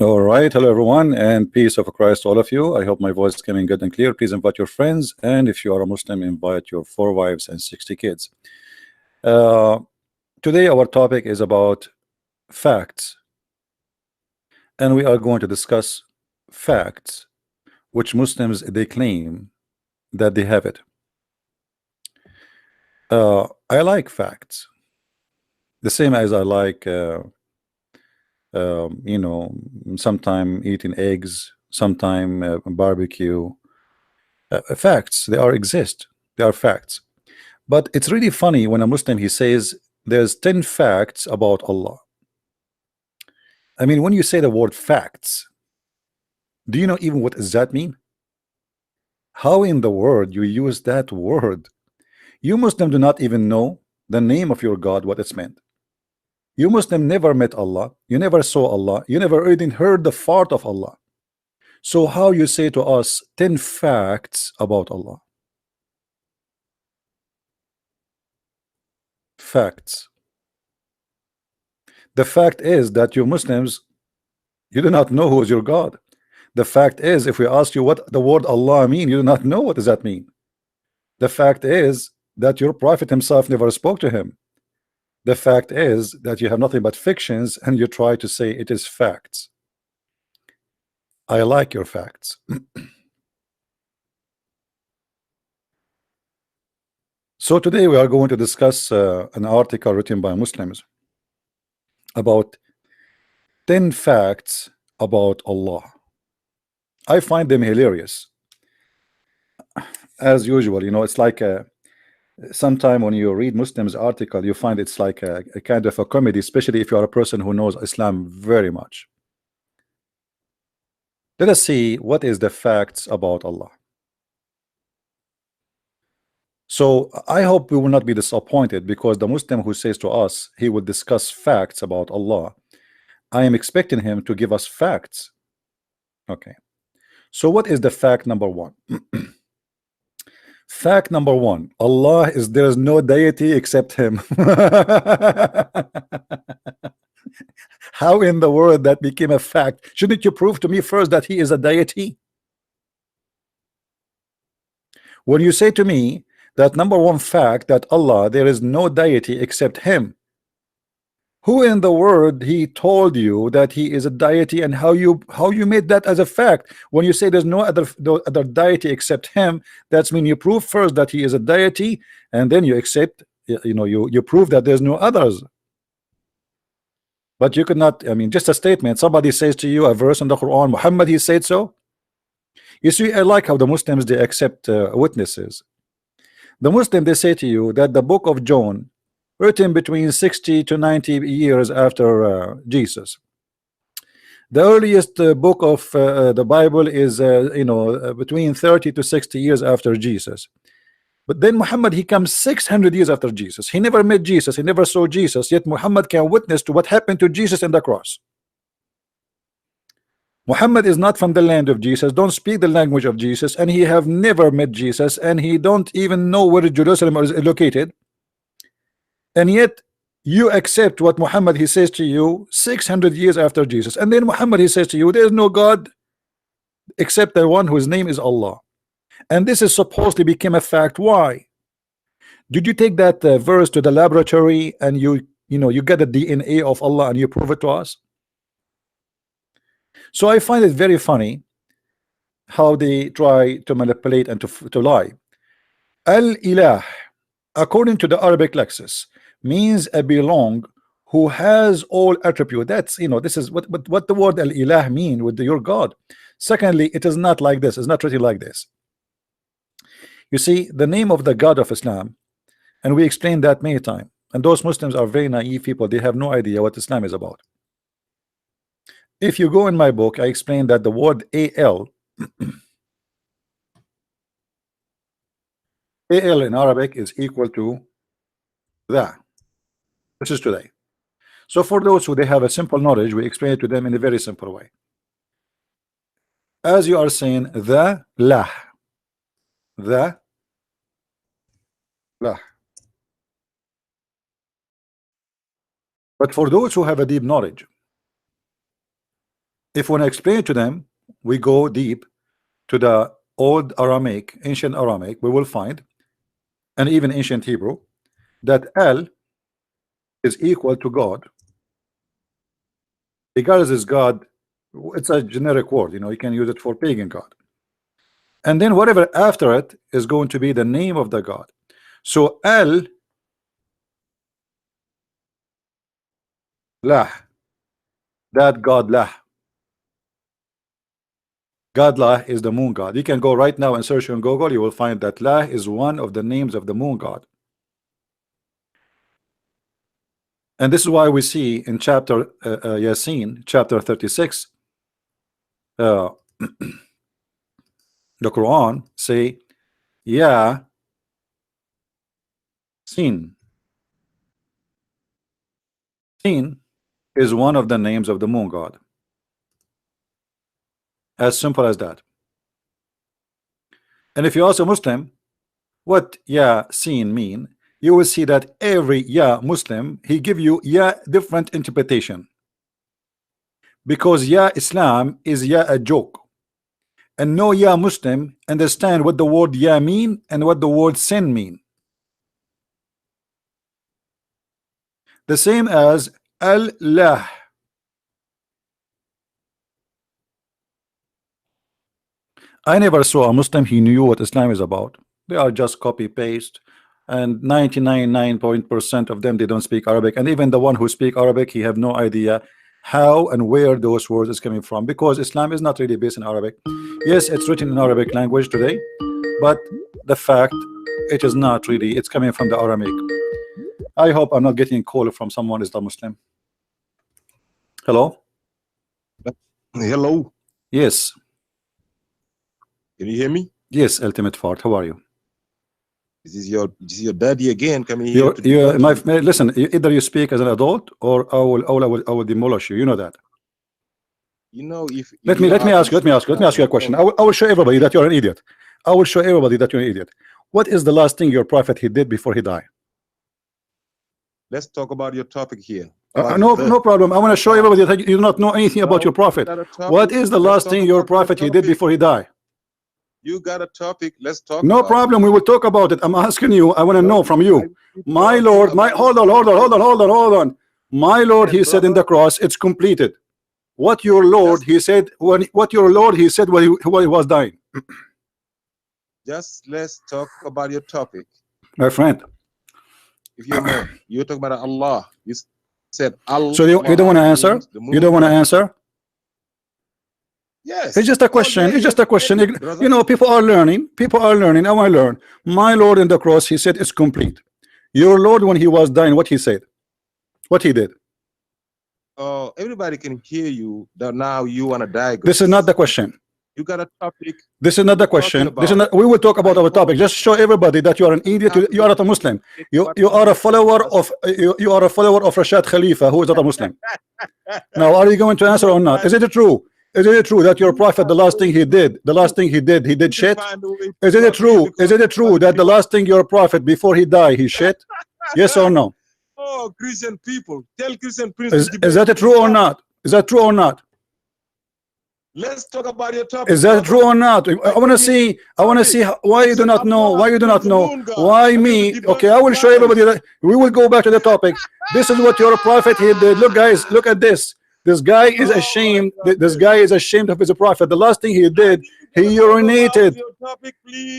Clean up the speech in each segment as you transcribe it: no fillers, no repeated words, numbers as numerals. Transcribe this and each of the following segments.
All right, hello everyone, and peace of Christ to all of you. I hope my voice is coming good and clear. Please invite your friends, and if you are a Muslim, invite your 4 wives and 60 kids. Uh, Today our topic is about facts, and we are going to discuss facts which Muslims they claim that they have it. I like facts, the same as I like, you know, sometime eating eggs, sometime barbecue. Facts, they are exist, they are facts. But it's really funny when a Muslim he says there's 10 facts about Allah. I mean, when you say the word facts, do you know even what does that mean? How in the world you use that word? You Muslim do not even know the name of your God, what it's meant. You Muslim never met Allah, you never saw Allah, you never even heard the fart of Allah. So how you say to us 10 facts about Allah? Facts. The fact is that you Muslims, you do not know who is your God. The fact is, if we ask you what the word Allah mean, you do not know what does that mean. The fact is that your prophet himself never spoke to him. The fact is that you have nothing but fictions and you try to say it is facts. I like your facts. So today we are going to discuss an article written by Muslims about 10 facts about Allah. I find them hilarious. As usual, you know, it's like sometime when you read Muslims article, you find it's like a kind of a comedy, especially if you are a person who knows Islam very much. Let us see what is the facts about Allah. So I hope we will not be disappointed, because the Muslim who says to us he will discuss facts about Allah, I am expecting him to give us facts. Okay, so what is the fact number one? Fact number one, Allah is, there is no deity except him. How in the world that became a fact? Shouldn't you prove to me first that he is a deity? When you say to me that number one fact, that Allah, there is no deity except him, who in the world he told you that he is a deity, and how you made that as a fact? When you say there's no other deity except him, that's mean you prove first that he is a deity, and then you accept, you know, you prove that there's no others. But you could not, I mean, just a statement, somebody says to you a verse in the Quran, Muhammad he said so. You see, I like how the Muslims they accept witnesses. The Muslim they say to you that the book of John, written between 60 to 90 years after Jesus, the earliest book of the Bible is between 30 to 60 years after Jesus. But then Muhammad, he comes 600 years after Jesus. He never met Jesus, he never saw Jesus, yet Muhammad can witness to what happened to Jesus in the cross. Muhammad is not from the land of Jesus, don't speak the language of Jesus, and he have never met Jesus, and he don't even know where Jerusalem is located. And yet you accept what Muhammad he says to you 600 years after Jesus, and then Muhammad he says to you there is no God except the one whose name is Allah, and this is supposed to become a fact. Why did you take that verse to the laboratory and you get the DNA of Allah and you prove it to us? So I find it very funny how they try to manipulate and to lie. Al-Ilah, according to the Arabic Lexis, means a belong who has all attribute. That's, this is what the word Al-Ilah mean with your God. Secondly, it is not like this, it's not written like this. You see, the name of the God of Islam, and we explained that many times, and those Muslims are very naive people, they have no idea what Islam is about. If you go in my book, I explain that the word AL AL in Arabic is equal to that. This is today. So for those who they have a simple knowledge, we explain it to them in a very simple way. As you are saying, the lah, the lah. But for those who have a deep knowledge, If we want to explain it to them, we go deep to the old Aramaic, ancient Aramaic, we will find, and even ancient Hebrew, that El is equal to God. Regardless is God, it's a generic word, you know, you can use it for pagan God. And then whatever after it is going to be the name of the God. So El Lah, that God Lah. God Lah is the moon god. You can go right now and search on Google, you will find that Lah is one of the names of the moon god. And this is why we see in chapter Yasin, chapter 36, the Quran say, Ya Sin. Sin is one of the names of the moon god. As simple as that. And if you ask a Muslim what Ya Sin mean, you will see that every Ya Muslim, he give you Ya different interpretation. Because Ya Islam is Ya a joke. And no Ya Muslim understand what the word Ya mean and what the word sin mean. The same as Allah. I never saw a Muslim he knew what Islam is about. They are just copy paste, and 99.9% of them, they don't speak Arabic. And even the one who speak Arabic, he have no idea how and where those words is coming from, because Islam is not really based in Arabic. Yes, it's written in Arabic language today, but the fact it is not really, it's coming from the Aramaic. I hope I'm not getting a call from someone is the Muslim. Hello? Hello. Yes. Can you hear me? Yes, Ultimate Fart. How are you? This is your daddy again coming here. Listen, either you speak as an adult or I will demolish you. You know that. You know, if let me ask you a question. I will show everybody that you're an idiot. I will show everybody that you're an idiot. What is the last thing your prophet he did before he died? Let's talk about your topic here. No problem. I want to show everybody that you do not know anything about your prophet. What is the last thing your prophet he did before he died? You got a topic. Let's talk. No problem. We will talk about it. I'm asking you. I want to know from you. My Lord, hold on. My Lord, he said in the cross, it's completed. What your Lord, he said when he was dying. Just let's talk about your topic, my friend. If you know, you're talking about Allah. You said Allah. So you don't want to answer? You don't want to answer? Yes. It's just a question. It's just a question. You know, people are learning. I want to learn. My Lord in the cross, he said it's complete. Your Lord, when he was dying, what he said? What he did? Everybody can hear you. That now you want to die. This is not the question. You got a topic. This is not the question. This is not, we will talk about our topic. Just show everybody that you are an idiot. You are not a Muslim. You are a follower of Rashad Khalifa, who is not a Muslim. Now, are you going to answer or not? Is it true? Is it true that your prophet, the last thing he did, he did shit? Is it true? Is it true that the last thing your prophet before he died, he shit? Yes or no? Oh, Christian people, tell Christian Is that true or not? Is that true or not? Let's talk about your topic. Is that true or not? I want to see why you do not know. Why me? Okay, I will show everybody that. We will go back to the topic. This is what your prophet he did. Look, guys, look at this. This guy is ashamed. This guy is ashamed of his prophet. The last thing he did, he urinated.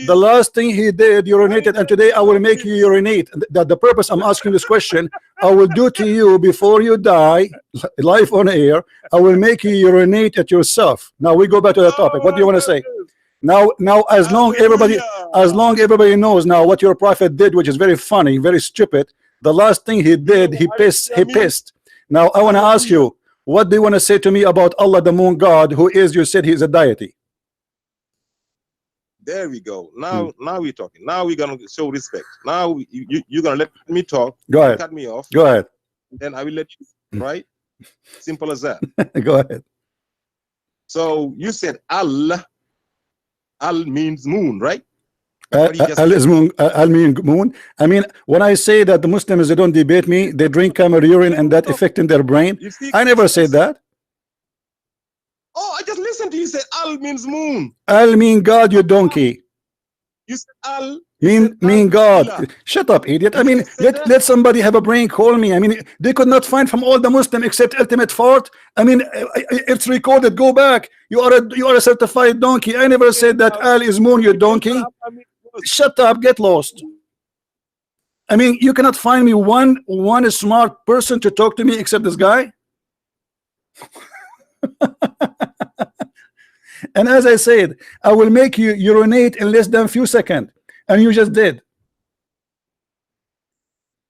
The last thing he did, urinated. And today I will make you urinate. That the purpose I'm asking this question, I will do to you before you die, live on air. I will make you urinate at yourself. Now we go back to the topic. What do you want to say? Now, as long everybody knows now what your prophet did, which is very funny, very stupid. The last thing he did, he pissed. Now I want to ask you, what do you want to say to me about Allah, the moon god, who is, you said he is a deity? There we go. Now we're talking. Now we're gonna show respect. Now you're gonna let me talk. Go ahead. Cut me off. Go ahead. Then I will let you. Right? Simple as that. Go ahead. So you said Allah. Al means moon, right? Al is moon. Al mean moon. I mean, when I say that the Muslims, they don't debate me, they drink camel urine and that affecting their brain. I never said that. Oh, I just listened to you say Al means moon. Al mean God, you donkey. You said Al. Mean God. Shut up, idiot. I mean, let somebody have a brain. Call me. I mean, they could not find from all the Muslim except ultimate fart. I mean, it's recorded. Go back. You are a certified donkey. I never said that Al is moon, you donkey. Shut up. Get lost. I mean, you cannot find me one smart person to talk to me except this guy. And as I said, I will make you urinate in less than a few seconds, and you just did.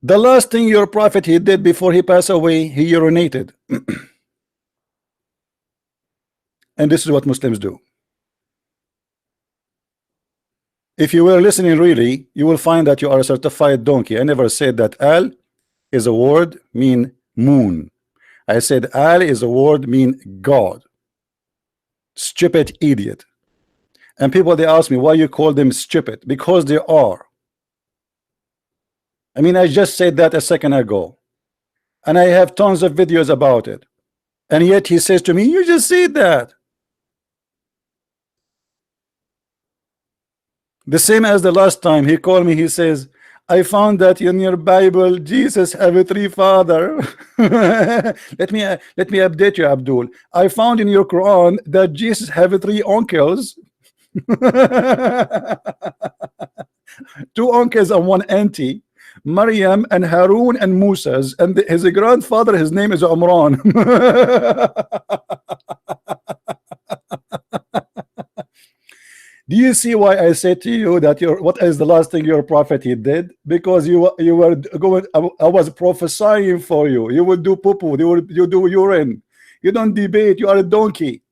The last thing your prophet he did before he passed away, he urinated. And this is what Muslims do. If you were listening really, you will find that you are a certified donkey. I never said that Al is a word mean moon. I said Al is a word mean God. Stupid idiot. And people, they ask me why you call them stupid. Because they are. I mean, I just said that a second ago, and I have tons of videos about it, and yet he says to me, you just said that. The same as the last time he called me, he says, I found that in your Bible Jesus have a three father. let me update you, Abdul. I found in your Quran that Jesus have a three uncles. Two uncles and one auntie, Maryam and Harun and Musa's, and his grandfather, his name is Umran. Do you see why I said to you that what is the last thing your prophet he did? Because you were going, I was prophesying for you. You would do poo-poo, you do urine. You don't debate, you are a donkey.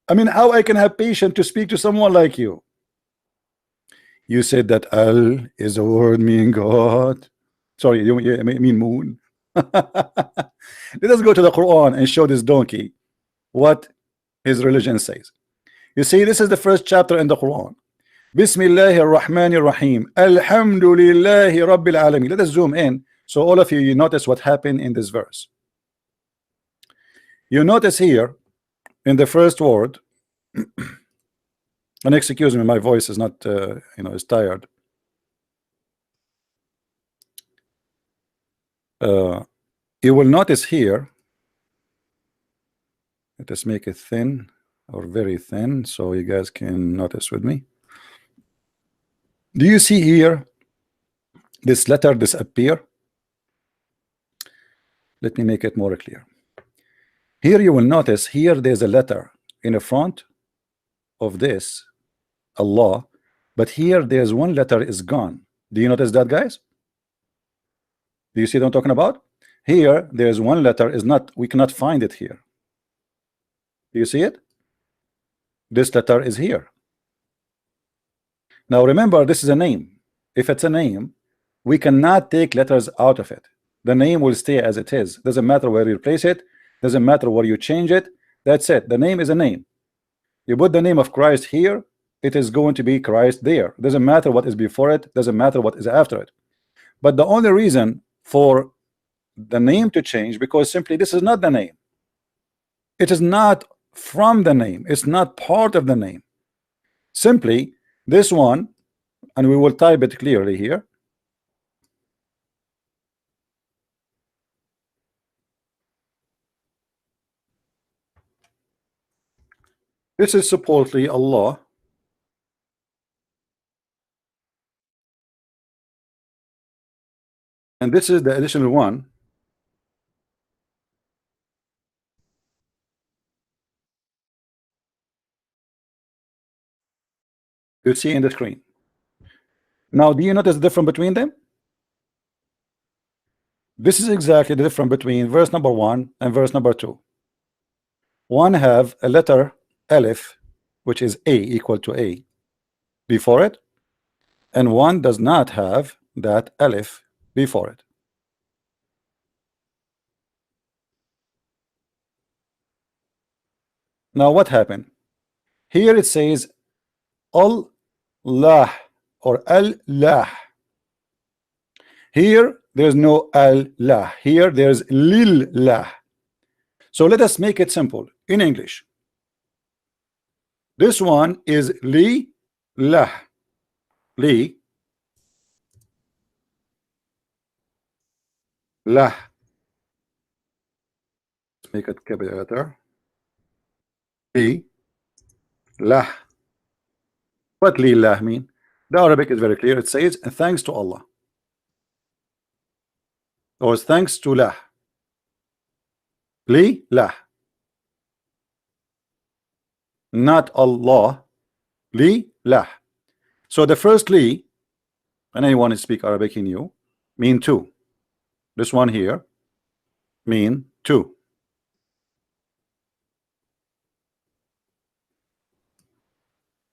I mean, how I can have patience to speak to someone like you? You said that Al is a word meaning God. Sorry, you mean moon. Let us go to the Quran and show this donkey what his religion says. You see, this is the first chapter in the Quran. Bismillahir Rahmanir Rahim. Alhamdulillahi Rabbil Alamin. Let us zoom in so all of you notice what happened in this verse. You notice here in the first word, and excuse me, my voice is not, is tired. You will notice here, let us make it thin or very thin so you guys can notice with me. Do you see here this letter disappear? Let me make it more clear. Here you will notice here there's a letter in the front of this Allah, but here there's one letter is gone. Do you notice that, guys? Do you see what I'm talking about? Here there's one letter is not, we cannot find it here. Do you see it? This letter is here. Now remember, this is a name. If it's a name, we cannot take letters out of it. The name will stay as it is. Doesn't matter where you replace it, doesn't matter where you change it. That's it. The name is a name. You put the name of Christ here, it is going to be Christ there. Doesn't matter what is before it, doesn't matter what is after it. But the only reason for the name to change, because simply this is not the name. It is not from the name, it's not part of the name. Simply this one, and we will type it clearly here. This is supposedly Allah. And this is the additional one. You see in the screen. Now, do you notice the difference between them? This is exactly the difference between verse number 1 and verse number 2. One have a letter Aleph, which is A equal to A before it, and one does not have that Aleph before it. Now what happened? Here it says Allah or Allah. Here there's no Allah. Here there's Lillah. So let us make it simple in English. This one is li, lah, li, lah. Let's make it capital letter. Li, lah. What li, lah mean? The Arabic is very clear. It says thanks to Allah, or thanks to lah. Li, lah. Not Allah. Li, lah. So the first li, and anyone who speak Arabic in you, mean two. This one here mean two.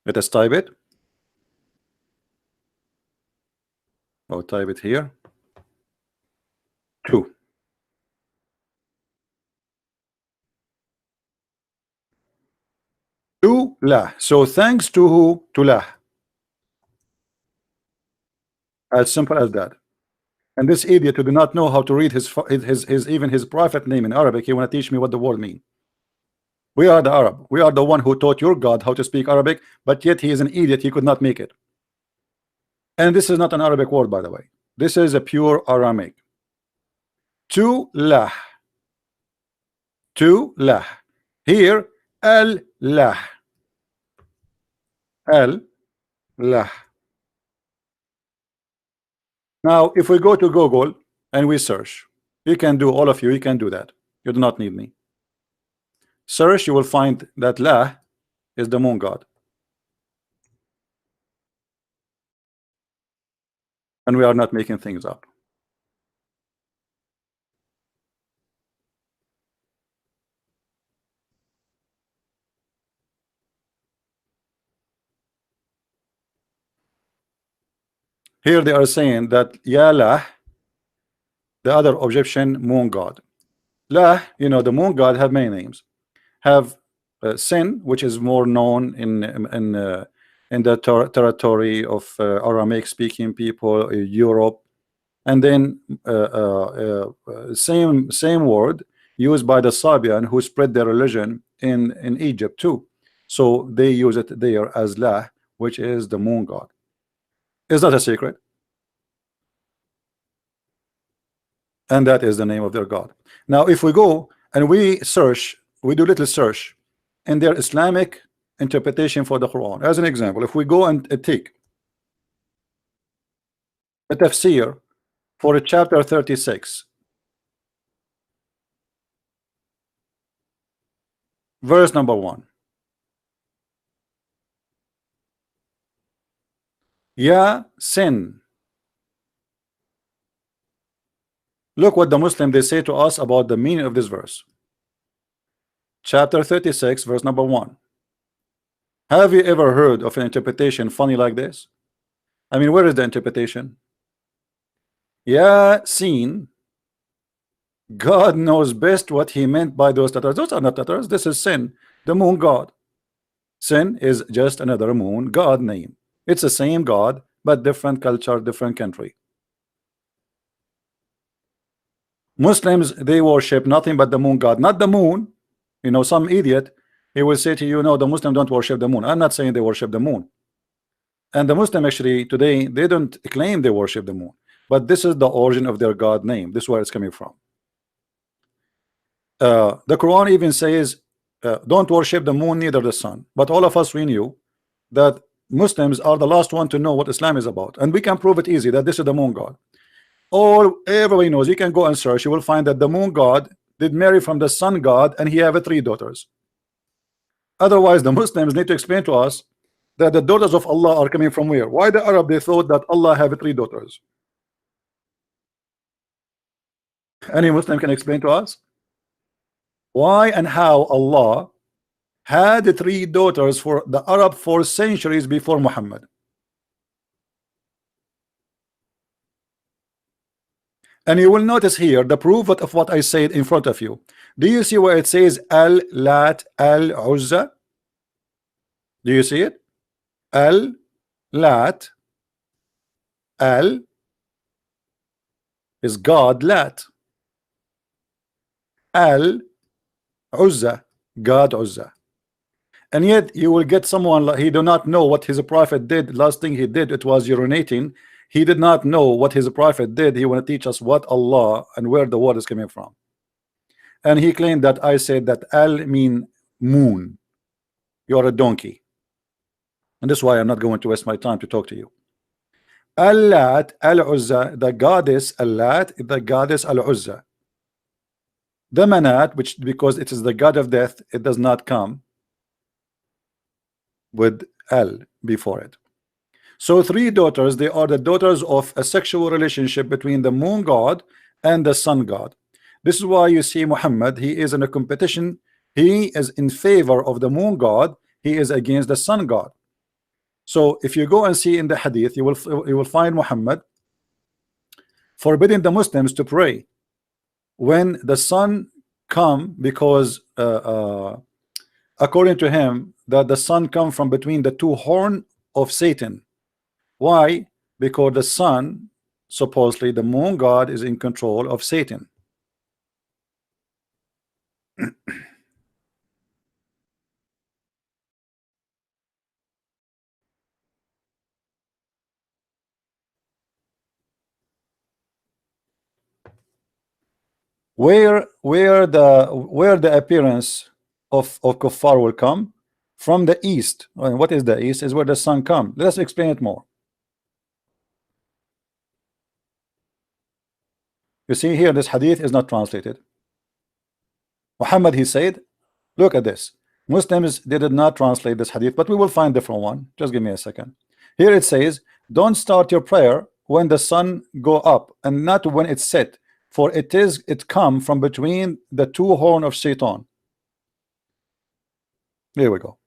Let us type it. I'll type it here. Two. To lah. So thanks to who? To lah. As simple as that. And this idiot who do not know how to read his even his prophet name in Arabic, he want to teach me what the word mean. We are the Arab. We are the one who taught your God how to speak Arabic, but yet he is an idiot. He could not make it. And this is not an Arabic word, by the way. This is a pure Aramaic. To lah. To lah. Here, al lah. Al lah. Now, if we go to Google and we search, you can do, all of you, you can do that. You do not need me. Search, you will find that lah is the moon god. And we are not making things up. Here they are saying that Ya lah, the other Egyptian moon god. Lah, you know, the moon god have many names. Have Sin, which is more known in the territory of Aramaic speaking people, Europe, and then same word used by the Serbian who spread their religion in Egypt too. So they use it there as Lah, which is the moon god. Is that a secret? And that is the name of their god. Now if we go and we search, we do little search in their Islamic interpretation for the Quran. As an example, if we go and take a tafsir for chapter 36, verse number 1. Ya sin. Look what the Muslim they say to us about the meaning of this verse. Chapter 36, verse number 1. Have you ever heard of an interpretation funny like this? I mean, where is the interpretation? Ya sin. God knows best what he meant by those letters. Those are not letters. This is Sin, the moon god. Sin is just another moon god name. It's the same God, but different culture, different country. Muslims, they worship nothing but the moon god, not the moon. You know, some idiot, he will say to you, no, the Muslims don't worship the moon. I'm not saying they worship the moon. And the Muslim actually today, they don't claim they worship the moon. But this is the origin of their God name. This is where it's coming from. The Quran even says, don't worship the moon, neither the sun. But all of us, we knew that Muslims are the last one to know what Islam is about. And we can prove it easy that this is the moon god. Everybody knows. You can go and search. You will find that the moon god did marry from the sun god, and he have 3 daughters. Otherwise, the Muslims need to explain to us that the daughters of Allah are coming from where? Why the Arab they thought that Allah have 3 daughters? Any Muslim can explain to us why and how Allah had 3 daughters for the Arab for centuries before Muhammad. And you will notice here the proof of what I said in front of you. Do you see where it says Al-Lat Al-Uzza? Do you see it? Al-Lat Al is God, Lat. Al Uzza, God Uzza. And yet you will get someone like he do not know what his prophet did. Last thing he did, it was urinating. He did not know what his prophet did. He want to teach us what Allah and where the word is coming from. And he claimed that I said that Al mean moon. You are a donkey. And that's why I'm not going to waste my time to talk to you. Allat, Al-Uzza, the goddess Allat, the goddess Al-Uzza. The Manat, which because it is the god of death, it does not come with Al before it. So three daughters, they are the daughters of a sexual relationship between the moon god and the sun god. This is why you see Muhammad, he is in a competition. He is in favor of the moon god, he is against the sun god. So if you go and see in the hadith, you will find Muhammad forbidding the Muslims to pray when the sun come, because according to him that the sun come from between the two horn of Satan. Why? Because the sun, supposedly the moon god, is in control of Satan. Where the appearance of kuffar will come from the east. And what is the east? Is where the sun comes. Let's explain it more. You see here, this hadith is not translated. Muhammad, he said, look at this. Muslims, they did not translate this hadith, but we will find different one. Just give me a second. Here it says, don't start your prayer when the sun go up, and not when it's set, for it come from between the two horn of Satan. Here we go.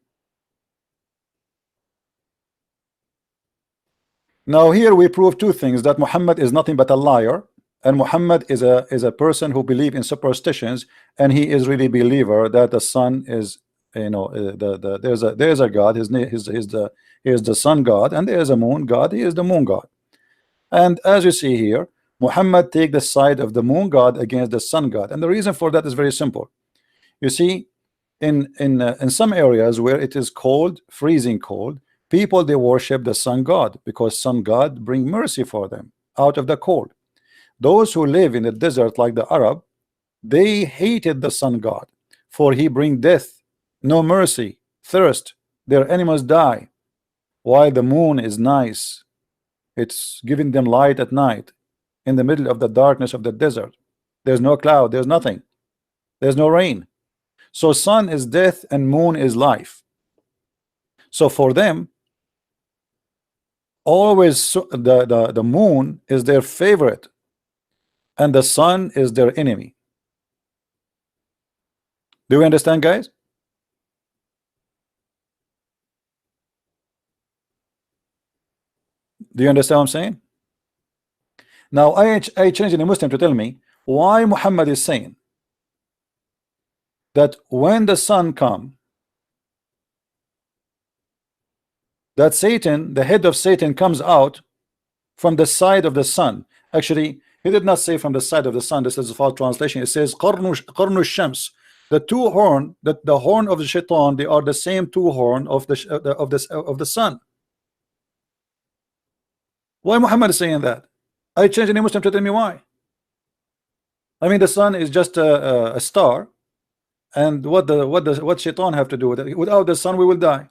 Now here we prove two things: that Muhammad is nothing but a liar, and Muhammad is a person who believe in superstitions, and he is really believer that the sun is, you know, there's a God. His name is the sun God, and there is a moon God. He is the moon God. And as you see here, Muhammad take the side of the moon God against the sun God, and the reason for that is very simple. You see, in some areas where it is cold, freezing cold, people, they worship the sun God, because sun God bring mercy for them out of the cold. Those who live in the desert like the Arab, they hated the sun God, for he bring death, no mercy, thirst, their animals die. While the moon is nice, it's giving them light at night in the middle of the darkness of the desert. There's no cloud, there's nothing, there's no rain. So sun is death and moon is life. So for them, always the moon is their favorite and the sun is their enemy. Do you understand, guys? Do you understand what I'm saying? Now I challenge a Muslim to tell me why Muhammad is saying that when the sun come, that Satan, the head of Satan, comes out from the side of the sun. Actually, he did not say from the side of the sun. This is a false translation. It says qarnu shams. The two horn, the horn of the shaitan, they are the same two horn of the sun. Why Muhammad is saying that? I change any Muslim to tell me why. I mean, the sun is just a star, and what shaitan have to do with it? Without the sun, we will die.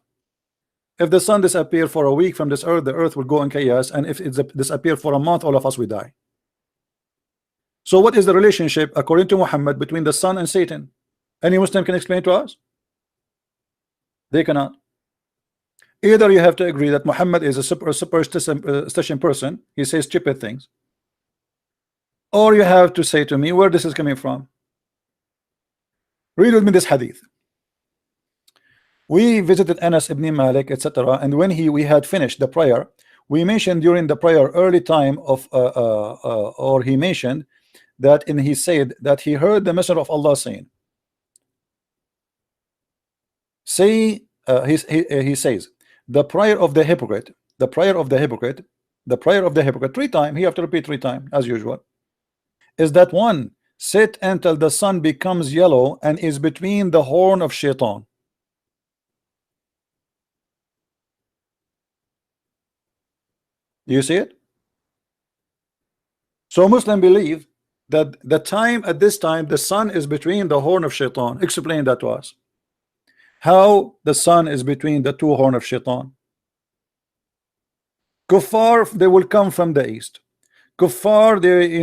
If the sun disappear for a week from this earth, the earth will go in chaos, and if it disappear for a month, all of us will die. So what is the relationship, according to Muhammad, between the sun and Satan? Any Muslim can explain to us? They cannot. Either you have to agree that Muhammad is a superstition person, he says stupid things, or you have to say to me where this is coming from. Read with me this hadith. We visited Anas ibn Malik, etc., and when we had finished the prayer, we mentioned during the prayer early time of or he mentioned that, and he said that he heard the Messenger of Allah saying, he says, the prayer of the hypocrite, the prayer of the hypocrite, the prayer of the hypocrite, 3 times, he have to repeat 3 times as usual, is that one sit until the sun becomes yellow and is between the horn of shaitan. You see it? So Muslims believe that the time at this time the sun is between the horn of shaitan. Explain that to us. How the sun is between the two horn of shaitan? Kuffar, they will come from the east. Kuffar, they,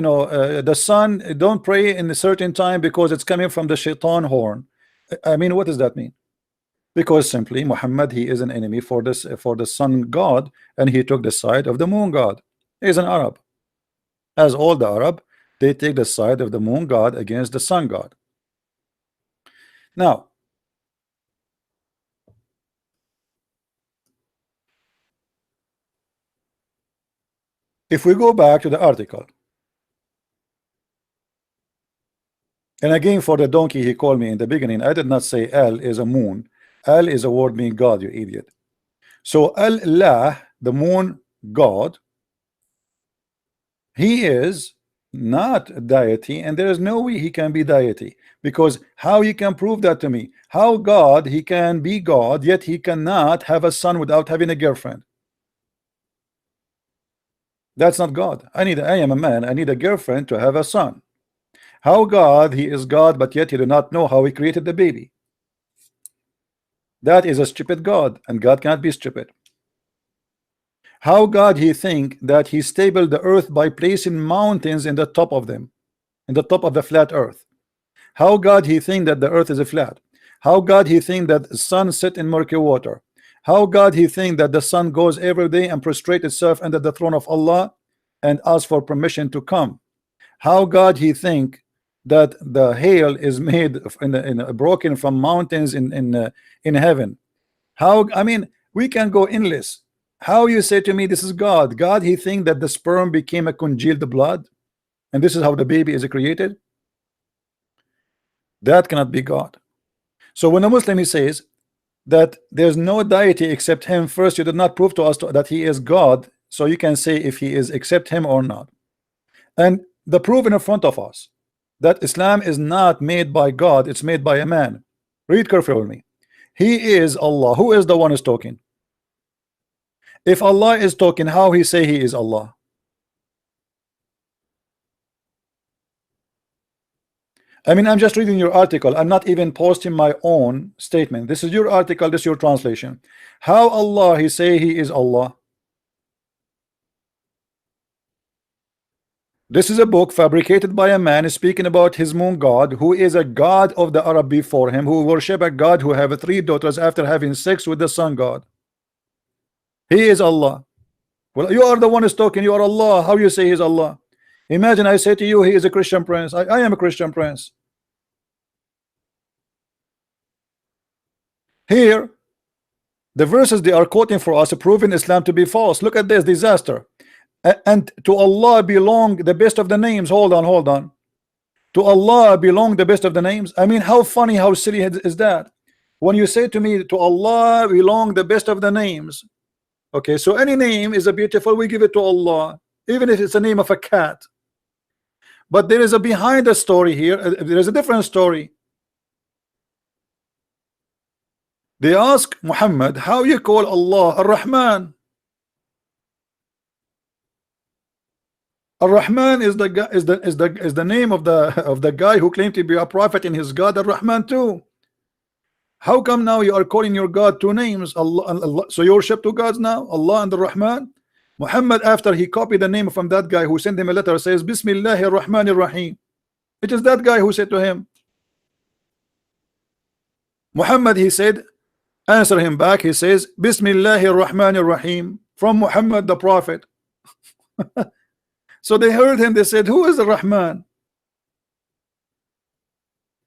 the sun, don't pray in a certain time because it's coming from the shaitan horn. I mean, what does that mean? Because simply Muhammad, he is an enemy for this, for the sun god, and he took the side of the moon god. He's an Arab. As all the Arab, they take the side of the moon god against the sun god. Now, if we go back to the article, and again for the donkey he called me in the beginning, I did not say Al is a moon. Al is a word meaning God, you idiot. So Allah, the moon god, he is not a deity, and there is no way he can be deity, because how you can prove that to me? How God, he can be God, yet he cannot have a son without having a girlfriend? That's not God. I am a man, I need a girlfriend to have a son. How God, he is God, but yet he do not know how he created the baby? That is a stupid God, and God cannot be stupid. How God, he think that he stable the earth by placing mountains in the top of them, in the top of the flat earth? How God, he think that the earth is a flat? How God, he think that the sun sit in murky water? How God, he think that the sun goes every day and prostrate itself under the throne of Allah and ask for permission to come? How God, he think that the hail is made broken from mountains in heaven? How, I mean, we can go endless. How you say to me this is God? God, he think that the sperm became a congealed blood, and this is how the baby is created? That cannot be God. So when a Muslim, he says that there's no deity except him, first you did not prove to us that he is God, so you can say if he is except him or not. And the proof in front of us that Islam is not made by God, it's made by a man. Read carefully with me. He is Allah. Who is the one who's talking? If Allah is talking, how he say he is Allah? I mean, I'm just reading your article. I'm not even posting my own statement. This is your article, this is your translation. How Allah he say he is Allah? This is a book fabricated by a man speaking about his moon god, who is a god of the Arab before him, who worship a god who have 3 daughters after having sex with the sun god. He is Allah. Well, you are the one who's talking. You are Allah. How you say he's Allah? Imagine I say to you he is a Christian prince. I am a Christian prince. Here the verses they are quoting for us proving Islam to be false. Look at this disaster. And to Allah belong the best of the names. Hold on. To Allah belong the best of the names. I mean, how funny, how silly is that? When you say to me, to Allah belong the best of the names. Okay, so any name is a beautiful, we give it to Allah, even if it's the name of a cat. But there is a behind the story here. There is a different story. They ask Muhammad, how you call Allah Ar-Rahman? Ar-Rahman is the name of the guy who claimed to be a prophet in his God Ar-Rahman too. How come now you are calling your God two names? Allah, so you worship two gods now, Allah and Ar-Rahman? Muhammad, after he copied the name from that guy who sent him a letter, says Bismillahir Rahmanir Rahim. It is that guy who said to him. Muhammad, he said, answer him back, he says Bismillahir Rahmanir Rahim, from Muhammad the prophet. So they heard him, they said, who is the Rahman?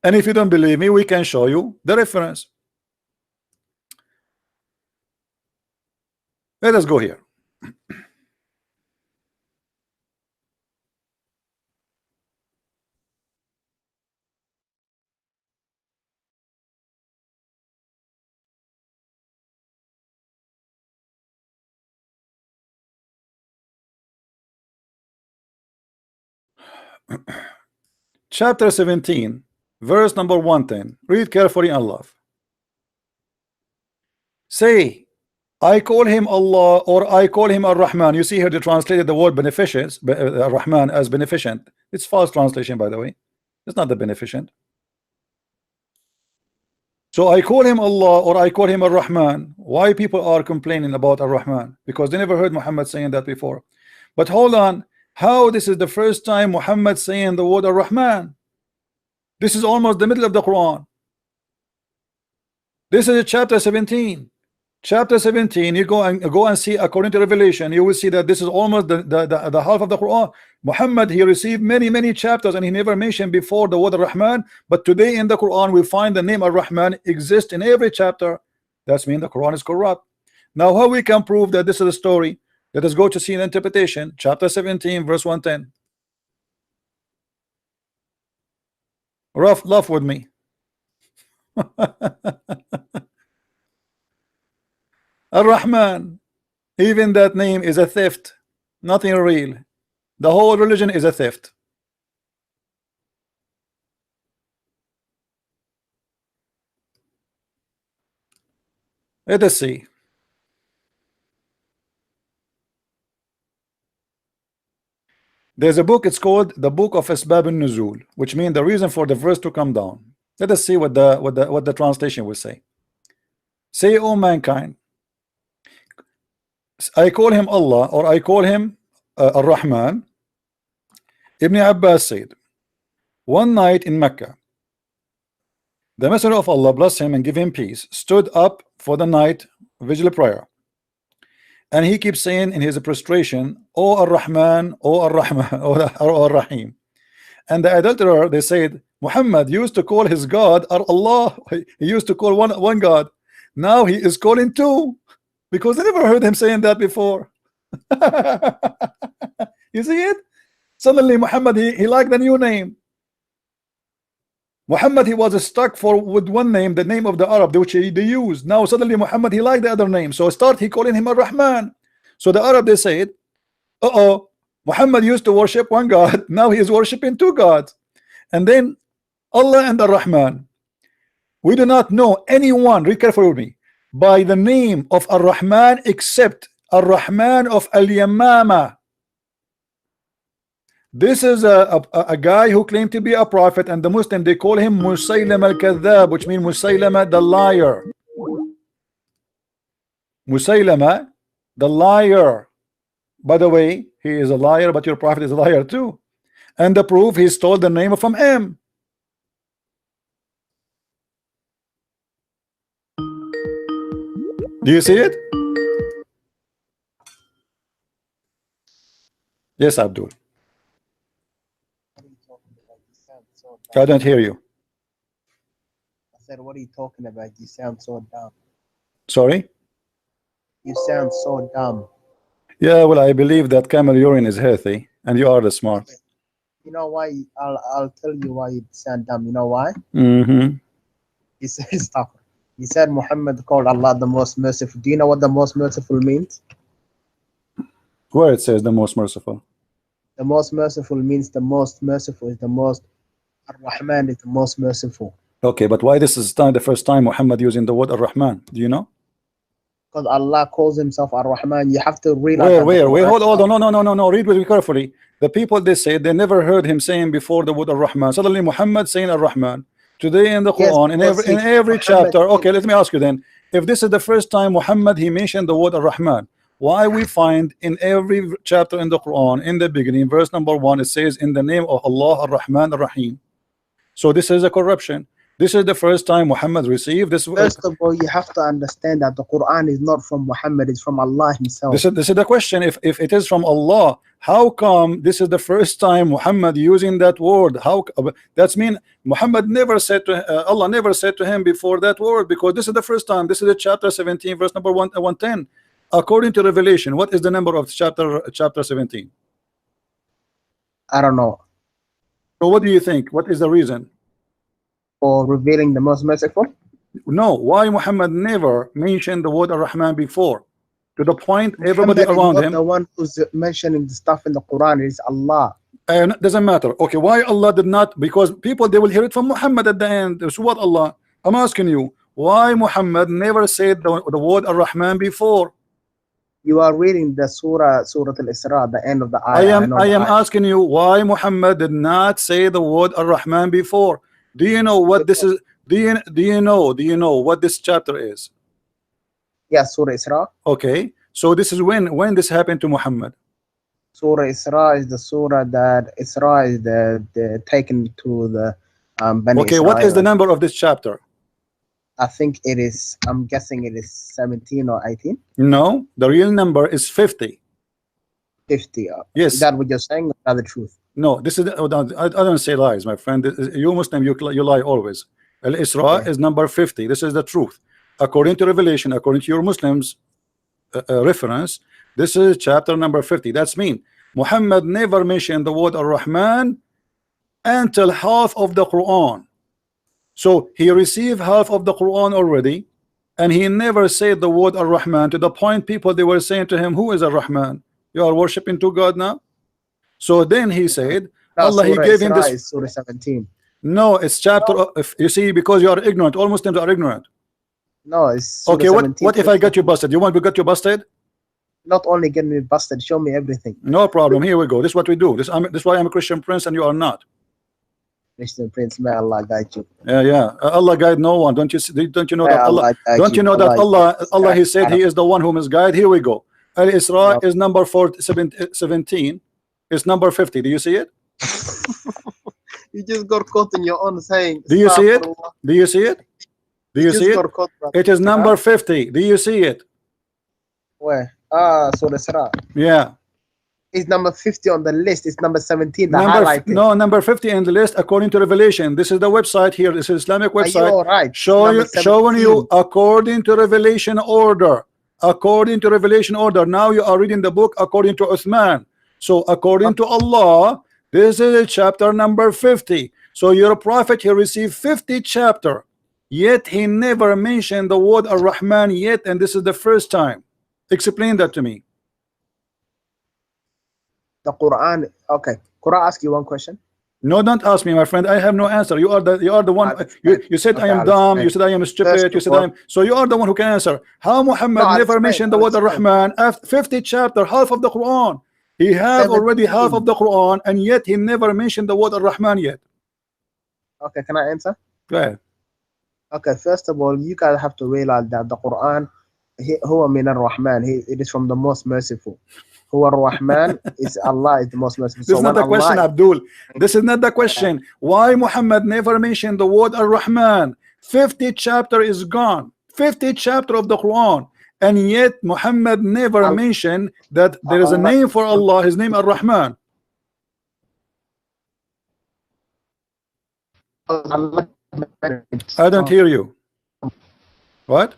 And if you don't believe me, we can show you the reference. Let us go here. chapter 17, verse number 110. Read carefully and love. Say, I call him Allah, or I call him Ar-Rahman. You see here they translated the word beneficent, Rahman, as beneficent. It's false translation, by the way. It's not the beneficent. So I call him Allah, or I call him Ar-Rahman. Why people are complaining about Ar-Rahman? Because they never heard Muhammad saying that before. But hold on, how this is the first time Muhammad saying the word Ar-Rahman? This is almost the middle of the Quran. This is chapter 17. Chapter 17, you go and see, according to Revelation, you will see that this is almost the half of the Quran. Muhammad, he received many chapters, and he never mentioned before the word Ar-Rahman. But today in the Quran we find the name Ar-Rahman exists in every chapter. That means the Quran is corrupt. Now how we can prove that this is a story? Let us go to see an interpretation. Chapter 17, verse 110. Laugh with me. Ar-Rahman, even that name is a theft, nothing real. The whole religion is a theft. Let us see. There's a book, it's called the Book of Asbab al-Nuzul, which means the reason for the verse to come down. Let us see what the translation will say. Say, O mankind, I call him Allah, or I call him Ar-Rahman. Ibn Abbas said, one night in Mecca, the Messenger of Allah, bless him and give him peace, stood up for the night vigil prayer, and he keeps saying in his prostration, O Ar-Rahman, O Ar-Rahman, O Ar-Rahim. And the adulterer, they said, Muhammad used to call his God Allah. He used to call one God. Now he is calling two, because they never heard him saying that before. You see it? Suddenly Muhammad, he liked the new name. Muhammad, he was stuck with one name, the name of the Arab, which they used. Now suddenly Muhammad, he liked the other name, so he calling him Ar-Rahman. So the Arab, they said, Muhammad used to worship one God, now he is worshiping two gods. And then Allah and Ar-Rahman, we do not know anyone, read carefully with me, by the name of Ar-Rahman except Ar-Rahman of Al-Yamama. This is a guy who claimed to be a prophet, and the Muslim, they call him Musaylama al-Kadhab, which means Musaylama the liar. Musaylama the liar. By the way, he is a liar, but your prophet is a liar too. And the proof, he stole the name from him. Do you see it? Yes, Abdul. I don't hear you. I said, what are you talking about? You sound so dumb. Sorry? You sound so dumb. Yeah, well, I believe that camel urine is healthy, and you are the smart. You know why? I'll tell you why you sound dumb. You know why? Mm-hmm. You said, stop. You said Muhammad called Allah the most merciful. Do you know what the most merciful means? Where it says the most merciful? The most merciful means the most merciful is the most. Ar-Rahman is the most merciful. Okay, but why this is the first time Muhammad using the word Ar-Rahman? Do you know? Because Allah calls himself Ar-Rahman. You have to read. Where? Hold on. No. Read with me carefully. The people, they say they never heard him saying before the word Ar-Rahman. Suddenly Muhammad saying Ar-Rahman. Today in the Quran, in every chapter. Okay, let me ask you then. If this is the first time Muhammad, he mentioned the word Ar-Rahman, why we find in every chapter in the Quran, in the beginning, verse number 1, it says in the name of Allah Ar-Rahman Ar-Rahim. So this is a corruption. This is the first time Muhammad received this. First of all, you have to understand that the Quran is not from Muhammad, it's from Allah himself. This is the question. If it is from Allah, how come this is the first time Muhammad using that word? How that's mean Muhammad never said to Allah never said to him before that word, because this is the first time. This is the chapter 17, verse number 110. According to Revelation, what is the number of chapter 17? I don't know. So what do you think? What is the reason? For revealing the most merciful? No, why Muhammad never mentioned the word Ar-Rahman before? To the point everybody Muhammad around is not him. the one who's mentioning the stuff in the Quran, is Allah. And it doesn't matter. Okay, why Allah did not? Because people, they will hear it from Muhammad at the end. So what Allah? I'm asking you, why Muhammad never said the word Ar-Rahman before? You are reading the Surah Al-Isra, the end of the ayah. I am asking you, why Muhammad did not say the word Ar-Rahman before? Do you know what this is? Do you know what this chapter is? Yes, Surah Isra. Okay, so this is when this happened to Muhammad. Surah Isra is the surah that Isra is the taken to the Bani Okay, Israel. what is the number of this chapter? I think it is, I'm guessing it is 17 or 18. No, the real number is 50. 50. Yes. Is that what you're saying? Or the truth? No, this is I don't say lies, my friend. You Muslim, you lie always. Al-Isra is number 50. This is the truth. According to Revelation, according to your Muslims reference, this is chapter number 50. That's mean Muhammad never mentioned the word Ar-Rahman until half of the Quran. So he received half of the Quran already, and he never said the word Ar-Rahman, to the point people, they were saying to him, who is Ar-Rahman? You are worshiping to God now? So then he said, No, Allah, he Surah gave him Isra this. is Surah 17. No, it's chapter. If you see, because you are ignorant, all Muslims are ignorant. No, it's Surah Okay, 17. what if I got you busted? You want to get you busted? Not only get me busted, show me everything. No problem. Here we go. This is what we do. This is why I'm a Christian prince and you are not. Christian Prince, may Allah guide you. Yeah. Allah guide no one. Don't you know May that Allah? Don't you know that Allah He said He is the one who misguide. Here we go. Al-Isra is number 17. It's number 50. Do you see it? You just got caught in your own saying. Do you see it? Do you see it? Do you see it? Caught, it is number 50. Do you see it? Where? Surah Isra. Yeah. It's number 50 on the list. It's number 17. No, number 50 in the list according to Revelation. This is the website here. This is Islamic website. Are you all right? Showing you according to Revelation order. According to Revelation order. Now you are reading the book according to Uthman. So according to Allah, this is chapter number 50. So your prophet, he received 50 chapter, yet he never mentioned the word Ar-Rahman yet, and this is the first time. Explain that to me. The Quran. Okay, could I ask you one question? No, don't ask me, my friend. I have no answer. You are the one. You said okay, I am dumb. You said I am stupid. You said I am. So you are the one who can answer. How Muhammad never mentioned the word Ar-Rahman after 50 chapter, half of the Quran. He has already half of the Quran, and yet he never mentioned the word Ar-Rahman yet. Okay, can I answer? Go ahead. Okay, first of all, you guys have to realize that the Quran, huwa min ar-Rahman, it is from the most merciful. Huwa ar-Rahman is Allah is the most merciful. This is not the question, Abdul. This is not the question. Why Muhammad never mentioned the word Ar-Rahman? 50 chapter is gone. 50 chapter of the Quran. And yet Muhammad never mentioned that there is a name for Allah, his name Ar-Rahman. I don't hear you. What?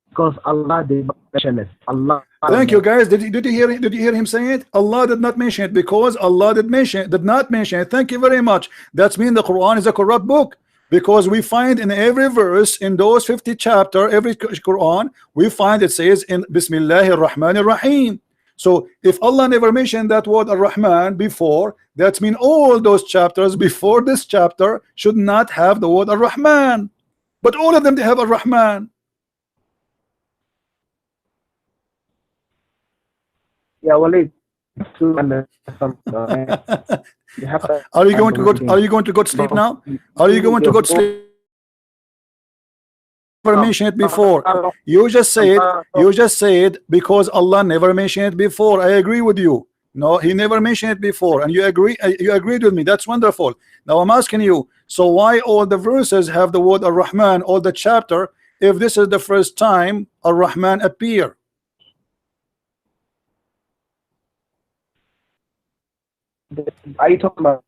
Because Allah did not mention it. Allah. Thank you, guys. Did you hear him saying it? Allah did not mention it because Allah did not mention it. Thank you very much. That's mean the Quran is a corrupt book. Because we find in every verse in those 50 chapter, every Quran, we find it says in Bismillahir Rahmanir Rahim. So if Allah never mentioned that word Ar-Rahman before, that means all those chapters before this chapter should not have the word Ar-Rahman. But all of them, they have Ar-Rahman. Yeah, well, Are you going to go to sleep now? Are you going to go to sleep? Never mentioned it before. You just said because Allah never mentioned it before. I agree with you. No, he never mentioned it before, and you agreed with me. That's wonderful. Now I'm asking you, so why all the verses have the word Ar-Rahman, all the chapter, if this is the first time Ar-Rahman appear? Are you talking about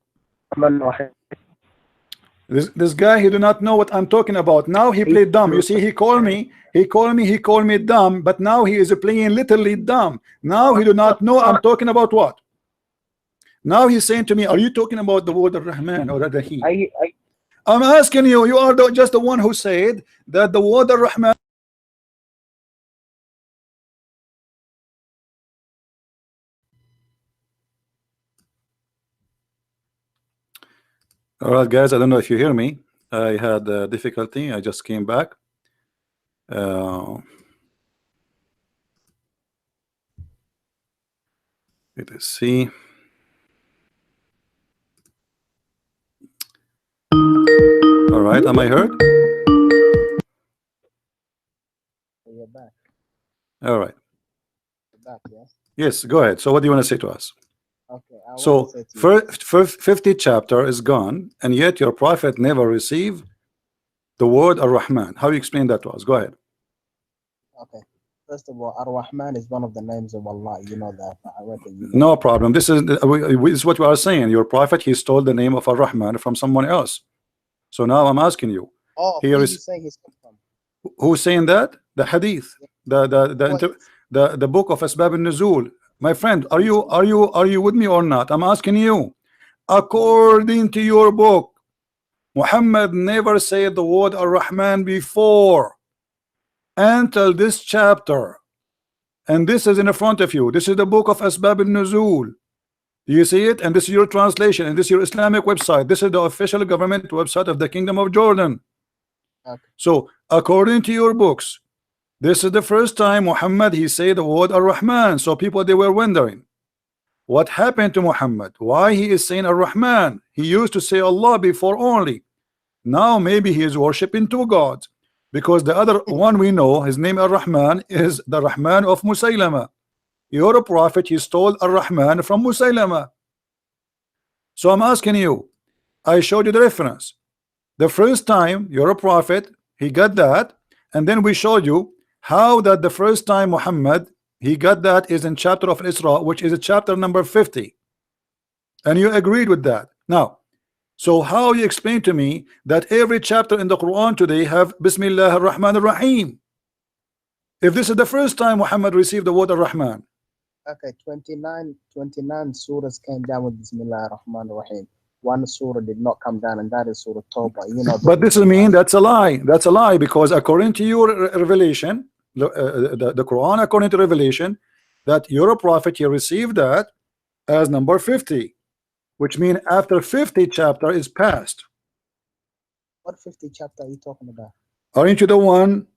this guy? He do not know what I'm talking about. Now he played dumb. You see, he called me dumb, but now he is playing literally dumb. Now he do not know I'm talking about what. Now he's saying to me, are you talking about the word Ar-Rahman or Ar-Rahim? I'm asking you. You are just the one who said that the word Ar-Rahman. All right, guys, I don't know if you hear me. I had difficulty. I just came back. Let us see. All right, am I heard? You're back. All right. You're back, yes. Yes, go ahead. So what do you want to say to us? Okay. I So want to say to you, 50 chapter is gone, and yet your prophet never received the word Ar-Rahman. How you explain that to us? Go ahead. okay. First of all, Ar-Rahman is one of the names of Allah. You know that. I reckon you know No that. problem. This is what we are saying. Your prophet, he stole the name of Ar-Rahman from someone else. So now I'm asking you. Oh, Here who is you saying he's come from? who's saying that? The hadith, the book of Asbab al-Nuzul. My friend, are you with me or not? I'm asking you. According to your book, Muhammad never said the word Ar-Rahman before until this chapter, and this is in front of you. This is the book of Asbab al-Nuzul. You see it, and this is your translation, and this is your Islamic website. This is the official government website of the Kingdom of Jordan. Okay. So according to your books, this is the first time Muhammad he said the word Ar-Rahman. So people, they were wondering what happened to Muhammad, why he is saying Ar-Rahman. He used to say Allah before only. Now maybe he is worshiping two gods, because the other one we know, his name Ar-Rahman, is the Rahman of Musaylama. Your prophet, he stole Ar-Rahman from Musaylama. So I'm asking you, I showed you the reference. The first time your prophet, he got that, and then we showed you how that the first time Muhammad he got that is in chapter of Isra, which is a chapter number 50, and you agreed with that. Now, so how you explain to me that every chapter in the Quran today have Bismillah ar-Rahman ar-Rahim, if this is the first time Muhammad received the word Ar-Rahman? Okay, 29 surahs came down with Bismillah ar-Rahman ar-Rahim. One surah did not come down, and that is Surah Tawbah. You know. But this mean that's a lie. That's a lie, because according to your revelation, the Quran, according to revelation, that your prophet he received that as number 50, which means after 50 chapter is passed. What 50 chapter are you talking about? Aren't you the one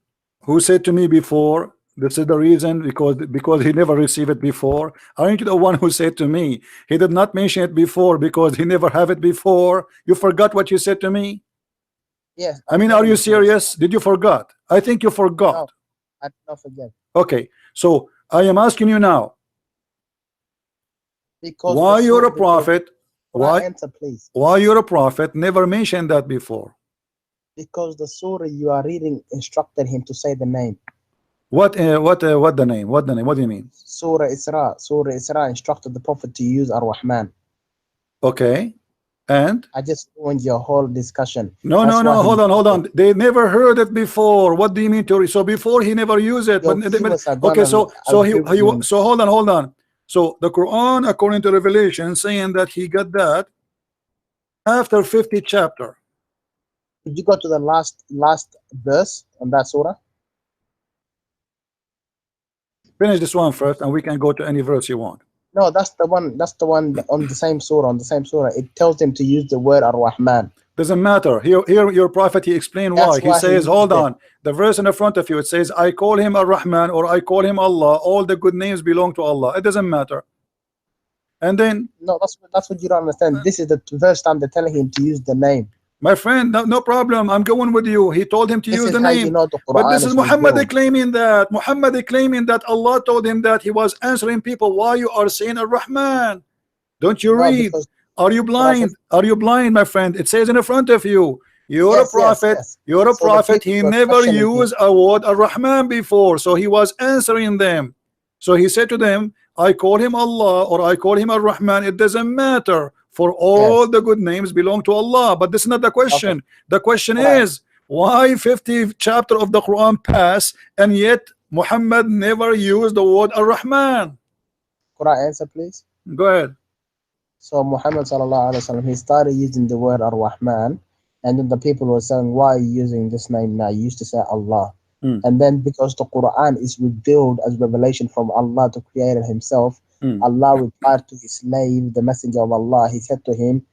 who said to me before, this is the reason, because he never received it before? Aren't you the one who said to me he did not mention it before because he never have it before? You forgot what you said to me? Yes. I mean, are you serious? Did you forgot? I think you forgot. No, I did not forget. Okay, so I am asking you now, Because why you're a prophet, why answer, please? Why you're a prophet never mentioned that before? Because the surah you are reading instructed him to say the name. What the name? What the name? What do you mean? Surah Isra instructed the prophet to use Ar-Rahman. Okay, and I just ruined your whole discussion. no, hold on. They never heard it before. What do you mean to? So before he never used it. But okay, so hold on. So the Quran, according to Revelation, saying that he got that after 50 chapter. Could you go to the last verse on that surah? Finish this one first, and we can go to any verse you want. No, that's the one on the same surah. It tells him to use the word Ar-Rahman. Doesn't matter. Here your prophet, he explained why. He says, hold on, the verse in the front of you, it says, I call him Ar-Rahman, or I call him Allah. All the good names belong to Allah. It doesn't matter. And then no, that's what you don't understand. This is the first time they're telling him to use the name. My friend, no problem. I'm going with you. He told him to use the name. You know the but this is Muhammad claiming that. Muhammad claiming that Allah told him that he was answering people. Why you are saying Ar-Rahman? Don't you read? Are you blind? Are you blind, my friend? It says in the front of you. You're a prophet. You're a prophet. He never used a word Ar-Rahman before. So he was answering them. So he said to them, I call him Allah or I call him Ar-Rahman. It doesn't matter. For all the good names belong to Allah. But this is not the question. Okay. The question is, why 50 chapter of the Quran pass, and yet Muhammad never used the word Ar-Rahman? Could I answer, please? Go ahead. So Muhammad sallallahu alaihi wasallam, he started using the word Ar-Rahman, and then the people were saying, why are you using this name now? You used to say Allah. And then because the Quran is revealed as revelation from Allah to Creator himself, Allah replied to his slave, the messenger of Allah. He said to him,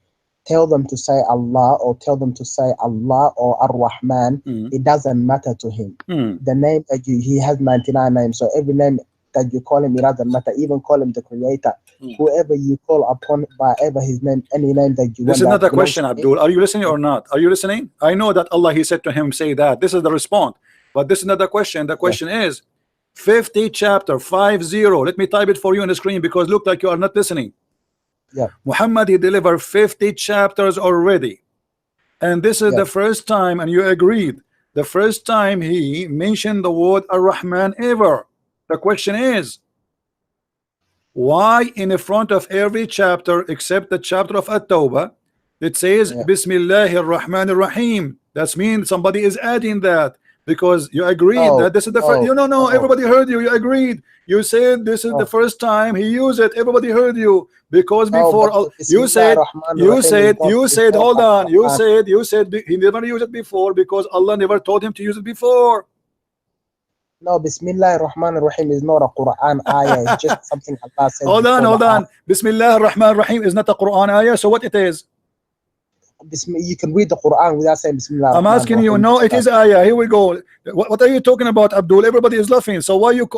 tell them to say Allah or tell them to say Allah or Ar-Rahman, it doesn't matter to him. The name that he has 99 names, so every name that you call him, it doesn't matter. Even call him the creator. Whoever you call upon by ever his name, any name that you want. This is not a question, Abdul. Are you listening or not? Are you listening? I know that Allah, he said to him, say that. This is the response. But this is not the question. The question is 50 chapter 50. Let me type it for you on the screen because look like you are not listening. Muhammad, he delivered 50 chapters already, and this is the first time, and you agreed, the first time he mentioned the word Ar-Rahman ever. The question is, why in the front of every chapter except the chapter of At-Tawbah it says Bismillahir Rahmanir Rahim? That means somebody is adding that, because you agreed that this is the first. No, everybody heard you. You agreed. You said this is the first time he used it. Everybody heard you, because before you said hold on. You said he never used it before because Allah never told him to use it before. No, Bismillah ar-Rahman ar-Rahim is not a Quran ayah. It's just something Allah said. Hold on. Bismillah ar-Rahman ar-Rahim is not a Quran ayah. So what it is? You can read the Quran without saying Bismillah. I'm asking you. No, it is ayah. Here we go. What are you talking about, Abdul? Everybody is laughing. So why you?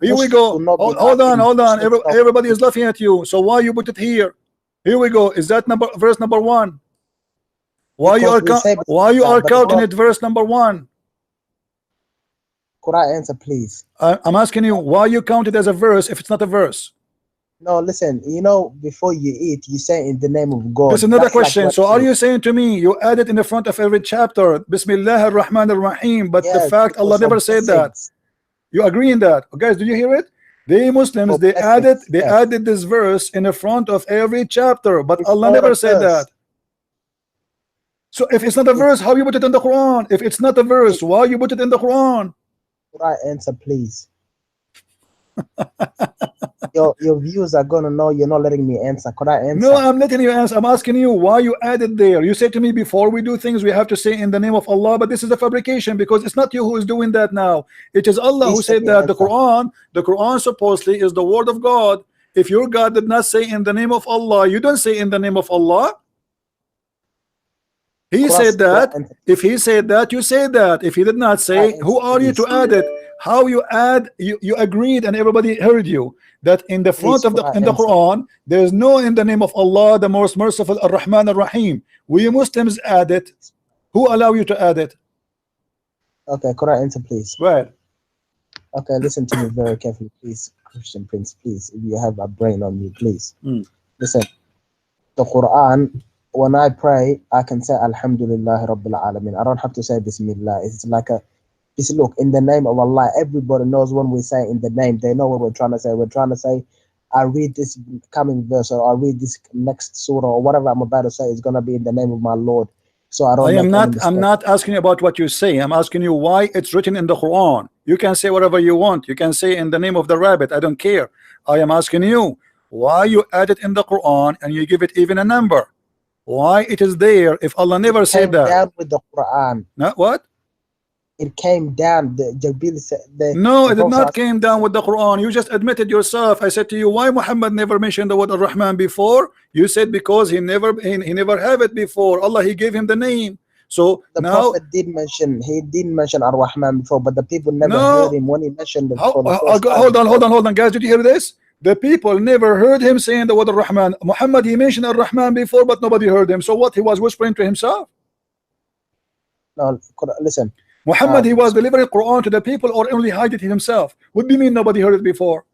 Here we go. Hold on. Everybody is laughing at you. So why you put it here? Here we go. Is that verse number 1? Why you are counting it verse number 1? Could I answer, please? I'm asking you why you count it as a verse if it's not a verse. No, listen, before you eat, you say in the name of God. That's another question. So are you saying to me, you add it in the front of every chapter, Bismillah ar-Rahman ar-Rahim, but the fact Allah never said that. You agree in that? Guys, did you hear it? The Muslims, they added this verse in the front of every chapter, but Allah never said that. So if it's not a verse, how you put it in the Quran? If it's not a verse, why you put it in the Quran? Could I answer, please? Your viewers are gonna know you're not letting me answer. Could I answer? No, I'm letting you answer. I'm asking you why you added there. You said to me before we do things we have to say in the name of Allah, but this is a fabrication because it's not you who is doing that now. It is Allah who said that. The Quran supposedly is the word of God. If your God did not say in the name of Allah, you don't say in the name of Allah. He said that. If he said that, you say that. If he did not say, who are you to add it? How you add? You agreed, and everybody heard you that in the front of the Quran there is no in the name of Allah, the most merciful, Ar-Rahman Ar-Rahim. We Muslims add it. Who allow you to add it? Okay, could I answer, please? Right. Okay, listen to me very carefully, please, Christian Prince. Please, if you have a brain on you, please listen. The Quran. When I pray, I can say Alhamdulillah Rabbil Alameen. I don't have to say Bismillah. It's like look, in the name of Allah. Everybody knows when we say in the name, they know what we're trying to say. We're trying to say, I read this coming verse, or I read this next surah, or whatever I'm about to say is gonna be in the name of my Lord. So I don't. I'm not asking about what you say. I'm asking you why it's written in the Quran. You can say whatever you want. You can say in the name of the rabbit. I don't care. I am asking you why you add it in the Quran and you give it even a number. Why it is there if Allah never said that? Down with the Quran. Not what? It came down. No, it did not came down with the Quran. You just admitted yourself. I said to you, why Muhammad never mentioned the word Ar-Rahman before? You said because he never have it before. Allah, he gave him the name. So the now Prophet didn't mention Ar-Rahman before, but the people never heard him when he mentioned it. Hold on, guys. Did you hear this? The people never heard him saying the word Ar-Rahman. Muhammad, he mentioned Ar-Rahman before, but nobody heard him. So what? He was whispering to himself? No, listen. Muhammad, he was delivering Quran to the people or only hide it himself? What do you mean nobody heard it before?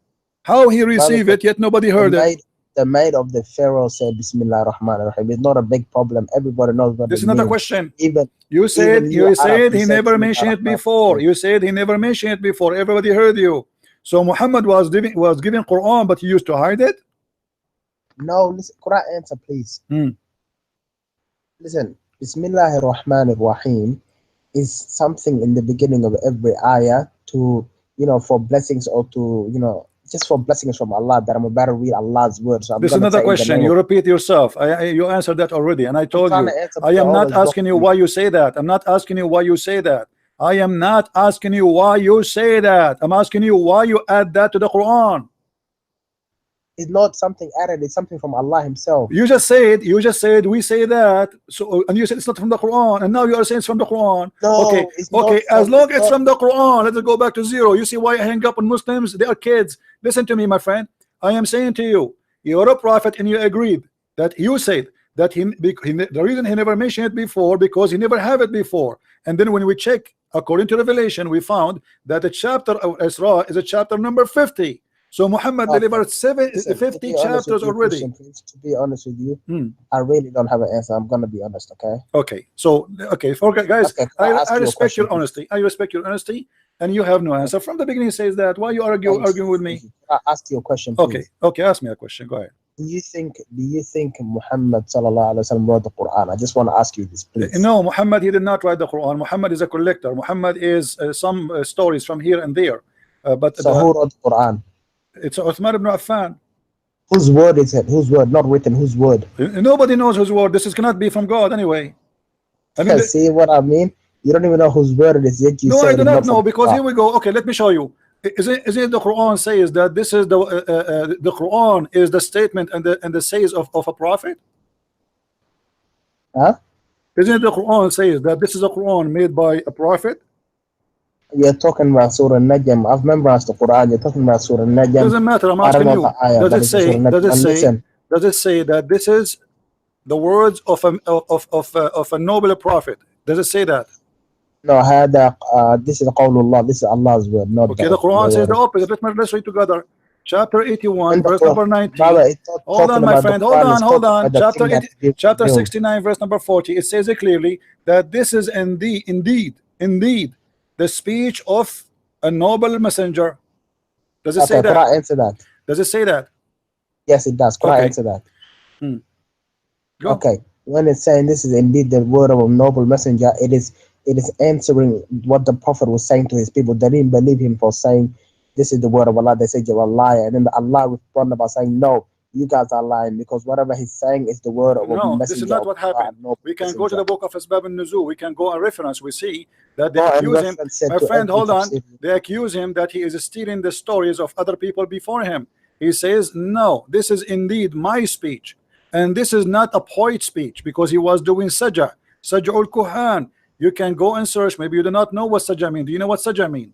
How he received it, yet nobody heard it? The maid of the Pharaoh said Bismillah ar-Rahman ar-Rahim. It's not a big problem. Everybody knows what this is not a question. You said he never mentioned it before. You said he never mentioned it before. Everybody heard you. So Muhammad was giving Quran, but he used to hide it? No, listen, could I answer, please? Listen, Bismillah ar-Rahman ar-Rahim is something in the beginning of every ayah to, for blessings or to, just for blessings from Allah, that I'm about to read Allah's word. So this is another question. You repeat yourself. You answered that already, and I told you. I am not asking you why you say that. I'm not asking you why you say that. I am not asking you why you say that. I'm asking you why you add that to the Quran. It's not something added. It's something from Allah Himself. You just said we say that. So and you said it's not from the Quran, and now you are saying it's from the Quran. No, okay, it's okay. not As long as it's not- from the Quran, let's go back to zero. You see why I hang up on Muslims? They are kids. Listen to me, my friend. I am saying to you, you're a prophet, and you agreed that you said that the reason he never mentioned it before because he never have it before. And then when we check according to Revelation, we found that the chapter of Isra is a chapter number 50. So Muhammad Okay. delivered Listen, 50 to be honest chapters with you, already. Christian, please, to be honest with you, Hmm. I really don't have an answer. I'm gonna be honest, okay? Okay, so for guys, Okay, can I ask I you a respect question, your honesty. I respect your honesty, and you have no answer from the beginning. Says that why you arguing with me? Can I ask you a question, please? Okay, okay, ask me a question. Go ahead. Do you think Muhammad sallallahu alaihi wasallam wrote the Quran? I just want to ask you this, please. No, Muhammad, he did not write the Quran. Muhammad is a collector. Muhammad is some stories from here and there, but So who wrote the Quran? it's Uthman ibn Affan. Whose word is it? Whose word? Not written. Whose word? Nobody knows whose word. This cannot be from God anyway. I mean, see what I mean? You don't even know whose word it is. Yet you no, say I it do is not not know from because God. here we go. Okay, let me show you. Isn't the Quran says that this is the Quran is the statement and the says of a prophet? Huh? Isn't the Quran says that this is a Quran made by a prophet? You're talking about Surah Najm. I've memorized the Quran. You're talking about Surah Najm. Doesn't matter. I'm I don't asking know you. the ayah, Does but it it's Surah say? Najm. Does it And say? listen, Does it say that this is the words of a noble prophet? Does it say that? no, this is Qawlullah. This is Allah's word, not Okay, the the Quran says word the of opposite. Let's read together. Chapter 81, and the verse Quran. number 19. Brother, it's not Hold on, talking my about the friend. Hold Quran. It's on, hold talking on. about the Chapter thing that 80, is being chapter revealed. 69, verse number 40. It says it clearly that this is indeed the speech of a noble messenger. Does it say Okay, that? Quran answer that. Does it say that? Yes, it does. Quran Okay. answer that. Go. Okay, when it's saying this is indeed the word of a noble messenger, it is answering what the Prophet was saying to his people. They didn't believe him for saying this is the word of Allah. They said you're a liar, and then Allah responded by saying, "No, you guys are lying because whatever he's saying is the word of a No, messenger." this is not of what Allah, happened. a noble We can go to messenger. the book of Asbab al-Nuzul. We can go and reference. We see that they Go and accuse him. reference it My to friend, every hold on. tafsir. They accuse him that he is stealing the stories of other people before him. He says, no, this is indeed my speech. And this is not a poet speech because he was doing sajah. Sajah al-Kuhan. You can go and search. Maybe you do not know what sajah mean. Do you know what sajah mean?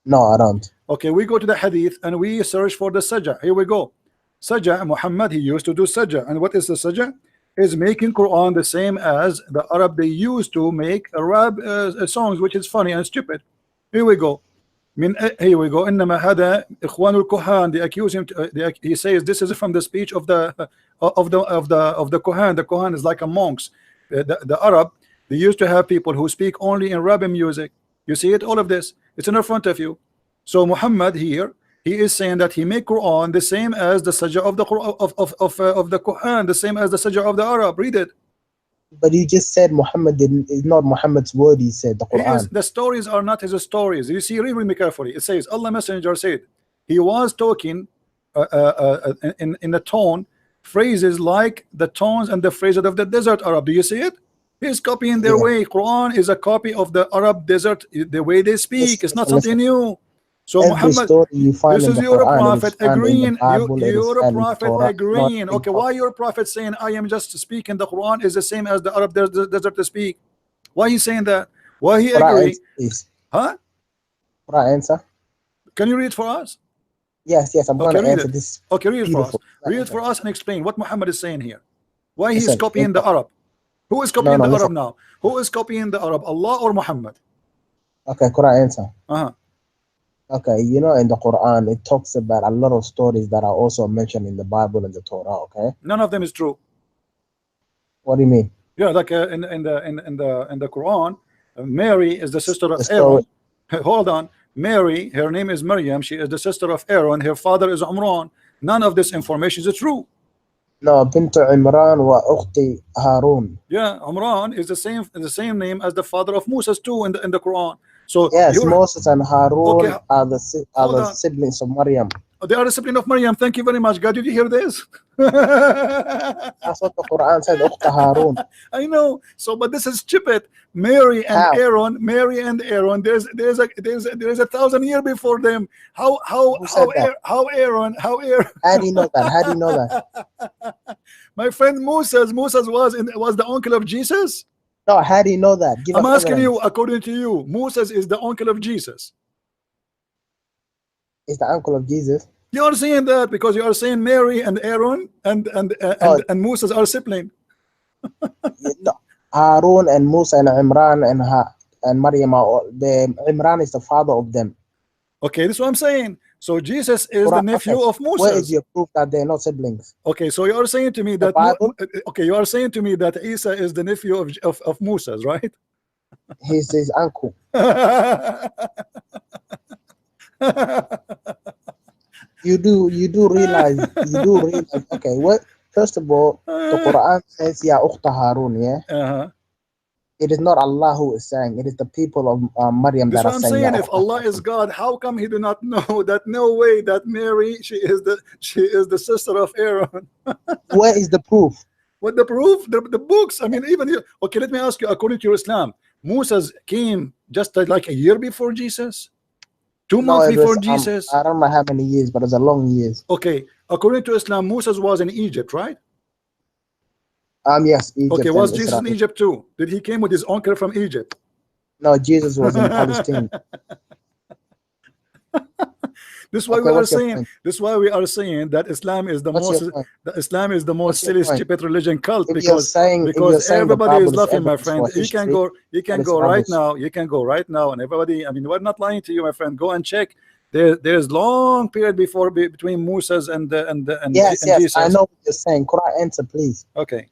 No, I don't. Okay, we go to the hadith and we search for the sajah. Here we go. Sajah, Muhammad, he used to do sajah. And what is the sajah? Is making Quran the same as the Arab they used to make Arab songs, which is funny and stupid. Here we go. Here we go. إنما هذا إخوان الكهان. They accuse him. He says this is from the speech of the Kohan. The Kohan is like a monks. The Arab, they used to have people who speak only in Arabic music. You see it, all of this. It's in front of you. So Muhammad here, he is saying that he make Quran the same as the sajah of the Quran of the Quran, the same as the sajah of the Arab. Read it. But you just said Muhammad didn't. It's not Muhammad's word. He said the Quran. The stories are not his stories. You see, read me carefully. It says Allah Messenger said he was talking in a tone, phrases like the tones and the phrases of the desert Arab. Do you see it? He's copying their way. Quran is a copy of the Arab desert, the way they speak. It's not something new. So Every Muhammad, story you find this in is the your Quran, prophet it is found in the agreeing. Bible, it is You're a found in the prophet Torah, agreeing. not Okay, why your prophet saying I am just speaking the Quran is the same as the Arab desert to speak? Why he saying that? Why he agree? Huh? Quran answer. Can you read for us? Yes, I'm Okay, going to read answer it. this. Okay, read it for us. Beautiful. Read it for us and explain what Muhammad is saying here. Why he is Listen, copying the Arab? Who is copying the Arab listen. now? Who is copying the Arab? Allah or Muhammad? Okay, Quran answer. Uh-huh. Okay, you know, in the Quran, it talks about a lot of stories that are also mentioned in the Bible and the Torah. Okay, None of them is true. what do you mean? Yeah, like in the Quran, Mary is the sister of Aaron. Hold on, Mary, her name is Maryam. She is the sister of Aaron. Her father is Umran. None of this information is true. No, Bint Imran wa Ukhti Harun. Yeah, Umran is the same name as the father of Moses too in the Quran. So yes, Moses and Harun okay, are the siblings of Maryam. They are the sibling of Maryam. Thank you very much. God, did you hear this? That's what the Quran said. Ukhta Harun. I know. So, but this is stupid. Mary and How? Aaron. Mary and Aaron. There's a 1,000 years before them. How Who said that? How Aaron? How do you know that? How do you know that? My friend Moses was the uncle of Jesus. No, how do you know that? Give I'm us asking evidence. you, according to you, Moses is the uncle of Jesus. Is the uncle of Jesus? You are saying that because you are saying Mary and Aaron and Moses are sibling. No. Harun and Musa and Imran and Maryam are Imran is the father of them. Okay, this is what I'm saying. So Jesus is the nephew of Moses. Where is your proof that they're not siblings? Okay, so you are saying to me that you are saying to me that Isa is the nephew of Moses, right? He's his uncle. You do realize okay, what first of all the Quran says Ya Ukhta Harun, yeah? It is not Allah who is saying, it is the people of Maryam that are saying. That's what I'm saying. If Allah is God, how come he do not know that no way that Mary she is the sister of Aaron? Where is the proof? What the proof? The books. I mean, even you. Okay, let me ask you. According to your Islam, Moses came just like a year before Jesus, 2 months before Jesus. I don't know how many years, but it's a long years. Okay, according to Islam, Moses was in Egypt, right? Yes, Egypt. Okay, was Jesus in Egypt too? Did he came with his uncle from Egypt? No, Jesus was in Palestine. This is why we are saying. This is why we are saying that Islam is the most silly, stupid religion cult, because everybody is laughing, my friend. You can go right now. You can go right now, and everybody. I mean, we're not lying to you, my friend. Go and check. There's long period between Moses and yes, Jesus. I know what you're saying. Quran answer, please. Okay.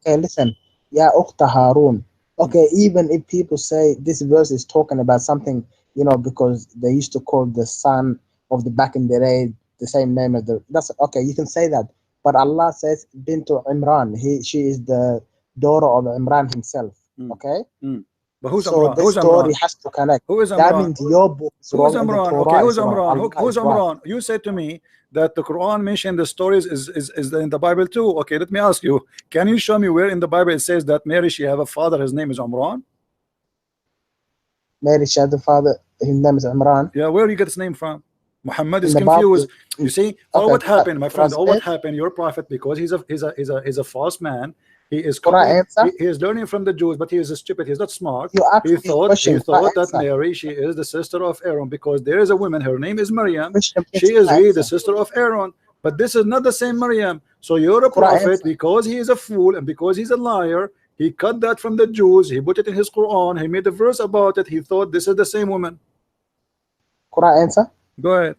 Listen. Ya Ukhta Harun. Okay, even if people say this verse is talking about something, you know, because they used to call the son of the back in the day the same name as that's okay, you can say that. But Allah says Bintu Imran. She is the daughter of Imran himself. Okay? But who's so Imran? this Who's story Imran? has to connect. Who is Imran? That means your book is wrong. Who's Imran? Okay, who's Imran? Who's Imran? You said to me that the Quran mentioned the stories is in the Bible too. Okay, let me ask you. Can you show me where in the Bible it says that Mary she have a father? His name is Imran. Mary she had the father. His name is Imran. Yeah, where you get his name from? Muhammad is confused. You see, all what happened, my friend. All what happened. Your prophet, because he's a false man. He is he is learning from the Jews, but he is stupid. He's not smart. He thought that Mary she is the sister of Aaron, because there is a woman. Her name is Maryam. She is really the sister of Aaron. But this is not the same Maryam. So you're a prophet, because he is a fool and because he's a liar. He cut that from the Jews. He put it in his Quran. He made a verse about it. He thought this is the same woman. Quran answer. Go ahead.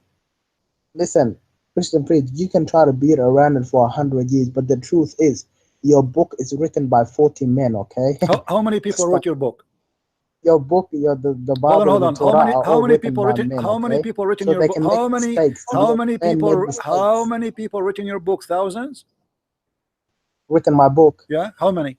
Listen, Christian priest, you can try to beat around it for 100 years, but the truth is, your book is written by 40 men. Okay. How many people wrote your book? Your book, the Bible. Hold on. How many people written? How many people written your book? How many people written your book? Thousands. Written my book. Yeah. How many?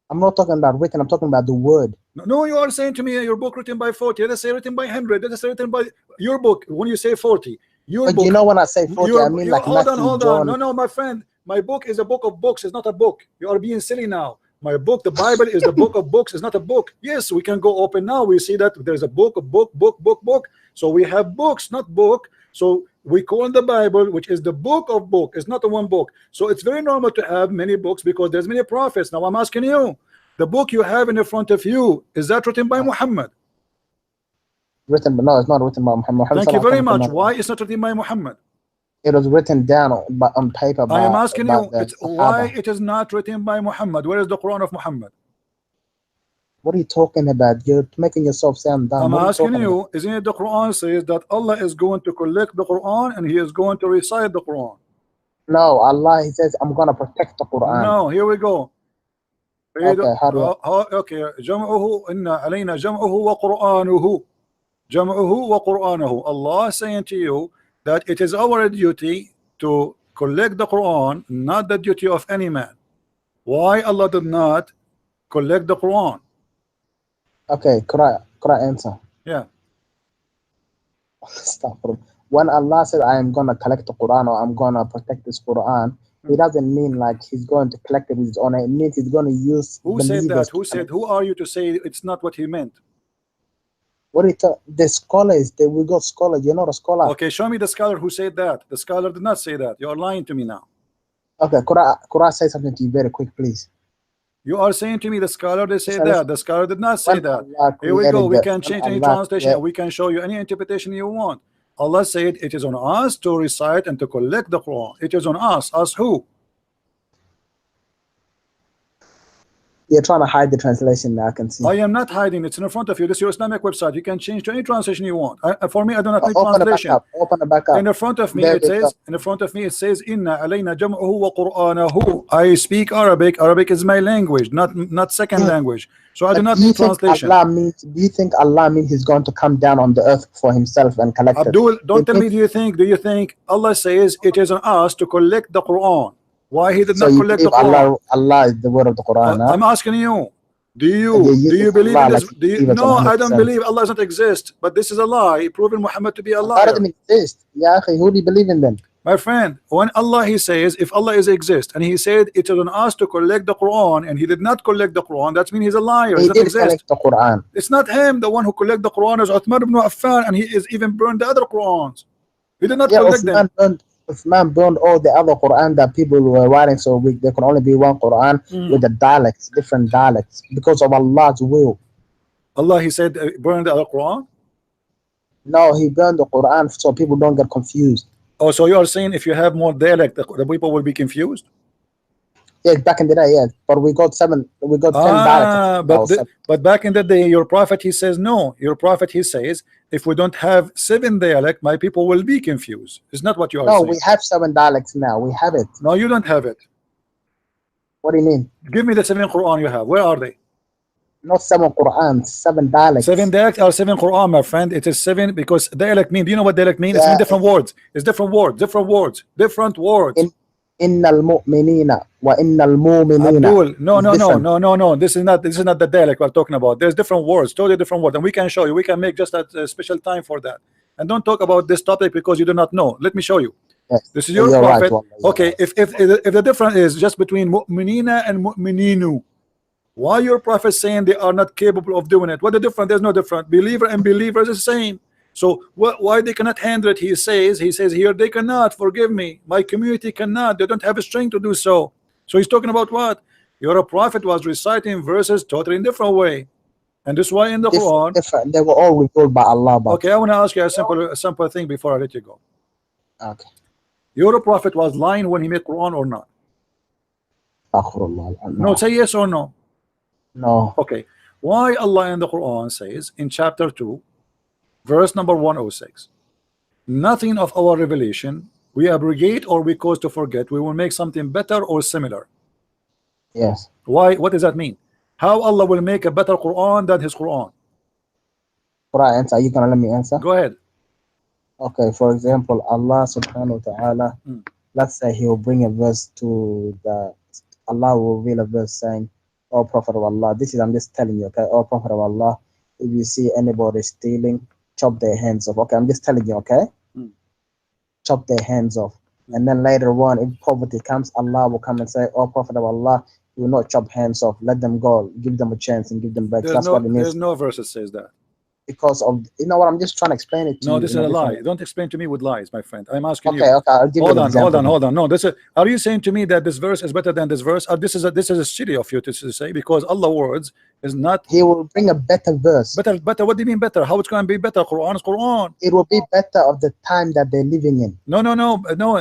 I'm not talking about written. I'm talking about the word. No, you are saying to me your book written by 40. Let's say written by 100. Let's say written by your book. When you say 40, your book. You know when I say 40, I mean like Matthew, hold John. on. No, my friend. My book is a book of books. It's not a book. You are being silly now. My book, the Bible, is the book of books. It's not a book. Yes, we can go open now. We see that there's a book, a book. So we have books, not book. So we call the Bible, which is the book of book. It's not a one book. So it's very normal to have many books because there's many prophets. Now I'm asking you, the book you have in the front of you, is that written by Muhammad? Written, but no, it's not written by Muhammad. Thank you very much. Why it's not written by Muhammad? It was written down on paper. I am asking you, why it is not written by Muhammad? Where is the Quran of Muhammad? What are you talking about? You're making yourself sound dumb. I'm asking you, isn't it the Quran says that Allah is going to collect the Quran and He is going to recite the Quran? No, Allah, He says, I'm going to protect the Quran. No, here we go. Okay, جمعه إن علينا جمعه وقرآنه جمعه وقرآنه. Allah is saying to you that it is our duty to collect the Quran, not the duty of any man. Why Allah did not collect the Quran? Okay, Quran answer. Yeah. Stop. when Allah said, I am gonna collect the Quran or I'm gonna protect this Quran, He doesn't mean like He's going to collect it with His own. It means He's gonna use Who said believers. that? Who said? Who are you to say it's not what He meant? What it the scholars? We got scholars. You're not a scholar. Okay, show me the scholar who said that. The scholar did not say that. You are lying to me now. Okay, could I say something to you very quick, please? You are saying to me the scholar they say that. The scholar did not say When that. Allah Here we go. created We the- can when change any Allah translation. created- We can show you any interpretation you want. Allah said it is on us to recite and to collect the Quran. It is on us. Us who? You're trying to hide the translation now, I can see. I am not hiding. It's in front of you. This is your Islamic website. You can change to any translation you want. For me, I do not need Open it back translation. up. Open it back up. In the front of me There it we says, go. in the front of me it says, Inna alayna jam'uhu wa qur'anahu. I speak Arabic. Arabic is my language, not second language. So I do not Do you need think translation. Allah means? Do you think Allah means He's going to come down on the earth for Himself and collect it? Abdul, don't It tell me. means- Do you think Allah says it is on us to collect the Quran? Why He did So not you collect the believe Quran? Allah is the word of the Quran? Huh? I'm asking you. Do You're you using believe Allah in this? like you believe it No, I don't 100%. believe Allah doesn't exist. But this is a lie, proving Muhammad to be a Allah liar. doesn't exist. Yeah, akhi, who do you believe in then? My friend, when Allah He says, if Allah is exist, and He said it is on us to collect the Quran, and He did not collect the Quran, that means He's a liar. He He doesn't did exist. collect the Quran. It's not him. The one who collect the Quran is Uthman ibn Affan, and he is even burned the other Qurans. He did not Yeah, collect them. Uthman burned all the other Quran that people were writing, so there can only be one Quran with the dialects, different dialects, because of Allah's will. Allah He said burn the other Quran. No, He burned the Quran so people don't get confused. Oh, so you are saying if you have more dialect, the people will be confused? Yeah, back in the day, yeah, but we got 10 dialects. But back in the day, your prophet He says no. Your prophet He says if we don't have 7 dialect, my people will be confused. It's not what you are No, saying. we have 7 dialects now. We have it. No, you don't have it. What do you mean? Give me the 7 Quran you have. Where are they? Not 7 Quran, 7 dialects. 7 dialect or 7 Quran, my friend. It is 7 because dialect mean. Do you know what dialect mean? It's Yeah. mean different words. It's different words. Different words. Different words. Innal mu'minina wa innal mu'minina. Abdul, no. different. This is not the dialect we're talking about. There's different words, totally different words, and we can show you. We can make just a special time for that. And don't talk about this topic because you do not know. Let me show you. Yes. This is your You're right, prophet. Wallah, you're Okay, right. if the difference is just between mu'minina and mu'mininu, why your prophet saying they are not capable of doing it? What the difference? There's no difference. Believer and believers is the same. So why they cannot handle it? He says here they cannot. Forgive me, my community cannot. They don't have a strength to do so. So he's talking about what? Your prophet was reciting verses totally in different way, and this is why in the Quran. Different. They were all revealed by Allah. But Okay, I want to ask you a simple thing before I let you go. okay. Your prophet was lying when he made Quran or not? Akhirullah. No, say yes or no. No. Okay, why Allah in the Quran says in chapter 2 verse number 106, nothing of our revelation we abrogate or we cause to forget, we will make something better or similar. Yes. Why? What does that mean? How Allah will make a better Quran than His Quran? Could I answer? Are you gonna let me answer? Go ahead. Okay, for example, Allah subhanahu wa ta'ala, let's say He will bring a verse to Allah will reveal a verse saying, "Oh Prophet of Allah, this is, I'm just telling you, okay, oh Prophet of Allah, if you see anybody stealing, chop their hands off." Okay, I'm just telling you, okay? Chop their hands off. And then later on, if poverty comes, Allah will come and say, "Oh Prophet of Allah, you will not chop hands off, let them go, give them a chance and give them bread." That's what it means. There's no verse that says that. Because of, you know what, I'm just trying to explain it to you. No, this is a lie. Don't explain to me with lies, my friend. I'm asking you. Okay, I'll give you an example. Hold on. No, this is. Are you saying to me that this verse is better than this verse? Or this is a silly of you to say, because Allah's words is not. He will bring a better verse. Better. What do you mean better? How it's going to be better? Quran is Quran. It will be better of the time that they're living in. No.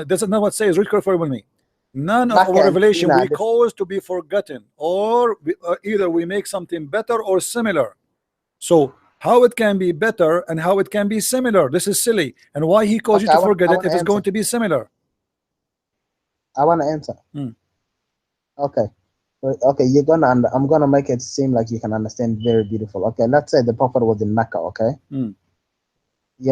This is not what it says. Read carefully with me. None of Mecca our revelation and we cause to be forgotten, or either we make something better or similar. So how it can be better and how it can be similar? This is silly. And why He caused you to forget it if it's going to be similar? I want to answer. Okay. You're gonna. I'm gonna make it seem like you can understand very beautiful. Okay, let's say the Prophet was in Mecca. Okay. You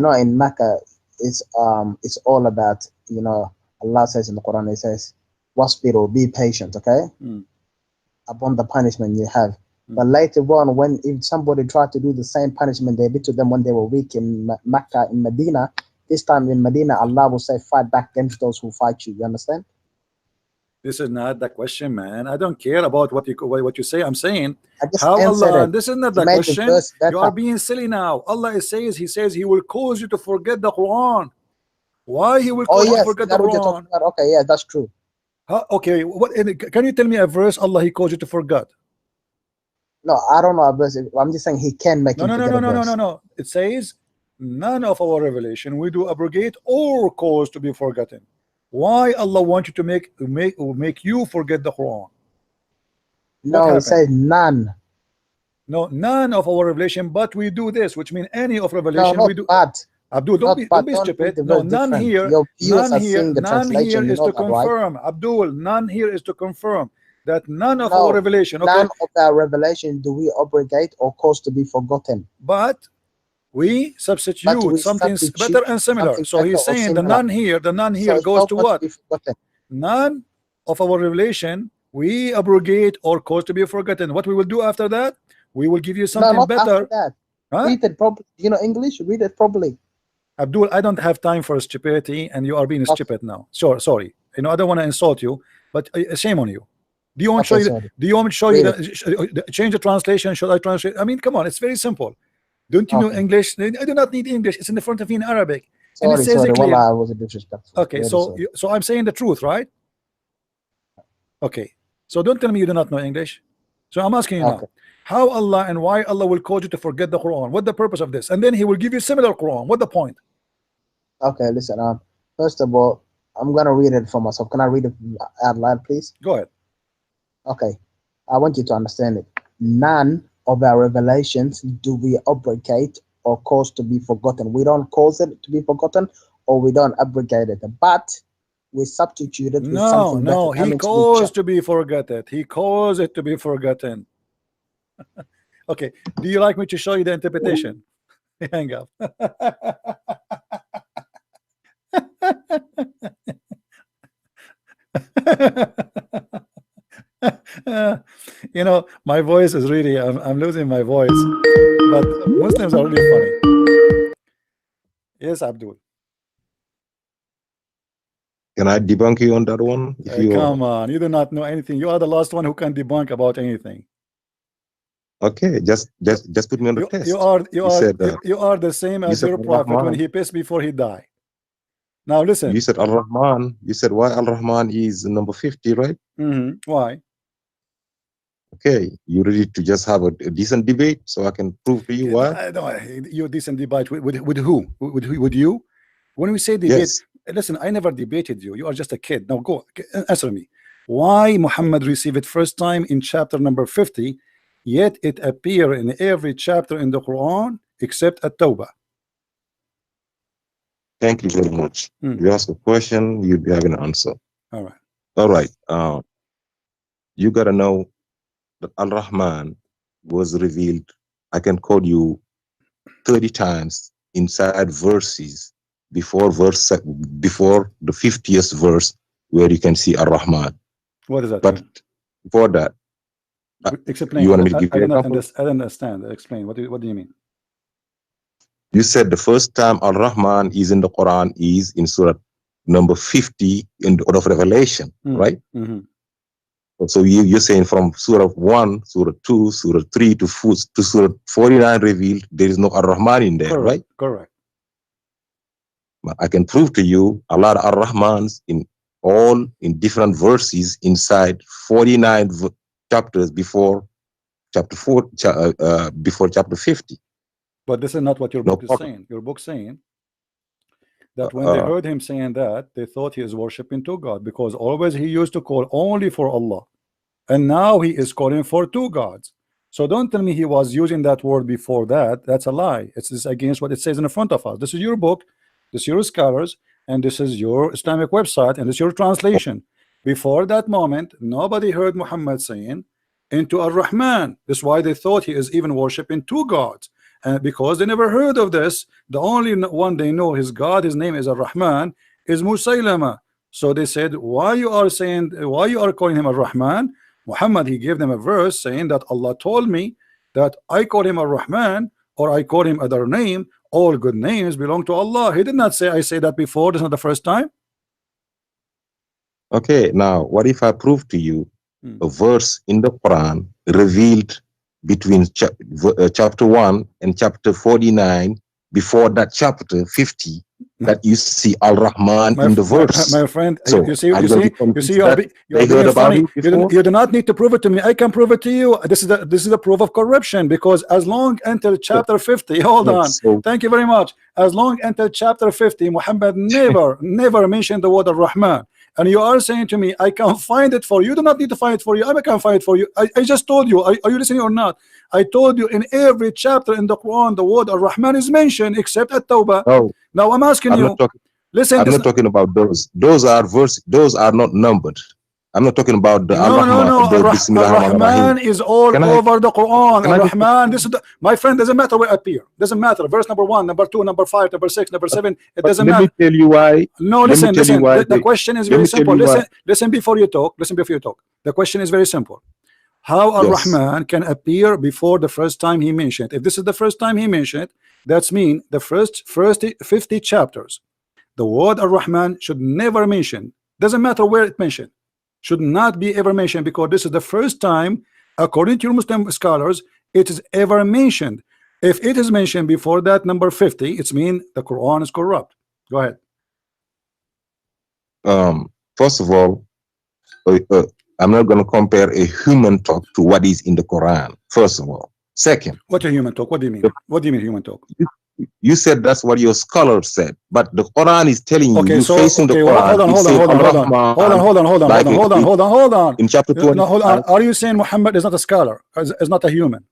know, in Mecca, it's all about, you know, Allah says in the Quran, He says, "Wasbiru, be patient." Okay. Upon the punishment you have. But later on, if somebody tried to do the same punishment they did to them when they were weak in Mecca, in Medina, This time in Medina, Allah will say, fight back against those who fight you. You understand? This is not the question, man. I don't care about what you say. I'm saying I just how answered Allah. it. This is not You the made the question. verse You are better. being silly now. Allah He says He will cause you to forget the Quran. Why He will Oh cause you to yes, forget is the that what you're talking Quran? about? Okay, yeah, that's true. Okay, what? Can you tell me a verse Allah He caused you to forget? No, I don't know a verse. I'm just saying He can make No, him no, no, forget no, a no, no, verse. no, no. It says none of our revelation we do abrogate or cause to be forgotten. Why Allah want you to make you forget the Quran? What No, it happened? says none. No, none of our revelation, but we do this, which means any of No, revelation not we do. but. Abdul, Not don't but. be Don't read stupid. the No, verse different. Your viewers are seeing the none here translation. You is know to that, right? confirm. Abdul, none here is to confirm that none of our No, revelation. Okay, none of our revelation do we abrogate or cause to be forgotten. but we But substitute we something substitute better and similar. something So better he's or saying similar. the none So here it's goes not to cause to what? be forgotten. None of our revelation we abrogate or cause to be forgotten. What we will do after that? We will give you No, something not after better. that. Huh? Read it properly. You know English? Read it properly. Abdul, I don't have time for stupidity, and you are being Okay. stupid now. Sure, sorry. You know, I don't want to insult you, but shame on you. Do you want to show Okay, you? sorry. Do you want me to show you Read change the translation? Should I translate? I mean, come on, it's very simple. Don't you know Okay. English? I do not need English. It's in the front of me in Arabic, and it Sorry, says sorry. it clear. Wallah, I was disrespectful. Okay, Very so sorry. so I'm saying the truth, right? Okay, so don't tell me you do not know English. So I'm asking you Okay. now, how Allah and why Allah will cause you to forget the Quran? What the purpose of this? And then He will give you similar Quran. What the point? Okay, listen. First of all, I'm gonna read it for myself. Can I read it out loud, please? Go ahead. Okay. I want you to understand it. None of our revelations do we abrogate or cause to be forgotten. We don't cause it to be forgotten, or we don't abrogate it, but we substitute it with No, something better. no, That He means we caused to be forgotten. He caused it to be forgotten. Okay, do you like me to show you the interpretation? Hang up. You know, my voice is really, I'm losing my voice, but Muslims are really funny. Yes, Abdul. Can I debunk you on that one? If you Come on, you do not know anything. You are the last one who can debunk about anything. okay, just put me on the test. You are the same as your prophet when he pissed before he died. Now listen. You said Al-Rahman. You said why Al-Rahman is number 50, right? Why? Okay, you ready to just have a decent debate so I can prove to you why? No, you decent debate with who? With you? When we say debate, Yes. listen, I never debated you. You are just a kid. Now go answer me. Why Muhammad received it first time in chapter number 50, yet it appear in every chapter in the Quran except at Tawbah? Thank you very much. You ask a question, you'll be having an answer. All right. All right. You gotta know that Al-Rahman was revealed. I can quote you 30 times inside verses before the 50th verse where you can see Ar-Rahman. What does that But mean? before that, explain. You want me to give you an I example? don't understand. Explain. What do you mean? You said the first time Ar-Rahman is in the Quran is in Surah number 50 in the order of Revelation, right? So you're saying from Surah 1, Surah 2, Surah 3 to Surah 49 revealed, there is no Ar-Rahman in there, right? Correct. I can prove to you a lot of Ar-Rahmans in different verses inside 49 chapters before chapter 4, before chapter 50. But this is not what your book is saying. Your book saying that when they heard him saying that, they thought he is worshiping two gods, because always he used to call only for Allah, and now he is calling for two gods. So don't tell me he was using that word before that. That's a lie. It's against what it says in the front of us. This is your book, this is your scholars, and this is your Islamic website, and this is your translation. Before that moment, nobody heard Muhammad saying into Ar-Rahman. That's why they thought he is even worshiping two gods. And because they never heard of this, the only one they know his God, his name is Ar-Rahman, is Musaylama. So they said, why you are calling him Ar-Rahman? Muhammad, he gave them a verse saying that Allah told me that I call him Ar-Rahman, or I call him other name, all good names belong to Allah. He did not say, I say that before. This is not the first time. Okay, now what if I prove to you a verse in the Quran revealed between chapter 1 and chapter 49, before that chapter 50, that you see Al-Rahman in the verse? My friend, So, you see, you're being funny. You do not need to prove it to me. I can prove it to you. This is the proof of corruption, because as long until chapter 50, hold on. Thank you very much. As long until chapter 50, Muhammad never mentioned the word Ar-Rahman. And you are saying to me, I can find it for you. You do not need to find it for you. I can find it for you. I just told you. Are you listening or not? I told you in every chapter in the Quran, the word Ar-Rahman is mentioned, except at Tawbah. No, now I'm asking you. Listen, I'm not talking about those. Those are verses. Those are not numbered. I'm not talking about the Ar-Rahman. Ar-Rahman is all over the Quran. Ar-Rahman, this is my friend, doesn't matter where it appear. Doesn't matter. Verse number 1, number 2, number 5, number 6, number 7. It doesn't matter. Let me tell you why. No, listen. The question is very simple. Listen before you talk. Listen before you talk. The question is very simple. How Ar-Rahman can appear before the first time he mentioned? If this is the first time he mentioned, that's mean the first 50 chapters. The word Ar-Rahman should never mention. Doesn't matter where it mentioned. Should not be ever mentioned, because this is the first time, according to your Muslim scholars, it is ever mentioned. If it is mentioned before that number 50, it's mean the Quran is corrupt. Go ahead. First of all, I'm not going to compare a human talk to what is in the Quran. First of all. Second, what a human talk? What do you mean? What do you mean human talk? You said that's what your scholar said, but the Quran is telling you, okay, so, facing the Quran. Hold on. In chapter 20. No, hold on. Are you saying Muhammad is not a scholar? Is not a human?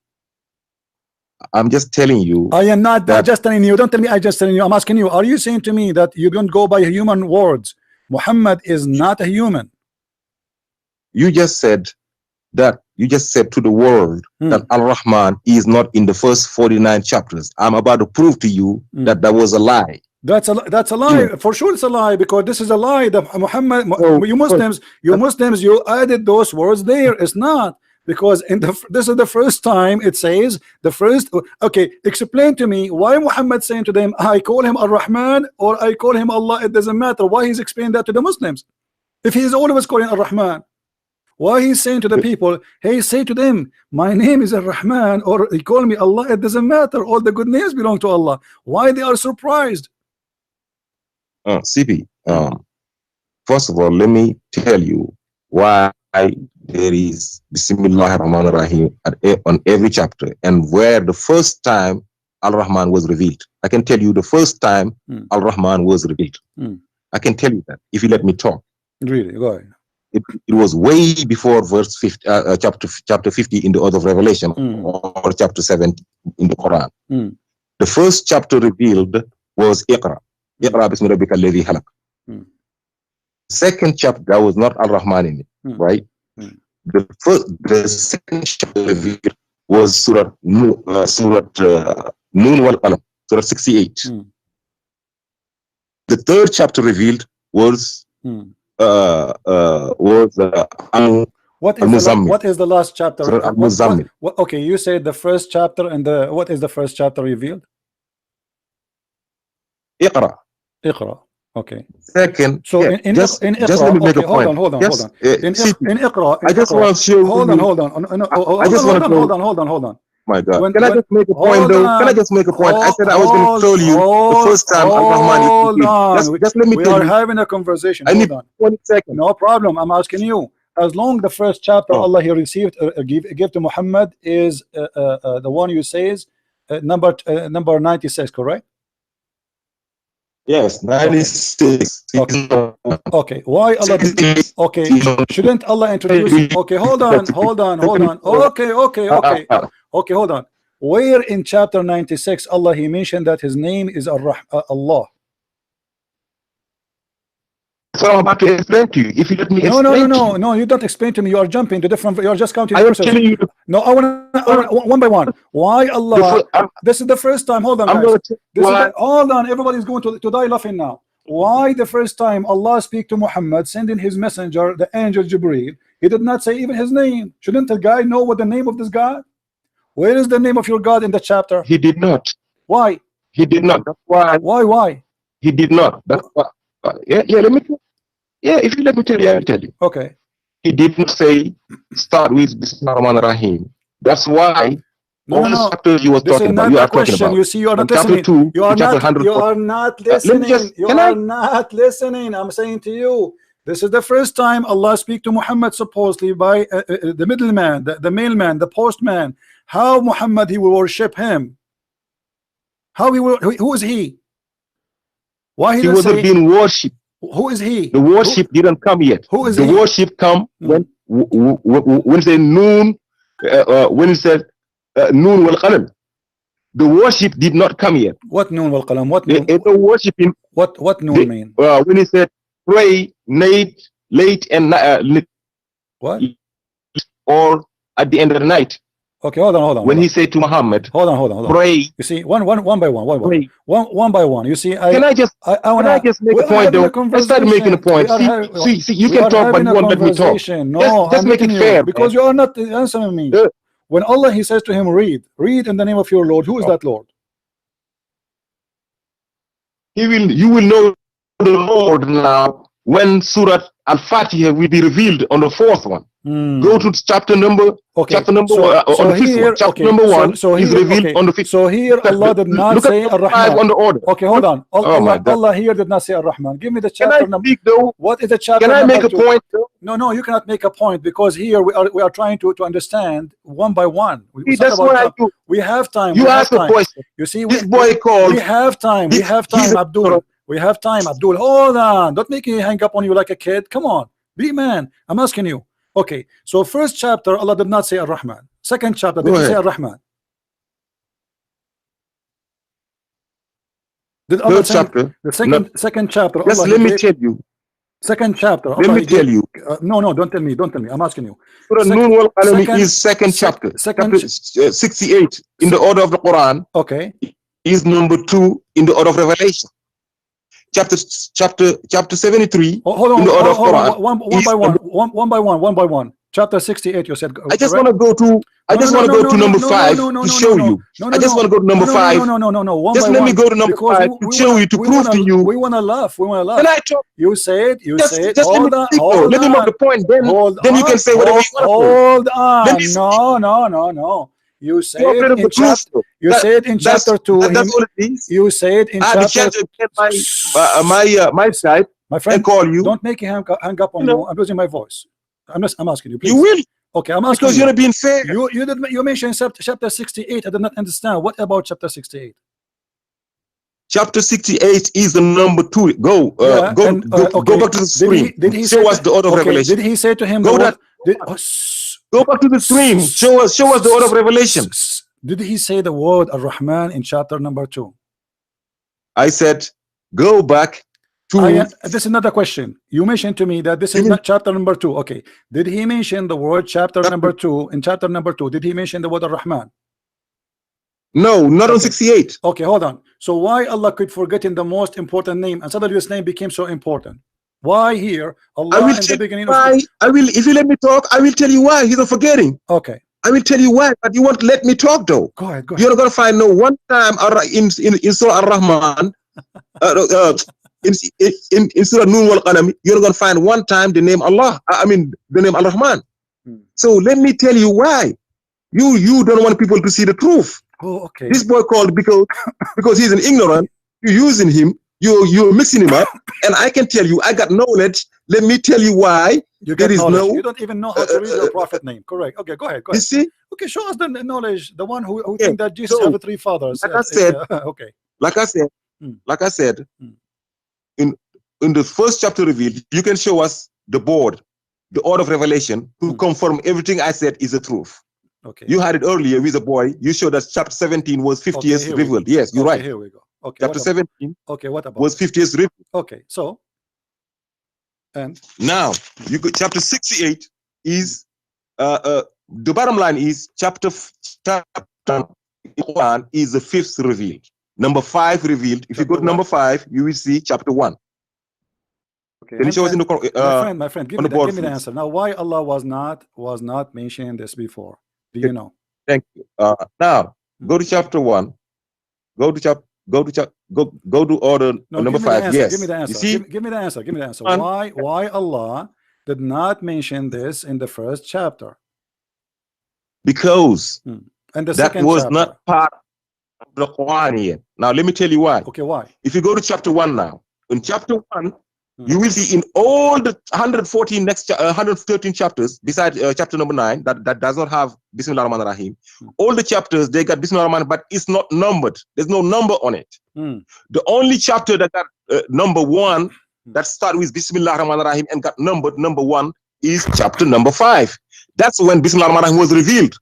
I'm just telling you. I am not just telling you. Don't tell me I just telling you. I'm asking you. Are you saying to me that you don't go by human words? Muhammad is not a human. You just said that. You just said to the world that Al-Rahman is not in the first 49 chapters. I'm about to prove to you that that was a lie. That's a lie. For sure it's a lie, because this is a lie that Muhammad, you Muslims, you added those words there. It's not, because this is the first time it says the first. Okay, explain to me why Muhammad saying to them, I call him Ar-Rahman or I call him Allah. It doesn't matter. Why he's explaining that to the Muslims if he's always calling Ar-Rahman? Why he's saying to the people, hey, say to them, my name is Ar-Rahman, or he call me Allah? It doesn't matter. All the good names belong to Allah. Why they are surprised? CP, first of all, let me tell you why there is Bismillah ar-Rahman ar-Rahim on every chapter, and where the first time Al-Rahman was revealed. I can tell you the first time Al-Rahman was revealed. I can tell you that if you let me talk. Really, go ahead. It was way before verse 50, chapter 50 in the Order of Revelation, or chapter 7 in the Quran. The first chapter revealed was Iqra. Iqra bismi rabbika alladhi khalaq. Second chapter, that was not Al-Rahman in it, right? The second chapter revealed was Surah Noon wal Qalam, Surah 68. The third chapter revealed was what is the last chapter? Okay, you said the first chapter, and what is the first chapter revealed? Iqra. Okay. Second, so in Iqra, just let me make a point. Hold on. In Iqra, I just want to show you. Hold on. My God. Can I just make a point though? Can I just make a point? I said I was going to tell you the first time Al-Rahman. Just let me tell you. We are having a conversation. I need 20 seconds. No problem. I'm asking you. As long the first chapter Allah he received give to Muhammad is the one you say is number 96, correct? Yes, 96. Okay. Why Allah? Okay. Shouldn't Allah introduce? Okay, hold on. Okay, hold on. Where in chapter 96 Allah he mentioned that his name is Allah? So I'm about to explain to you. If you let me explain no, you don't explain to me. You are jumping to different. You are just counting. I am telling you. No, I want one by one. Why Allah? This is the first time. Hold on, guys. Hold on. Everybody's going to die laughing now. Why the first time Allah speak to Muhammad, sending his messenger, the angel Jibreel, he did not say even his name? Shouldn't the guy know what the name of this God? Where is the name of your God in the chapter? He did not. Why? He did not. That's why. Why? He did not. That's why. Yeah. Let me. Yeah. If you let me tell you, I will tell you. Okay. He did not say start with Bismillah Rahman Rahim. That's why. No. Chapters you was This talking is about. not You a are talking question. about. You see, you are not Chapter listening. 2 You are chapter not. 100. You are not listening. You can are I? not listening. I'm saying to you, this is the first time Allah speak to Muhammad supposedly by the middleman, the mailman, the postman. How Muhammad he will worship him? How he will? Who is he? Why He wasn't being worshipped. Who is he? The worship didn't come yet. Who is the he? worship come when say noon, when it said noon wal qalam. The worship did not come yet. What noon wal qalam? What noon? They worshiping. What noon mean? When he said pray late and what? Or at the end of the night. Okay, hold on. When he said to Muhammad, hold on. Pray. You see, one by one. You see, can I just make a point though? I started making a point. See, you can talk, but you won't let me talk. No, just make it fair, because you are not answering me. When Allah he says to him, read in the name of your Lord. Who is that Lord? You will know the Lord now when Surah Al-Fatiha will be revealed on the fourth one. Go to chapter number. Chapter number on the fifth one. Chapter number 1 is revealed on the fifth. So here Allah did not say Ar-Rahman. On the order. Okay, hold on. Allah here did not say Ar-Rahman. Give me the chapter number. What is the chapter? Can I make a point though? No, you cannot make a point, because here we are trying to understand one by one. That's what I do. We have time. You ask a question. You see, this boy called. We have time. Abdul. We have time, Abdul. Hold on. Don't make me hang up on you like a kid. Come on. Be man. I'm asking you. Okay. So first chapter, Allah did not say Ar-Rahman. Second chapter, did he say Ar-Rahman? Third chapter. The second chapter. Just let me tell you. Second chapter. Let me tell you. No, don't tell me. I'm asking you. Surah is second chapter. Chapter 68 in the order of the Quran. Okay. Is number 2 in the order of Revelation. Chapter 73 hold on, in the order of Quran. One by one. Chapter 68, you said. I just want to go to. I just want to go to number 5 to show you. I just want to go to number 5. No. Just let me go to number 5 to show you, to prove to you. We want to laugh. Can I talk? You said. Just hold on. Let me make the point. Then you can say whatever you want. Hold on. No. You said in chapter. You said in chapter 2. That's all it is. You said in chapter. My side. My friend, and call you. Don't make him hang up on you. I'm losing my voice. I'm asking you, please. You will. Okay, I'm asking because you're not being fair. You mentioned chapter 68. I did not understand. What about chapter 68? Chapter 68 is the number 2. Go back to the screen. Did he show us the order of Revelation? Did he say to him? Go back to the screen. Show us the order of Revelation. Did he say the word Ar-Rahman in chapter number 2? I said, go back to. This is not a question. You mentioned to me that this is not chapter number 2. Okay. Did he mention the word chapter number 2? In chapter number 2, did he mention the word Ar-Rahman? No, not on 68. Okay, hold on. So why Allah could forget in the most important name, and suddenly this name became so important? Why here? Allah in the beginning. If you let me talk, I will tell you why he's not forgetting. Okay. I will tell you why, but you won't let me talk though. Go ahead. You're not gonna find no one time in Surah Ar-Rahman, in Surah Nun wal Qalam, you're not gonna find one time the name Allah. The name Ar-Rahman. So let me tell you why. You don't want people to see the truth. Oh, okay. This boy called because he's an ignorant. You're using him. You're mixing him up, and I can tell you, I got knowledge. Let me tell you why. You don't even know how to read your prophet name. Correct. Okay, go ahead. You see? Okay, show us the knowledge. The one who think that Jesus have 3 fathers. Like I said. Okay. Like I said. In the first chapter revealed, you can show us the board, the order of revelation, to confirm everything I said is the truth. Okay. You had it earlier with a boy. You showed us chapter 17 was 50 years revealed. Yes, you're right. Here we go. Okay. Chapter 17. Okay. What about was 50 years revealed? Okay. So. And now you go. Chapter 68 is the bottom line is chapter Quran is the 5th revealed. Number 5 revealed. If you go to number 5, you will see chapter 1. Okay. Can you show us in the my friend, give me the answer. Now, why Allah was not mentioning this before? Do you know? Thank you. Now go to chapter 1. Go to go to order number 5. Yes. Give me the answer. You see? Give me the answer. Give me the answer. Why Allah did not mention this in the first chapter? Because and the that second was chapter. not part of the Quran yet. Now let me tell you why. Okay, why? If you go to chapter 1 now, in chapter 1, you will see in all the 113 chapters, besides chapter number 9, that does not have Bismillah ar-Rahman ar-Rahim. All the chapters, they got Bismillah ar-Rahman, but it's not numbered. There's no number on it. The only chapter that got number 1, that started with Bismillah ar-Rahman ar-Rahim and got numbered number 1 is chapter number 5. That's when Bismillah ar-Rahman ar-Rahim was revealed.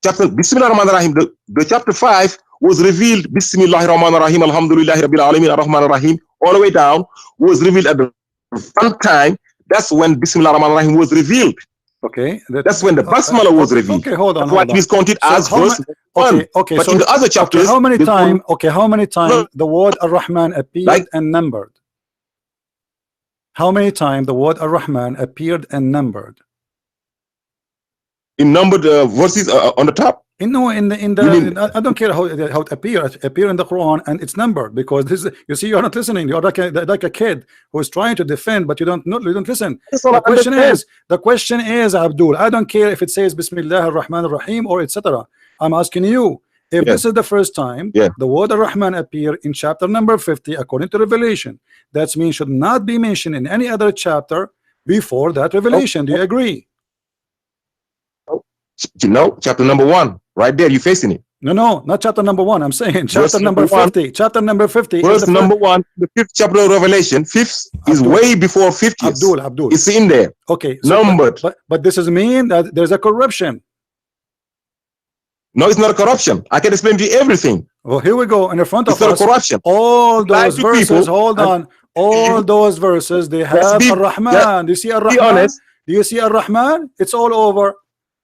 Chapter Bismillah ar-Rahman ar-Rahim, the chapter 5 was revealed Bismillah ar-Rahman ar-Rahim, Alhamdulillahi Rabbil Alameen ar-Rahman ar-Rahim, all the way down, was revealed at the front time. That's when Bismillah ar-Rahman ar-Rahim was revealed. Okay. That's when the Basmala was revealed. Okay, hold on. That's why it is counted as verse 1. Okay, but so in the other chapters, how many times the word ar-Rahman appeared and numbered? How many times the word ar-Rahman appeared and numbered? In numbered verses on the top? I don't care how it appears. It appears in the Quran and it's numbered, because this is, you see, you're not listening. You're like a kid who is trying to defend, but you don't listen. The question is, Abdul, I don't care if it says Bismillah ar-Rahman ar-Rahim or etc. I'm asking you, if this is the first time the word ar-Rahman appear in chapter number 50 according to Revelation, that means should not be mentioned in any other chapter before that revelation. Do you agree? You know, chapter number 1, right there, you facing it. No, not chapter number 1. I'm saying chapter number 50. Chapter number 50. Verse number 1, the 5th chapter of Revelation. 5th is way before 50th. Abdul. It's in there. Okay. So numbered. But this is mean that there's a corruption. No, it's not a corruption. I can explain to you everything. Well, here we go in the front of us. It's not a corruption. All those verses. Hold on. All those verses, they have ar-Rahman. Do you see ar-Rahman? Do you see ar-Rahman? It's all over.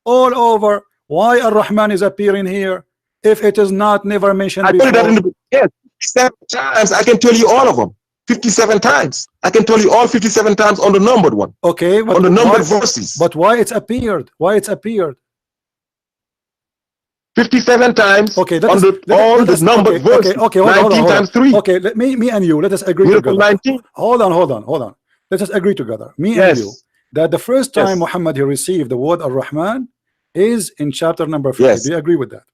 All over. Why ar-Rahman is appearing here if it is not never mentioned before? I told you that in the 57 times. I can tell you all of them. 57 times. I can tell you all 57 times on the numbered one. Okay, but on the numbered verses. But why it's appeared? Why it's appeared? 57 times. Okay, on the numbered verses. Okay, hold on. times 3. Okay, me and you, let us agree together. 19. Hold on. Let us agree together. Me and you, that the first time Muhammad he received the word ar-Rahman is in chapter number 50. Do you agree with that?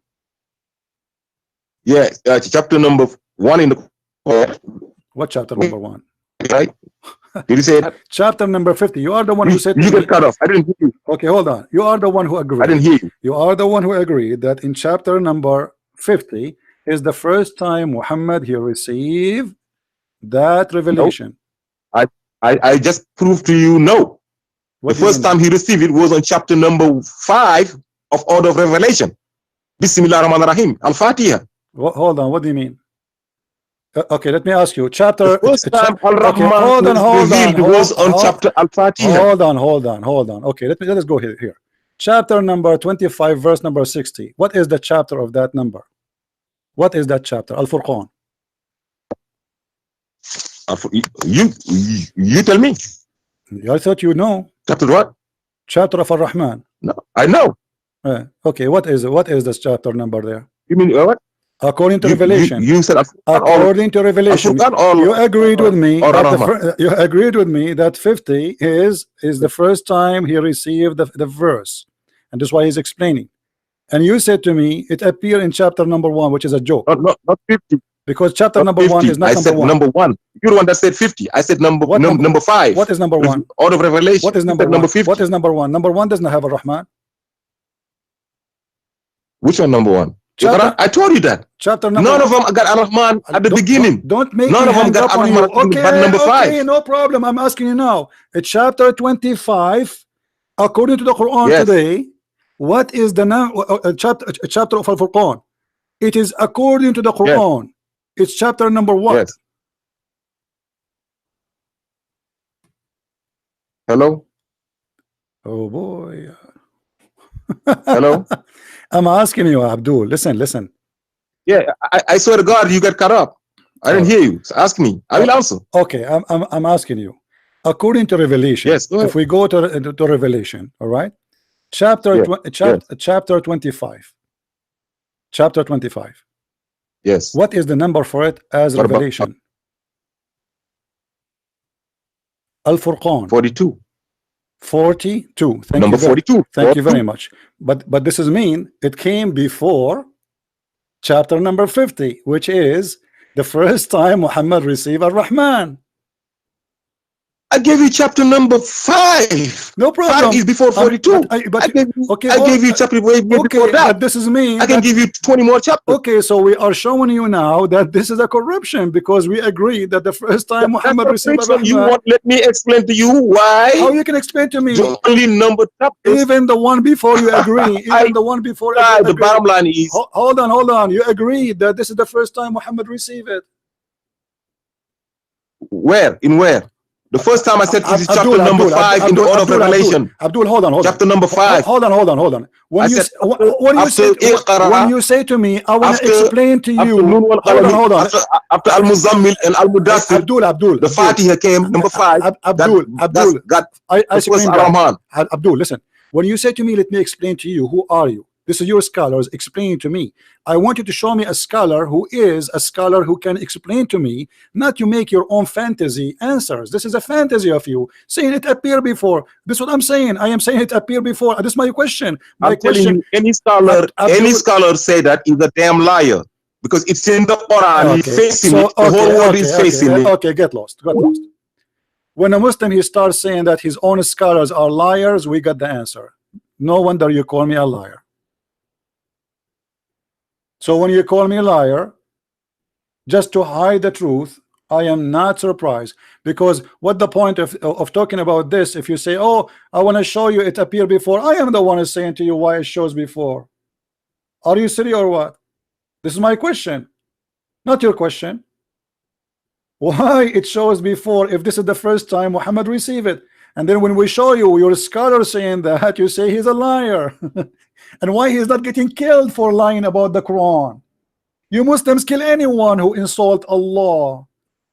Yeah, chapter number 1 in the what chapter number 1? Right? Did you say that? Chapter number 50. You are the one who said you get cut off. I didn't hear you. Okay, hold on. You are the one who agreed. I didn't hear you. You are the one who agreed that in chapter number 50 is the first time Muhammad he received that revelation. No. I just proved to you no. The first time he received it was on chapter number 5 of Order of Revelation. Bismillah ar-Rahman ar-Rahim. Al-Fatiha. Hold on. What do you mean? Okay, let me ask you. Chapter. The first time Al-Rahman was on chapter Al-Fatiha. Hold on. Okay, let us go here. Chapter number 25, verse number 60. What is the chapter of that number? What is that chapter? Al-Furqan. You tell me. I thought you know. Chapter what? Chapter of Ar-Rahman. No, I know. Okay, what is this chapter number there? You mean what? According to Revelation. You said according to Revelation. You agreed with me. You agreed with me that 50 is the first time he received the verse, and that's why he's explaining. And you said to me it appeared in chapter number 1, which is a joke. Not 50. Because chapter number 50. 1 is not I said number 1. You're the one that said 50. I said number 5. What is number 1? Order of Revelation. What is number 1? Number 50. What is number 1? Number 1 does not have a Rahman. Which one? Number 1. I told you that. Chapter number None of them got Ar-Rahman at the beginning. Don't make none me of them got Ar-Rahman okay, number 5. Okay, no problem. I'm asking you now. It's chapter 25, according to the Quran today. What is the chapter of Al-Furqan? It is according to the Quran. It's chapter number 1. Yes. Hello. Oh boy. Hello. I'm asking you, Abdul. Listen. Yeah, I swear to God, you got cut up. I didn't hear you. So ask me. I will answer. Okay, I'm asking you. According to Revelation, if we go to Revelation, all right, chapter 25. Chapter 25. Yes. What is the number for it as What about revelation? Al-Furqan. 42? 42. Thank Number you very 42. Thank you very much. But this is mean it came before chapter number 50, which is the first time Muhammad received Ar-Rahman. I gave you chapter number 5. No problem. 5 is before 42. I gave you chapter way before that. But this is mean I can give you 20 more chapters. Okay, so we are showing you now that this is a corruption because we agree that the first time Muhammad received Ar-Rahman. You want let me explain to you why? How you can explain to me? The only number chapters. Even the one before you agree. Even the one before you agree. The bottom line is. Hold on. You agree that this is the first time Muhammad received it. Where? In where? The first time I said this is chapter number 5 in the order of revelation. Abdul, hold on. Chapter number 5. Hold on. When you say to me, I want to explain to you. Hold on. After Al-Muzammil and Al-Mudassir, Abdul, the Fatiha came number 5. Abdul, listen. When you say to me, let me explain to you, who are you? This is your scholars explaining to me. I want you to show me a scholar who is a scholar who can explain to me, not to make your own fantasy answers. This is a fantasy of you saying it appeared before. This is what I'm saying. I am saying it appeared before. This is my question. I'm telling you, any scholar say that is a damn liar because it's in the Quran. He's facing it. The whole world is facing it. Okay, get lost. When a Muslim he starts saying that his own scholars are liars, we got the answer. No wonder you call me a liar. So when you call me a liar just to hide the truth, I am not surprised, because what the point of talking about this if you say, oh, I want to show you it appeared before? I am the one who's saying to you why it shows before. Are you serious or what? This is my question, not your question. Why it shows before if this is the first time Muhammad received it? And then when we show you your scholar saying that, you say he's a liar. And why he's not getting killed for lying about the Quran? You Muslims kill anyone who insult Allah.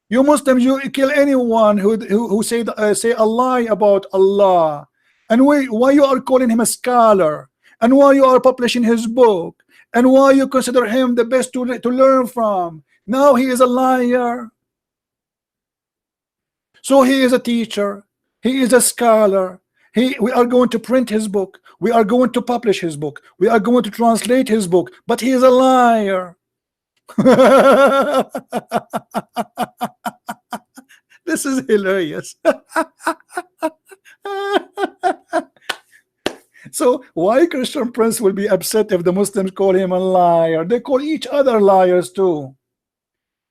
You Muslims, you kill anyone who say a lie about Allah. And why you are calling him a scholar? And why you are publishing his book? And why you consider him the best to learn from? Now he is a liar. So he is a teacher. He is a scholar. We are going to print his book. We are going to publish his book. We are going to translate his book. But he is a liar. This is hilarious. So why Christian Prince will be upset if the Muslims call him a liar? They call each other liars too.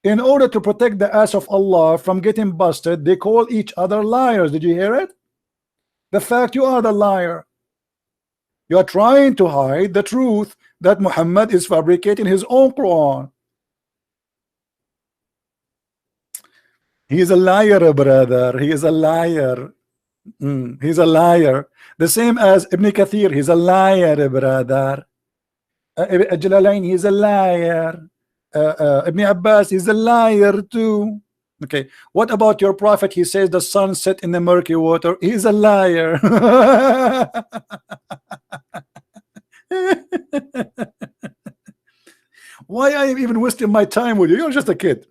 In order to protect the ass of Allah from getting busted, they call each other liars. Did you hear it? The fact you are the liar. You are trying to hide the truth that Muhammad is fabricating his own Quran. He is a liar, brother. He is a liar. He's a liar. The same as Ibn Kathir. He's a liar, brother. Jalalain, he's a liar. Ibn Abbas is a liar too. Okay, what about your prophet? He says the sun set in the murky water. He's a liar. Why I am even wasting my time with you? You're just a kid.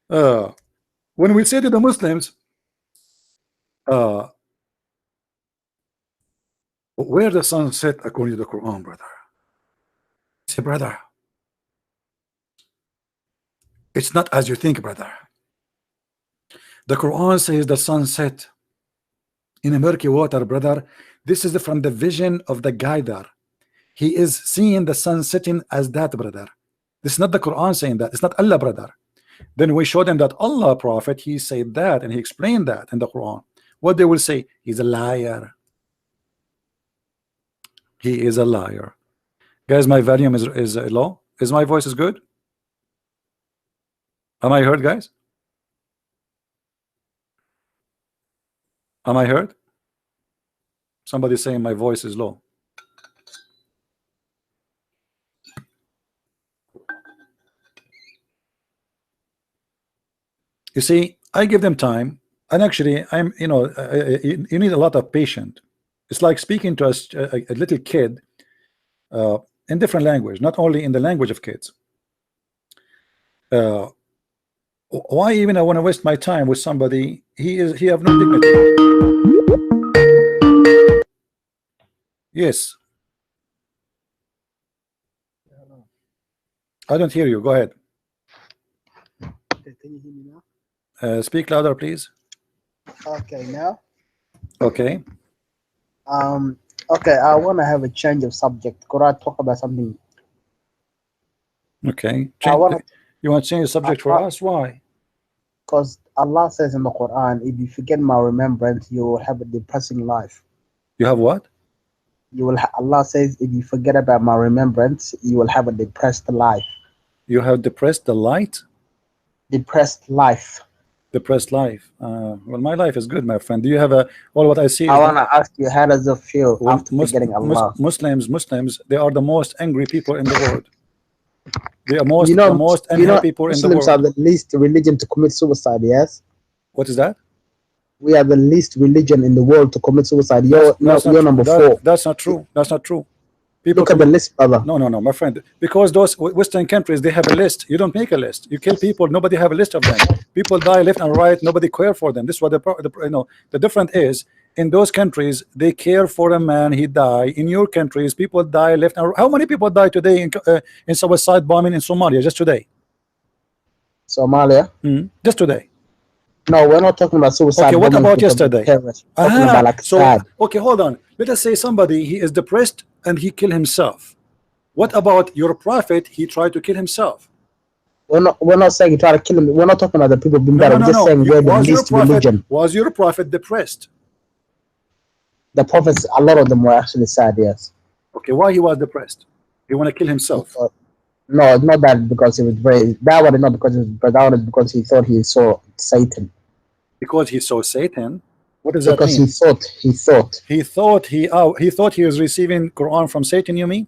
When we say to the Muslims, where the sun set according to the Quran, brother? Say, brother, it's not as you think, brother. The Quran says the sun set in a murky water, brother. This is from the vision of the guider. He is seeing the sun setting as that, brother. This is not the Quran saying that. It's not Allah, brother. Then we show them that Allah prophet, he said that and he explained that in the Quran. What they will say? He's a liar. He is a liar. Guys, my volume is low. Is my voice is good? Am I heard, guys? Am I heard? Somebody saying my voice is low. You see, I give them time, and actually, you need a lot of patience. It's like speaking to a little kid. in different language, not only in the language of kids. Why even I want to waste my time with somebody? He have no dignity. Yes. I don't hear you. Go ahead. Can you hear me now? Speak louder, please. Okay, now. Okay. Okay, I want to have a change of subject. Could I talk about something? Okay. I You want to change the subject for us? Why? Because Allah says in the Quran, if you forget my remembrance, you will have a depressing life. You have what? You will. Allah says, if you forget about my remembrance, you will have a depressed life. You have depressed the light? Depressed life. Depressed life. Well, my life is good, my friend. Do you have a? Well, what I see. I want to ask you, how does it feel after forgetting Allah? Muslims, they are the most angry people in the world. They are most, the most angry people in the world. Muslims are the least religion to commit suicide. Yes. What is that? We are the least religion in the world to commit suicide. You're number 4. That's not true. That's not true. People look at the list, brother. No, my friend. Because those Western countries, they have a list. You don't make a list. You kill people. Nobody have a list of them. People die left and right. Nobody care for them. This is what the difference is. In those countries, they care for a man. He die. In your countries, people die left and right. How many people die today in suicide bombing in Somalia? Just today. Somalia. Just today. No, we're not talking about suicide. Okay, what about yesterday? Okay, hold on. Let us say somebody, he is depressed and he killed himself. What about your prophet? He tried to kill himself. We're not saying he tried to kill him. We're not talking about the people being better. We're just saying we're the least religion. Was your prophet depressed? The prophets, a lot of them were actually sad, yes. Okay, why he was depressed? He want to kill himself. No, not that because he was brave. That was not because he was brave. That was because he thought he saw Satan. Because he saw Satan? What does that mean? Because he thought he was receiving Quran from Satan, you mean?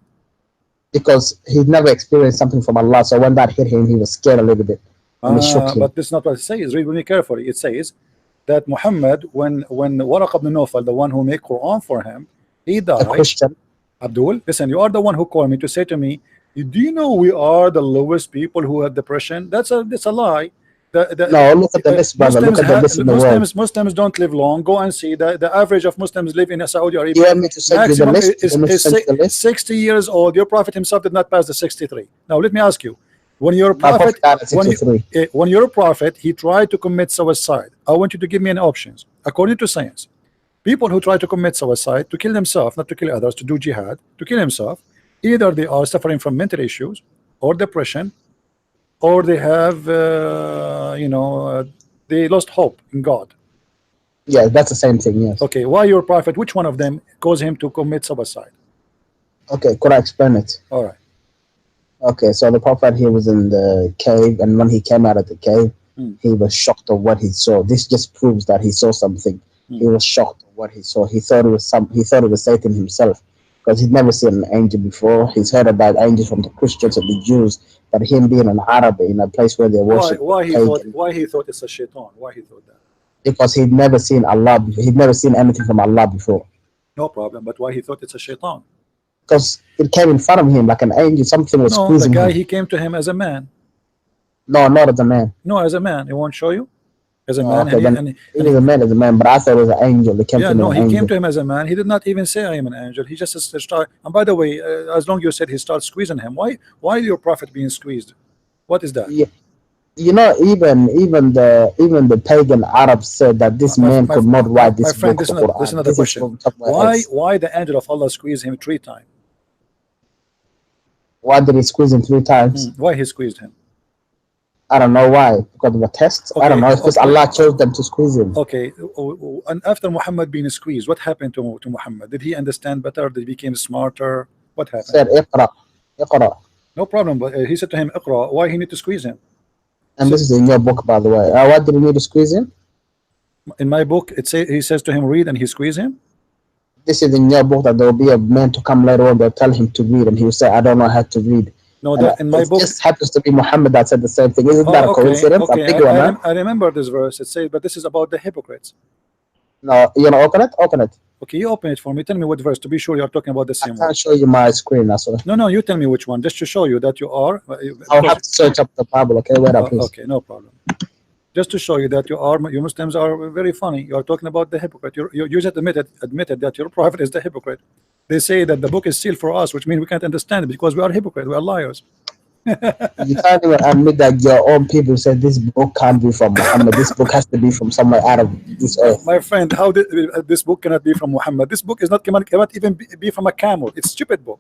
Because he'd never experienced something from Allah, so when that hit him, he was scared a little bit. But this is not what it says. Read really carefully. It says that Muhammad, when Waraq ibn Nawfal, the one who made Quran for him, he died. A Christian. Abdul, listen, you are the one who called me to say to me, do you know we are the lowest people who have depression? That's a lie. No, look at the list, brother. Look at the list in the world. Muslims don't live long. Go and see the average of Muslims live in Saudi Arabia. You want me to send you the list? Is 60 years old. Your prophet himself did not pass the 63. Now let me ask you, when your prophet, when your prophet, he tried to commit suicide, I want you to give me any options. According to science, people who try to commit suicide, to kill themselves, not to kill others, to do jihad, to kill himself, either they are suffering from mental issues or depression, or they have they lost hope in God. Yeah, that's the same thing. Yes. Okay, why your prophet, which one of them caused him to commit suicide? Okay, could I explain it? All right. Okay, so the prophet, he was in the cave, and when he came out of the cave, he was shocked of what he saw. This just proves that he saw something. He was shocked of what he saw. He thought it was Satan himself, because he'd never seen an angel before. He's heard about angels from the Christians and the Jews, but him being an Arab in a place where they worship. Why he thought it's a shaitan? Why he thought that? Because he'd never seen Allah before. He'd never seen anything from Allah before. No problem, but why he thought it's a shaitan? Because it came in front of him like an angel. Something was squeezing him. No, the guy, he came to him as a man. No, not as a man. No, as a man. He won't show you? As a man. Okay, he was a man, but I thought it was an angel. He came to him he came to him as a man. He did not even say I am an angel. He just started. And by the way, as long as you said he started squeezing him, why your prophet being squeezed? What is that? Yeah. You know, even the pagan Arabs said that this man could not write this book. This is another question. Why the angel of Allah squeezed him 3 times? Why did he squeeze him 3 times? Why he squeezed him? I don't know why. Because of the tests? Okay, I don't know. It's because Allah chose them to squeeze him. Okay. And after Muhammad being squeezed, what happened to Muhammad? Did he understand better? Did he become smarter? What happened? He said, Iqra. No problem. But he said to him, Iqra. Why he need to squeeze him? And this is in your book, by the way. Why did he need to squeeze him? In my book, he says to him, read, and he squeeze him? This is in your book that there will be a man to come later on. They'll tell him to read, and he will say, I don't know how to read. No, in my book, it just happens to be Muhammad that said the same thing. Isn't that a coincidence? Okay. A big one, I remember this verse. It says, but this is about the hypocrites. No, you know, open it. Okay, you open it for me. Tell me what verse to be sure you're talking about the same I one. can't show you my screen. That's what. No, you tell me which one, just to show you that you are. I'll have to search up the Bible. Okay, wait up, please. Okay, no problem. Just to show you that you Muslims are very funny. You are talking about the hypocrite. You just admitted that your prophet is the hypocrite. They say that the book is sealed for us, which means we can't understand it because we are hypocrites. We are liars. You can't even admit that your own people said this book can't be from Muhammad. This book has to be from somewhere out of this earth. My friend, how did this book cannot be from Muhammad? This book is not cannot even be from a camel. It's a stupid book.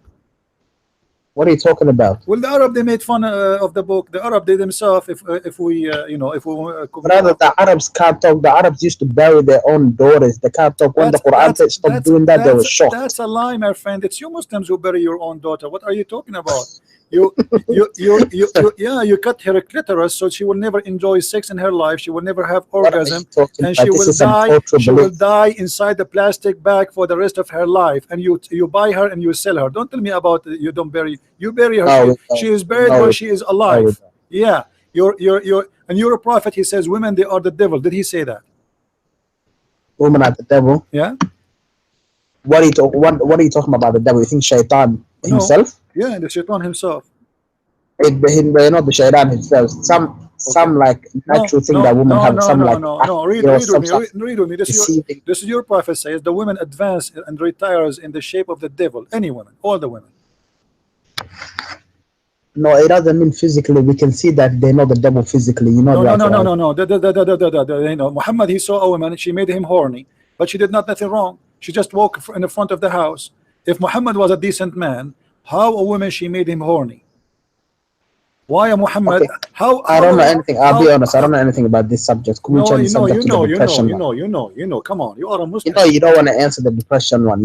What are you talking about? Well, the Arab, they made fun of the book. The Arab, they themselves, if we Brother, the Arabs can't talk. The Arabs used to bury their own daughters. They can't talk. When the Quran said stop doing that, they were shocked. That's a lie, my friend. It's you Muslims who bury your own daughter. What are you talking about? You cut her clitoris so she will never enjoy sex in her life. She will never have orgasm, and she will die inside the plastic bag for the rest of her life. And you buy her and you sell her. Don't tell me about you don't bury. You bury her. She is buried while she is alive. Yeah, and you're a prophet. He says women, they are the devil. Did he say that? Women are the devil. Yeah. What are you talking about the devil? You think Shaitan himself? Yeah, the Shaitan himself. They're not the Shaitan himself. Some like natural thing that women have. Read with me. This is your prophet says the women advance and retires in the shape of the devil. Any woman, all the women. No, it doesn't mean physically. We can see that they know the devil physically. You know that. No. Muhammad, he saw a woman. She made him horny, but she did nothing wrong. She just walked in the front of the house. If Muhammad was a decent man, how a woman she made him horny? Why a Muhammad? Okay. I don't know anything. I'll be honest. I don't know anything about this subject. Could we change the subject to the depression? You know. Come on, you are a Muslim. You don't want to answer the depression one.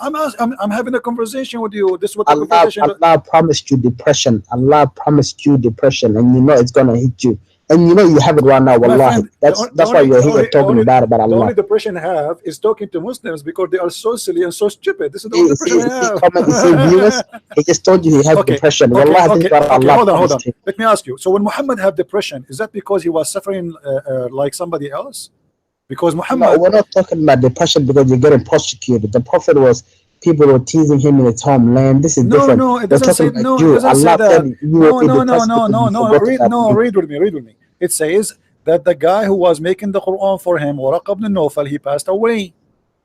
I'm having a conversation with you. This is what Allah promised you depression. Allah promised you depression, and you know it's gonna hit you. And you know you have it right now, wallahi. That's why you're here talking bad about Allah. The only depression I have is talking to Muslims because they are so silly and so stupid. This is the only depression I have. He just told you he has depression. Wallahi, this is what Allah hold on. Let me ask you. So when Muhammad had depression, is that because he was suffering like somebody else? Because Muhammad... No, we're not talking about depression because you're getting prosecuted. The Prophet was... People were teasing him in his homeland. This is different. No, it doesn't say that. No, read with me. It says that the guy who was making the Quran for him, Waraq ibn Nawfal, he passed away.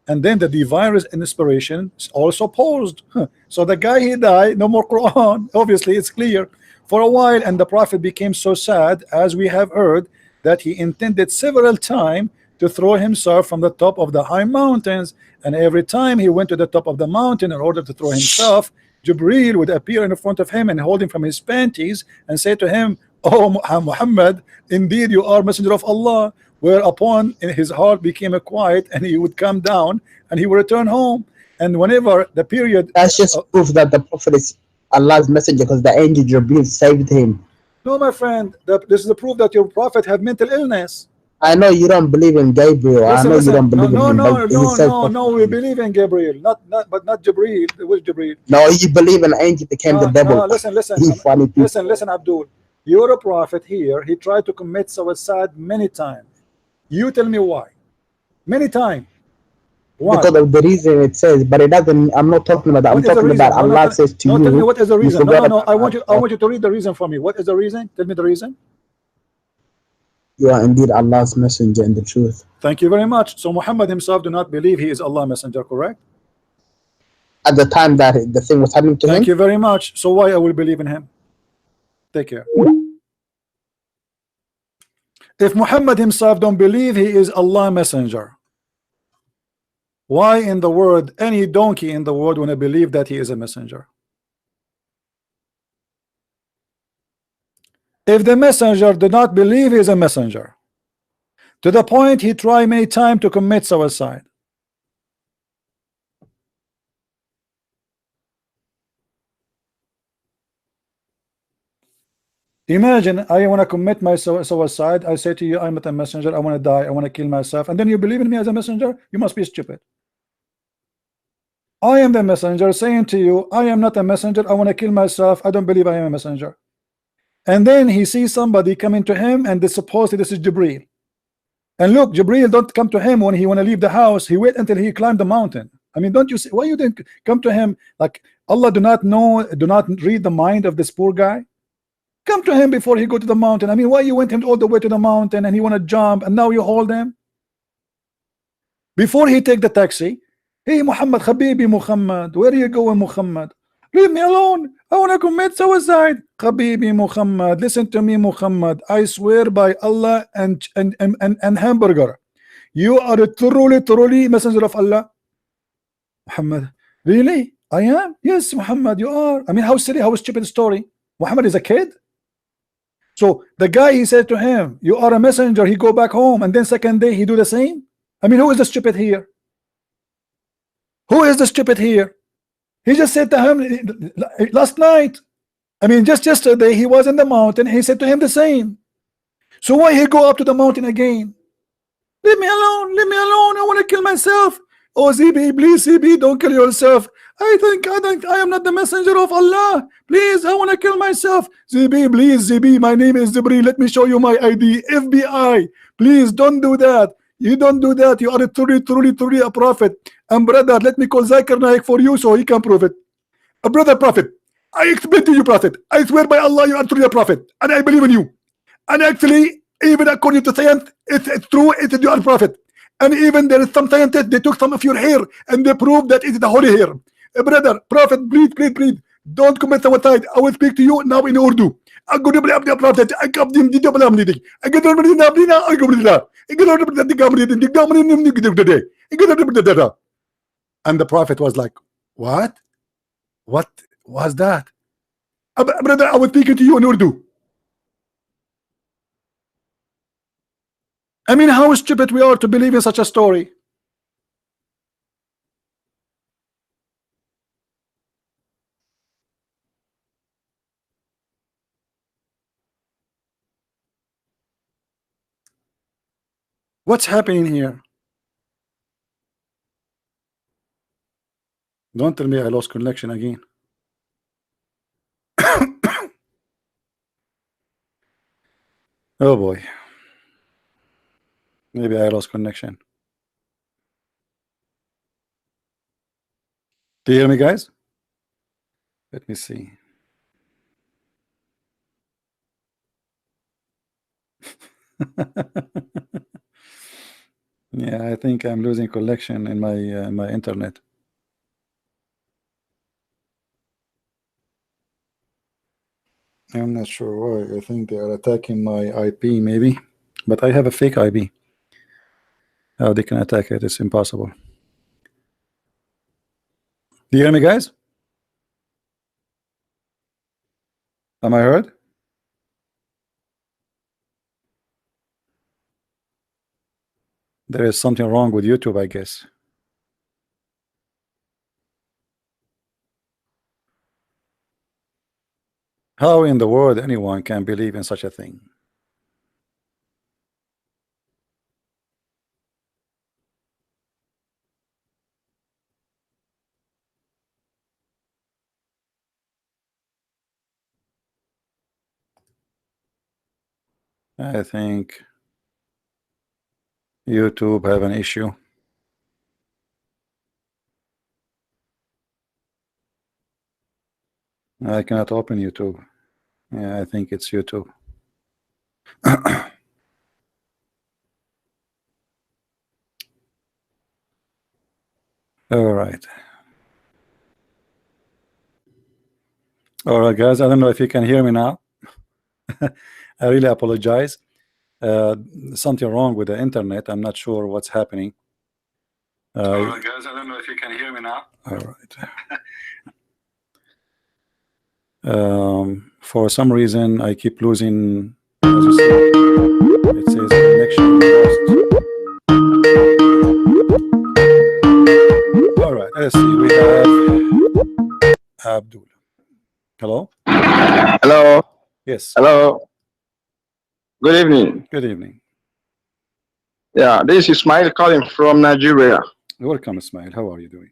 And then the divine inspiration also paused. So the guy, he died, no more Quran. Obviously, it's clear. For a while, and the Prophet became so sad, as we have heard, that he intended several times to throw himself from the top of the high mountains, and every time he went to the top of the mountain in order to throw himself, Jibreel would appear in front of him and hold him from his panties and say to him, "Oh Muhammad, indeed you are messenger of Allah." Whereupon his heart became quiet and he would come down and he would return home. And whenever the period, that's just proof that the Prophet is Allah's messenger, because the angel Jibreel saved him. No, my friend, this is the proof that your prophet had mental illness. I know you don't believe in Gabriel. Listen, I know you don't believe in him. No, we believe in Gabriel, but not Jibreel. Which Jibreel? No, you believe an angel became the devil. Listen, Abdul. You're a prophet here. He tried to commit suicide many times. You tell me why. Many times. Why? Because of the reason it says, but it doesn't. I'm not talking about that. I'm talking about Allah says to you. Tell me what is the reason. No. I want you to read the reason for me. What is the reason? Tell me the reason. You are indeed Allah's messenger in the truth. Thank you very much. So Muhammad himself do not believe he is Allah's messenger, correct? At the time that the thing was happening to him. Thank you very much. So why I will believe in him? Take care. If Muhammad himself don't believe he is Allah's messenger, why in the world any donkey in the world want to believe that he is a messenger? If the messenger did not believe he is a messenger, to the point he tried many times to commit suicide, imagine I want to commit my suicide. I say to you, I'm not a messenger. I want to die. I want to kill myself. And then you believe in me as a messenger? You must be stupid. I am the messenger saying to you, I am not a messenger. I want to kill myself. I don't believe I am a messenger. And then he sees somebody coming to him, and supposedly this is Jibreel. And look, Jibril don't come to him when he want to leave the house. He wait until he climbed the mountain. I mean, don't you see why you didn't come to him? Like Allah do not know, do not read the mind of this poor guy. Come to him before he go to the mountain. I mean, why you went him all the way to the mountain and he want to jump and now you hold him? Before he take the taxi, hey Muhammad, Habibi Muhammad, where are you going, Muhammad? Leave me alone. I want to commit suicide. Habibi Muhammad, listen to me, Muhammad. I swear by Allah and hamburger, you are a truly messenger of Allah. Muhammad, really? I am? Yes, Muhammad, you are. I mean, how silly, how stupid story. Muhammad is a kid. So the guy, he said to him, you are a messenger. He go back home, and then second day he do the same. I mean, who is the stupid here? Who is the stupid here? He just said to him last night. I mean, just yesterday he was in the mountain. He said to him the same. So why he go up to the mountain again? Leave me alone. Leave me alone. I want to kill myself. Oh, ZB, please, ZB, don't kill yourself. I think I am not the messenger of Allah. Please, I want to kill myself. ZB, please, ZB, my name is Zibril. Let me show you my ID. FBI, please don't do that. You don't do that. You are a truly a prophet. And brother, let me call Zakir Naik for you so he can prove it. A brother prophet, I explain to you, prophet. I swear by Allah, you are truly a prophet, and I believe in you. And actually, even according to science, it's true. You are a prophet. And even there is some scientists, they took some of your hair and they proved that it is the holy hair. Brother, prophet, please, don't commit suicide. I will speak to you now in Urdu. And the prophet was like, what was that? Brother, I was speaking to you in Urdu. I mean, how stupid we are to believe in such a story. What's happening here? Don't tell me I lost connection again. Oh boy. Maybe I lost connection. Do you hear me, guys? Let me see. Yeah, I think I'm losing connection in my internet. I'm not sure why. I think they are attacking my IP maybe, but I have a fake IP. How they can attack it? It's impossible. Do you hear me, guys? Am I heard? There is something wrong with YouTube, I guess. How in the world anyone can believe in such a thing? I think YouTube have an issue. I cannot open YouTube. Yeah, I think it's YouTube. All right. All right, guys. I don't know if you can hear me now. I really apologize. Something wrong with the internet. I'm not sure what's happening. All right, guys. I don't know if you can hear me now. All right. For some reason, I keep losing. As you see, it says connection lost. All right. Let's see. We have Abdul. Hello. Hello. Yes. Hello. Good evening. Good evening. Yeah, this is Ismail calling from Nigeria. Welcome, Ismail. How are you doing?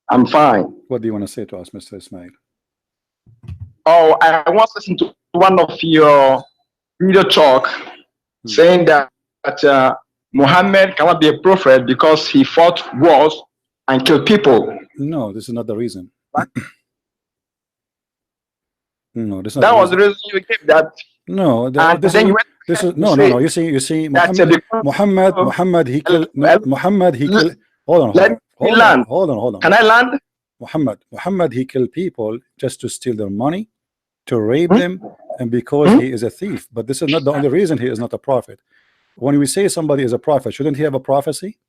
I'm fine. What do you want to say to us, Mr. Ismail? Oh, I once listened to one of your video talk saying that that Muhammad cannot be a prophet because he fought wars and killed people. No, this is not the reason. What? No, this is not That the was the reason. reason you gave that. No, And this then is you went this is to no, say no. You see, that's Muhammad, he killed. No, Muhammad, he killed. Hold Let on, me land. hold on. Can I land? Muhammad, he killed people just to steal their money, to rape Hmm? them, and because he is a thief. But this is not the only reason he is not a prophet. When we say somebody is a prophet, shouldn't he have a prophecy?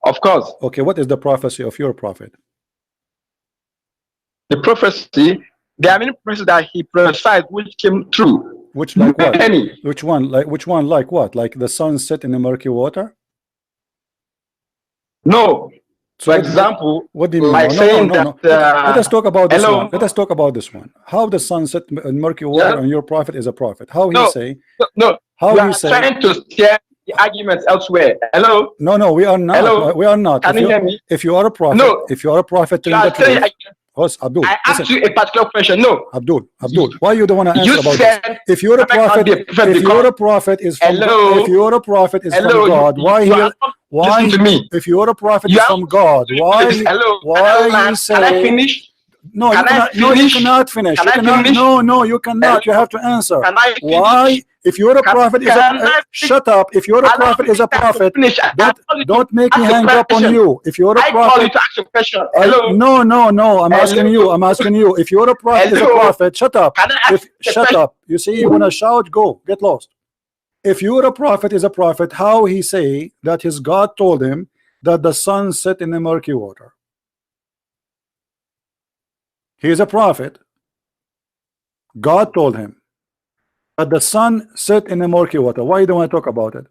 Of course. Okay, what is the prophecy of your prophet? The prophecy, there are many prophecies that he prophesied which came true. Which, like what? Many. Which one? Like what? Like the sun set in the murky water? No. So For example, what do you mean? like saying No. that. Let us talk about this hello. one. Let us talk about this one. How the sun set in murky water Yeah. and your prophet is a prophet? How he No. say? No. How You he are say? trying to steer the arguments elsewhere. Hello. No, we are not. Hello? We are not. Can you hear me? If you are a prophet, No. if you are a prophet, You telling the are saying, truth. Abdul, I asked listen. you a particular question. No. Abdul, why you don't want to answer You about said this? If you're a Muhammad prophet, can't be a prophet if you're because- a prophet is from Hello? if you're a prophet is Hello. from God, You why are he? not Why? listening to me. If you're a prophet You is are from God, why? Hello. Why you Can say? I finish? No, you Can I cannot. No, you finish? cannot finish. Can You I cannot. finish? No, you cannot. You have to answer. Can I finish? Why? If you're a prophet, is can a I shut up. If you're a Allow prophet, is a me to prophet. finish. I call you Don't to make me ask a hang up on question. you. If you're a I call you prophet, to ask a question. Hello. no. I'm asking you. Hello? I'm asking you. If you're a prophet, is a Hello? prophet. Shut up. Can I ask a Shut question? up. You see, you wanna shout? Go. Get lost. If you're a prophet, is a prophet. How he say that his God told him that the sun set in the murky water? He is a prophet. God told him that the sun set in the murky water. Why you don't want to talk about it?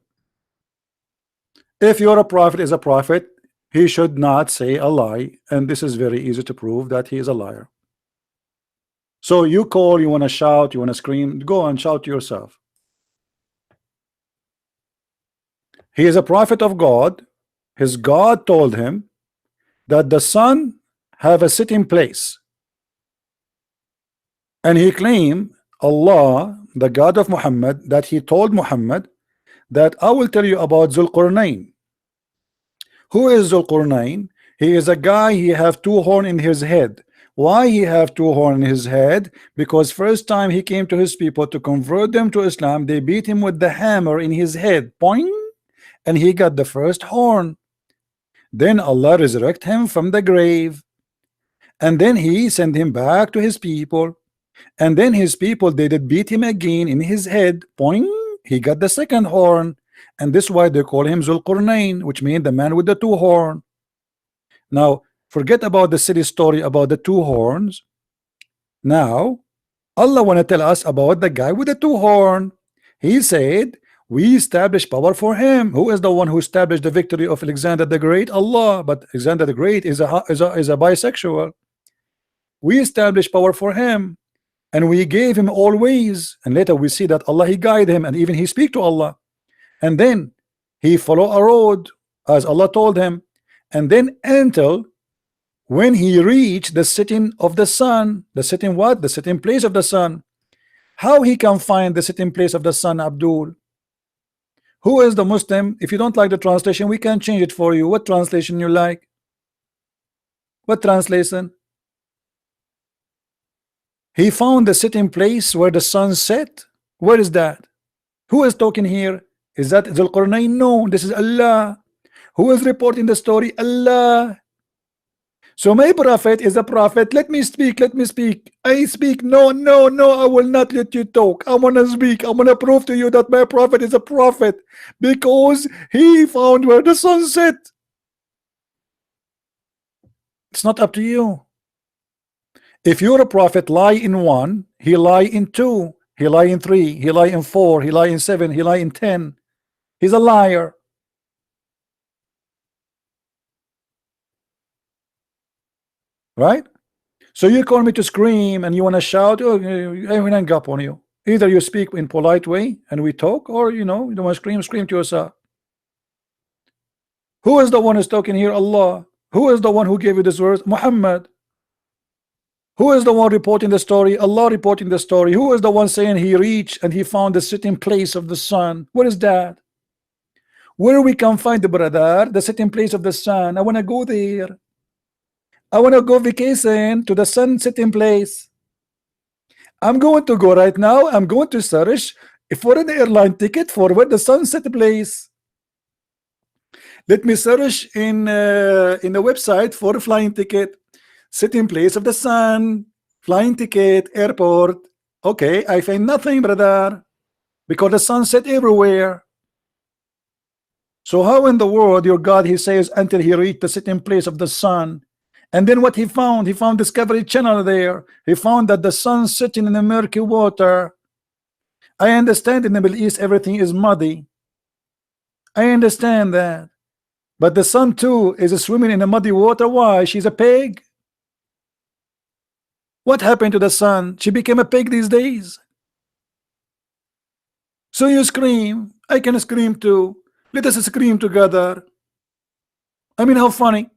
If you're a prophet, is a prophet, he should not say a lie, and this is very easy to prove that he is a liar. So you call, you want to shout, you want to scream, go and shout to yourself. He is a prophet of God. His God told him that the sun have a sitting place, and he claimed Allah, the God of Muhammad, that he told Muhammad that I will tell you about Zulqarnain. Who is Zulqarnain? He is a guy, he have two horns in his head. Why he have two horns in his head? Because first time he came to his people to convert them to Islam, they beat him with the hammer in his head, poing, and he got the first horn. Then Allah resurrect him from the grave, and then he sent him back to his people, and then his people, they did beat him again in his head, poing, he got the second horn, and this is why they call him Zulqarnain, which means the man with the two horns. Now forget about the silly story about the two horns. Now Allah want to tell us about the guy with the two horns. He said we establish power for him. Who is the one who established the victory of Alexander the Great? Allah. But Alexander the Great is a bisexual. We establish power for him, and we gave him all ways, and later we see that Allah, he guide him, and even he speak to Allah, and then he follow a road as Allah told him, and then until when he reached the sitting of the sun. The sitting what? The sitting place of the sun. How he can find the sitting place of the sun, Abdul? Who is the Muslim? If you don't like the translation, we can change it for you. What translation you like? What translation? He found the sitting place where the sun set. Where is that? Who is talking here? Is that Zulqarnain? No, this is Allah. Who is reporting the story? Allah. So my prophet is a prophet. Let me speak. Let me speak. I speak. No, I will not let you talk. I want to speak. I want to prove to you that my prophet is a prophet because he found where the sun set. It's not up to you. If you're a prophet, lie in one, he lie in two, he lie in three, he lie in four, he lie in seven, he lie in 10. He's a liar. Right? So you call me to scream and you want to shout, oh, I will hang up on you. Either you speak in polite way and we talk, or you don't want to scream to yourself. Who is the one who's talking here? Allah. Who is the one who gave you this verse? Muhammad. Who is the one reporting the story? Allah reporting the story. Who is the one saying he reached and he found the sitting place of the sun? What is that? Where we can find the brother, the sitting place of the sun? I want to go there. I want to go vacation to the sun sitting place. I'm going to go right now. I'm going to search for an airline ticket for where the sunset place. Let me search in the website for a flying ticket. Sitting place of the sun, flying ticket, airport. Okay, I find nothing, brother, because the sun set everywhere. So how in the world your God, he says, until he reached the sitting place of the sun? And then what he found Discovery Channel there. He found that the sun sitting in the murky water. I understand in the Middle East everything is muddy. I understand that. But the sun too is swimming in the muddy water. Why? She's a pig. What happened to the sun? She became a pig these days. So you scream. I can scream too. Let us scream together. I mean, how funny.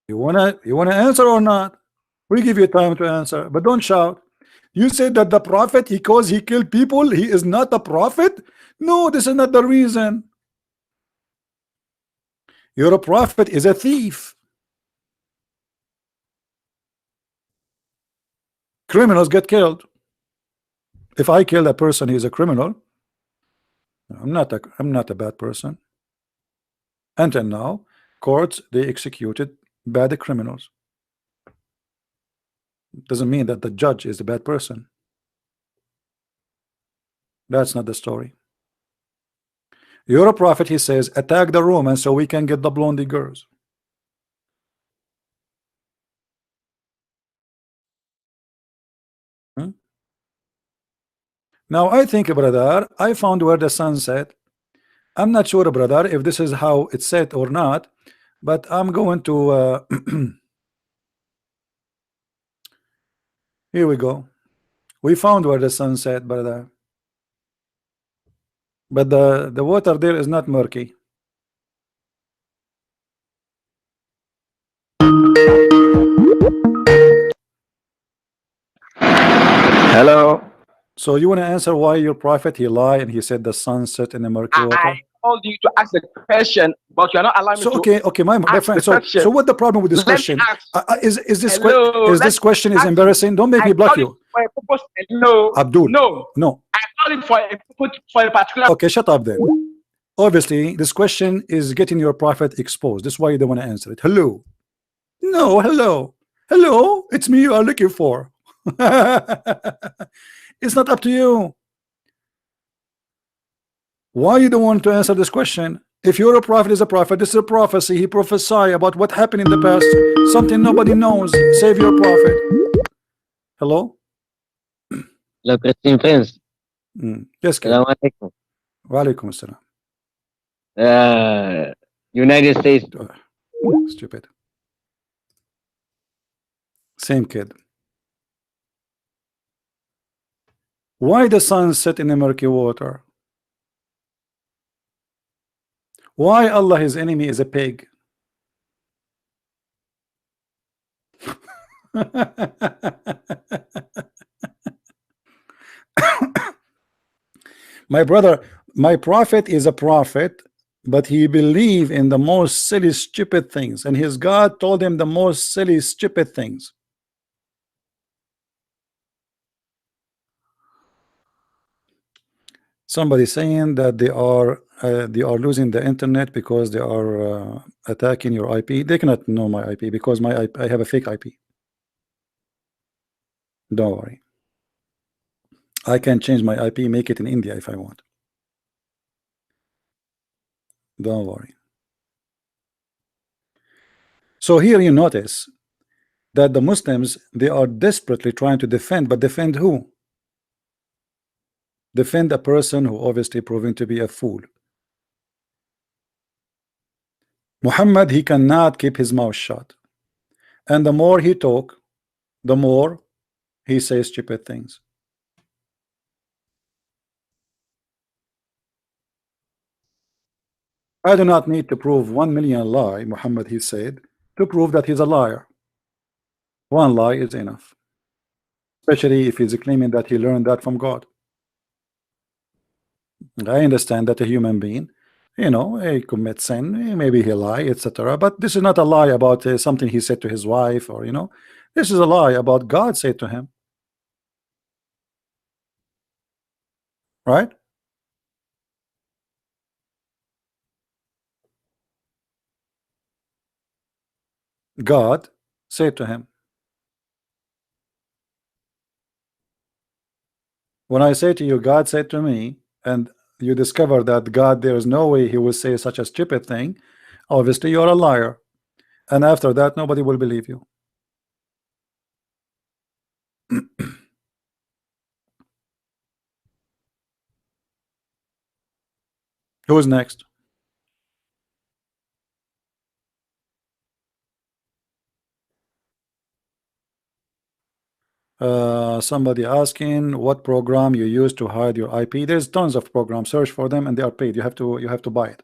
You wanna answer or not? We give you time to answer, but don't shout. You said that the prophet, because he killed people, he is not a prophet? No, this is not the reason. Your prophet is a thief. Criminals get killed. If I kill a person, he's a criminal. I'm not a bad person. Until now, courts, they executed bad criminals. Doesn't mean that the judge is a bad person. That's not the story. You're a prophet, he says, attack the Romans so we can get the blondie girls. Now I think, brother, I found where the sun set. I'm not sure, brother, if this is how it's set or not, but I'm going to here we go. We found where the sun set, brother. But the water there is not murky. Hello. So you want to answer why your prophet he lied and he said the sun set in the murky water? I told you to ask the question, but you're not allowing me So to. okay, my friend. So what the problem with this Let me question? ask. Is this Hello, this question is embarrassing? Don't make me block you. For a purpose. No, Abdul. no. I called it for a particular. Okay, shut up then. Obviously, this question is getting your prophet exposed. That's why you don't want to answer it. Hello. No, hello. Hello, it's me you are looking for. It's not up to you. Why you don't want to answer this question? If you're a prophet, is a prophet. This is a prophecy. He prophesied about what happened in the past. Something nobody knows. Save your prophet. Hello? Hello, Christian friends. Yes, kid. Assalamu alaikum. Wa alaikum assalam. United States. Stupid. Same kid. Why the sun set in the murky water? Why Allah, his enemy, is a pig? My brother, my prophet is a prophet, but he believed in the most silly, stupid things, and his God told him the most silly, stupid things. Somebody saying that they are losing the internet because they are attacking your IP. They cannot know my IP because I have a fake IP. Don't worry. I can change my IP, make it in India if I want. Don't worry. So here you notice that the Muslims, they are desperately trying to defend, but defend who? Defend a person who obviously proving to be a fool. Muhammad, he cannot keep his mouth shut, and the more he talk, the more he says stupid things. I do not need to prove 1 million lie, Muhammad, he said, to prove that he's a liar. One lie is enough, especially if he's claiming that he learned that from God. I understand that a human being, he commits sin, maybe he lie, etc. But this is not a lie about something he said to his wife, or this is a lie about God said to him, right? God said to him. When I say to you, God said to me, and you discover that God, there is no way he will say such a stupid thing, obviously you're a liar. And after that, nobody will believe you. Who's next? Somebody asking what program you use to hide your IP. There's tons of programs. Search for them and they are paid. You have to buy it.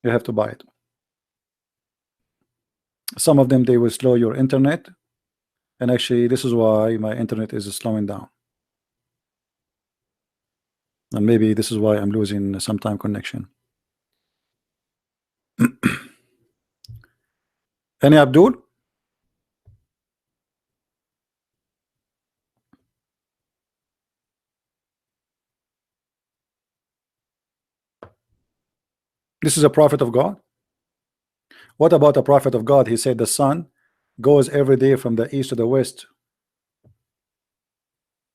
You have to buy it. Some of them, they will slow your internet, and actually this is why my internet is slowing down, and maybe this is why I'm losing sometime connection. Any Abdul? This is a prophet of God. What about a prophet of God? He said the sun goes every day from the east to the west.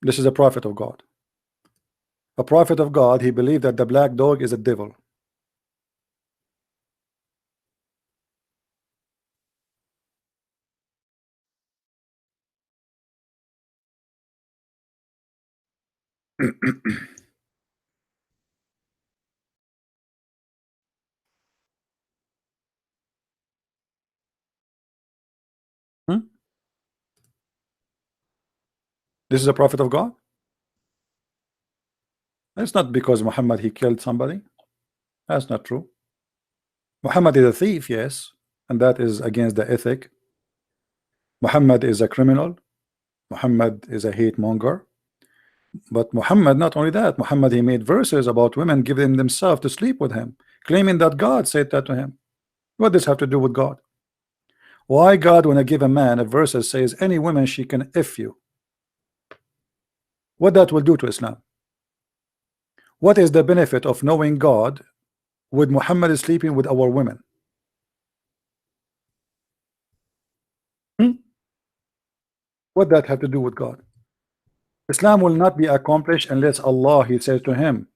This is a prophet of God. A prophet of God, he believed that the black dog is a devil. This is a prophet of God. It's not because Muhammad he killed somebody. That's not true. Muhammad is a thief, yes, and that is against the ethic. Muhammad is a criminal. Muhammad is a hate monger. But Muhammad, not only that, Muhammad, he made verses about women giving themselves to sleep with him, claiming that God said that to him. What does this have to do with God? Why God, when I give a man a verse that says any woman she can F you? What that will do to Islam? What is the benefit of knowing God with Muhammad sleeping with our women? What that have to do with God? Islam will not be accomplished unless Allah, he says to him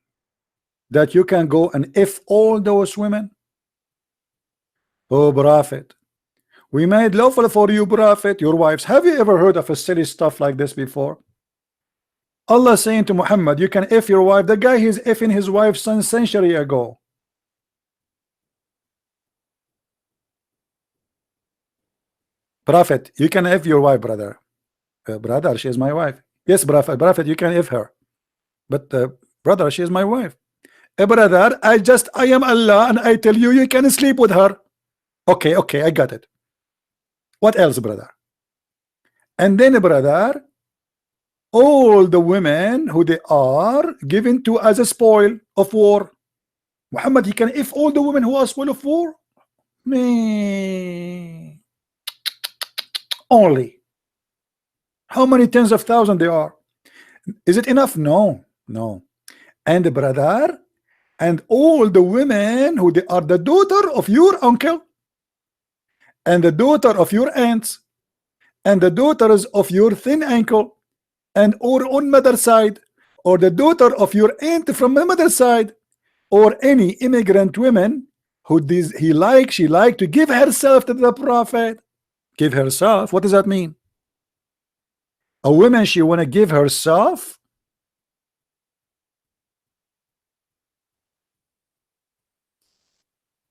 that you can go and F all those women. Oh prophet, we made lawful for you, prophet, your wives. Have you ever heard of a silly stuff like this before? Allah saying to Muhammad, you can F your wife. The guy, he's Fing his wife some century ago. Prophet, you can F your wife, brother. Brother, she is my wife. Yes, prophet, you can F her. But brother, she is my wife. Brother, I am Allah and I tell you, you can sleep with her. Okay, I got it. What else, brother? And then, brother, all the women who they are given to as a spoil of war. Muhammad, he can F all the women who are spoil of war? Me. Only. How many tens of thousands they are? Is it enough? No. And brother, and all the women who they are the daughter of your uncle, and the daughter of your aunts, and the daughters of your thin uncle, and or on mother side, or the daughter of your aunt from the mother side, or any immigrant women who she like to give herself to the prophet. Give herself, what does that mean? A woman, she want to give herself?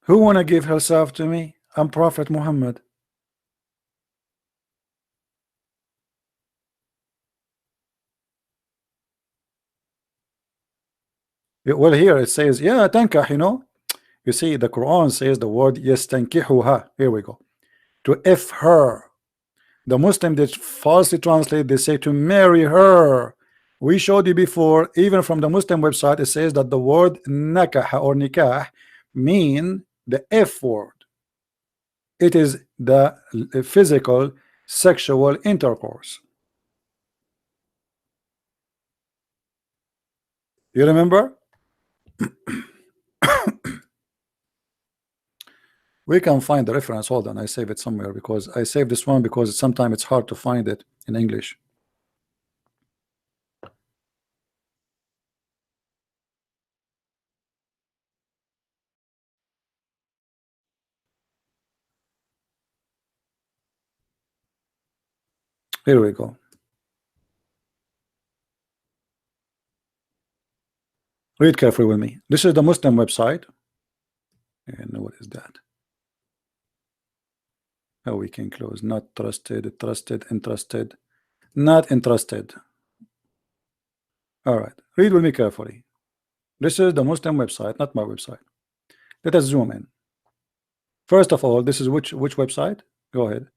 Who want to give herself to me? I'm Prophet Muhammad. Well, here it says, yeah, tankah, You see, the Quran says the word yastankihuha. Here we go. To F her. The Muslim, they falsely translate, they say to marry her. We showed you before, even from the Muslim website, it says that the word nakah or nikah mean the F word. It is the physical sexual intercourse. You remember? We can find the reference. Hold on, I save it somewhere, because I saved this one because sometimes it's hard to find it in English. Here we go. Read carefully with me. This is the Muslim website. And what is that? Oh, we can close. Not trusted, trusted, interested, not interested. All right, read with me carefully. This is the Muslim website, not my website. Let us zoom in. First of all, this is which website? Go ahead.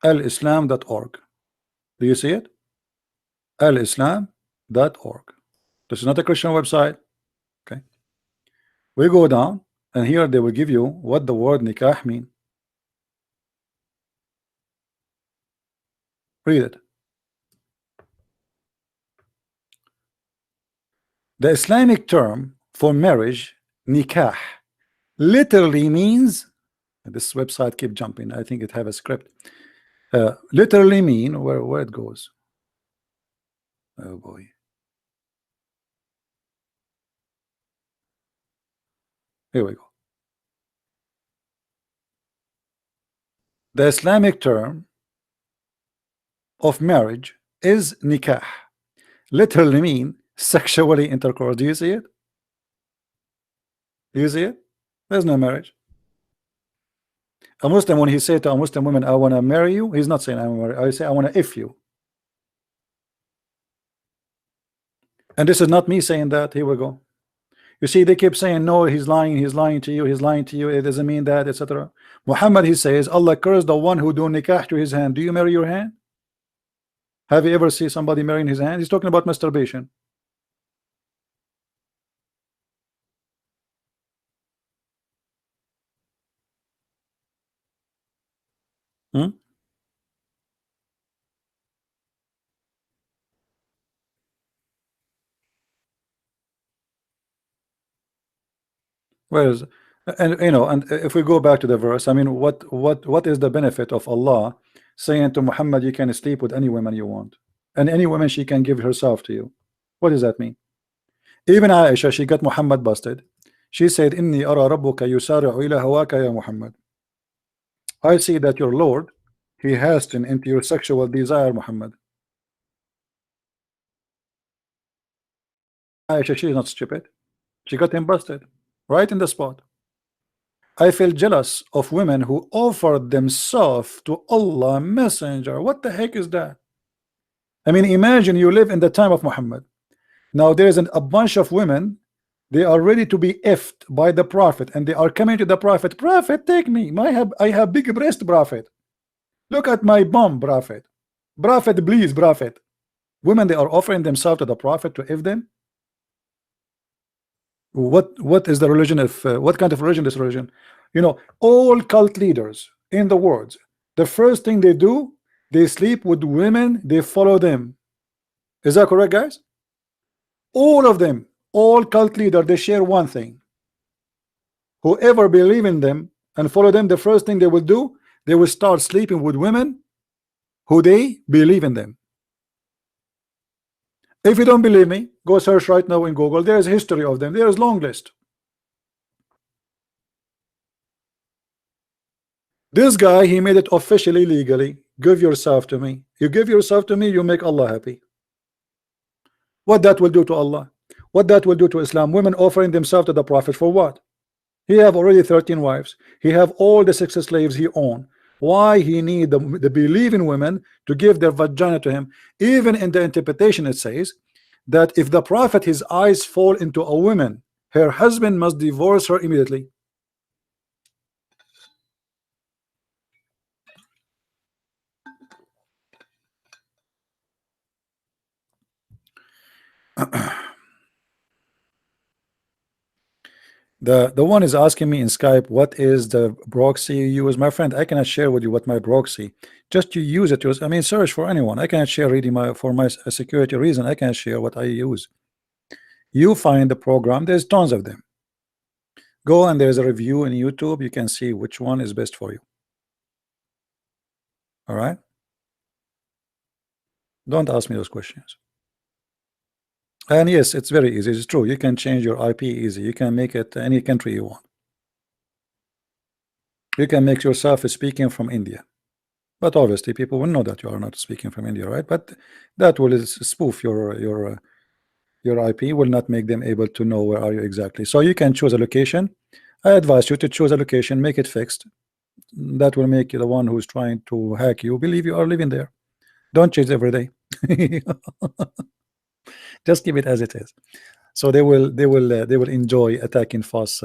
alislam.org. Do you see it? alislam.org. This is not a Christian website. Okay. We go down, and here they will give you what the word nikah mean. Read it. The Islamic term for marriage, nikah, literally means, this website keep jumping, I think it have a script, literally mean, where it goes, oh boy, here we go. The Islamic term of marriage is nikah, literally mean sexually intercourse. Do you see it? Do you see it? There's no marriage. A Muslim, when he say to a Muslim woman, I want to marry you, he's not saying I want to marry. I say I want to if you. And this is not me saying that. Here we go. You see, they keep saying no, he's lying to you, he's lying to you, it doesn't mean that, etc. Muhammad, he says, Allah curse the one who do nikah to his hand. Do you marry your hand? Have you ever seen somebody marrying his hand? He's talking about masturbation. Hmm? Whereas, and you know, and if we go back to the verse, I mean, what is the benefit of Allah saying to Muhammad, you can sleep with any woman you want, and any woman she can give herself to you? What does that mean? Even Aisha, she got Muhammad busted. She said, Inni ara rabbuka yusari'u ila hawaka ya Muhammad. I see that your Lord, he hastened into your sexual desire, Muhammad. Aisha, she is not stupid. She got him busted right in the spot. I feel jealous of women who offered themselves to Allah Messenger. What the heck is that? I mean, imagine you live in the time of Muhammad. Now there is a bunch of women, they are ready to be effed by the Prophet, and they are coming to the Prophet. Prophet, take me. I have big breast, Prophet. Look at my bum, Prophet. Prophet, please, Prophet. Women, they are offering themselves to the Prophet to if them. What is the religion of what kind of religion is religion? You know, all cult leaders in the world, the first thing they do, they sleep with women, they follow them. Is that correct, guys? All of them, all cult leaders, they share one thing. Whoever believe in them and follow them, the first thing they will do, they will start sleeping with women who they believe in them. If you don't believe me, go search right now in Google. There is a history of them. There is long list. This guy, he made it officially legally. Give yourself to me. You give yourself to me, you make Allah happy. What that will do to Allah? What that will do to Islam? Women offering themselves to the Prophet for what? He have already 13 wives. He have all the 6 slaves he own. Why he need the believing women to give their vagina to him? Even in the interpretation it says that if the Prophet, his eyes fall into a woman, her husband must divorce her immediately. The one is asking me in Skype, what is the proxy you use? My friend, I cannot share with you what my proxy. Just you use it. I mean, search for anyone. I cannot share really for my security reason. I cannot share what I use. You find the program. There's tons of them. Go and there's a review in YouTube. You can see which one is best for you. All right. Don't ask me those questions. And yes, it's very easy. It's true. You can change your IP easy. You can make it any country you want. You can make yourself speaking from India. But obviously people will know that you are not speaking from India, right? But that will spoof your IP, will not make them able to know where are you exactly. So you can choose a location. I advise you to choose a location, make it fixed. That will make you the one who's trying to hack you believe you are living there. Don't change every day. Just keep it as it is. So they will enjoy attacking false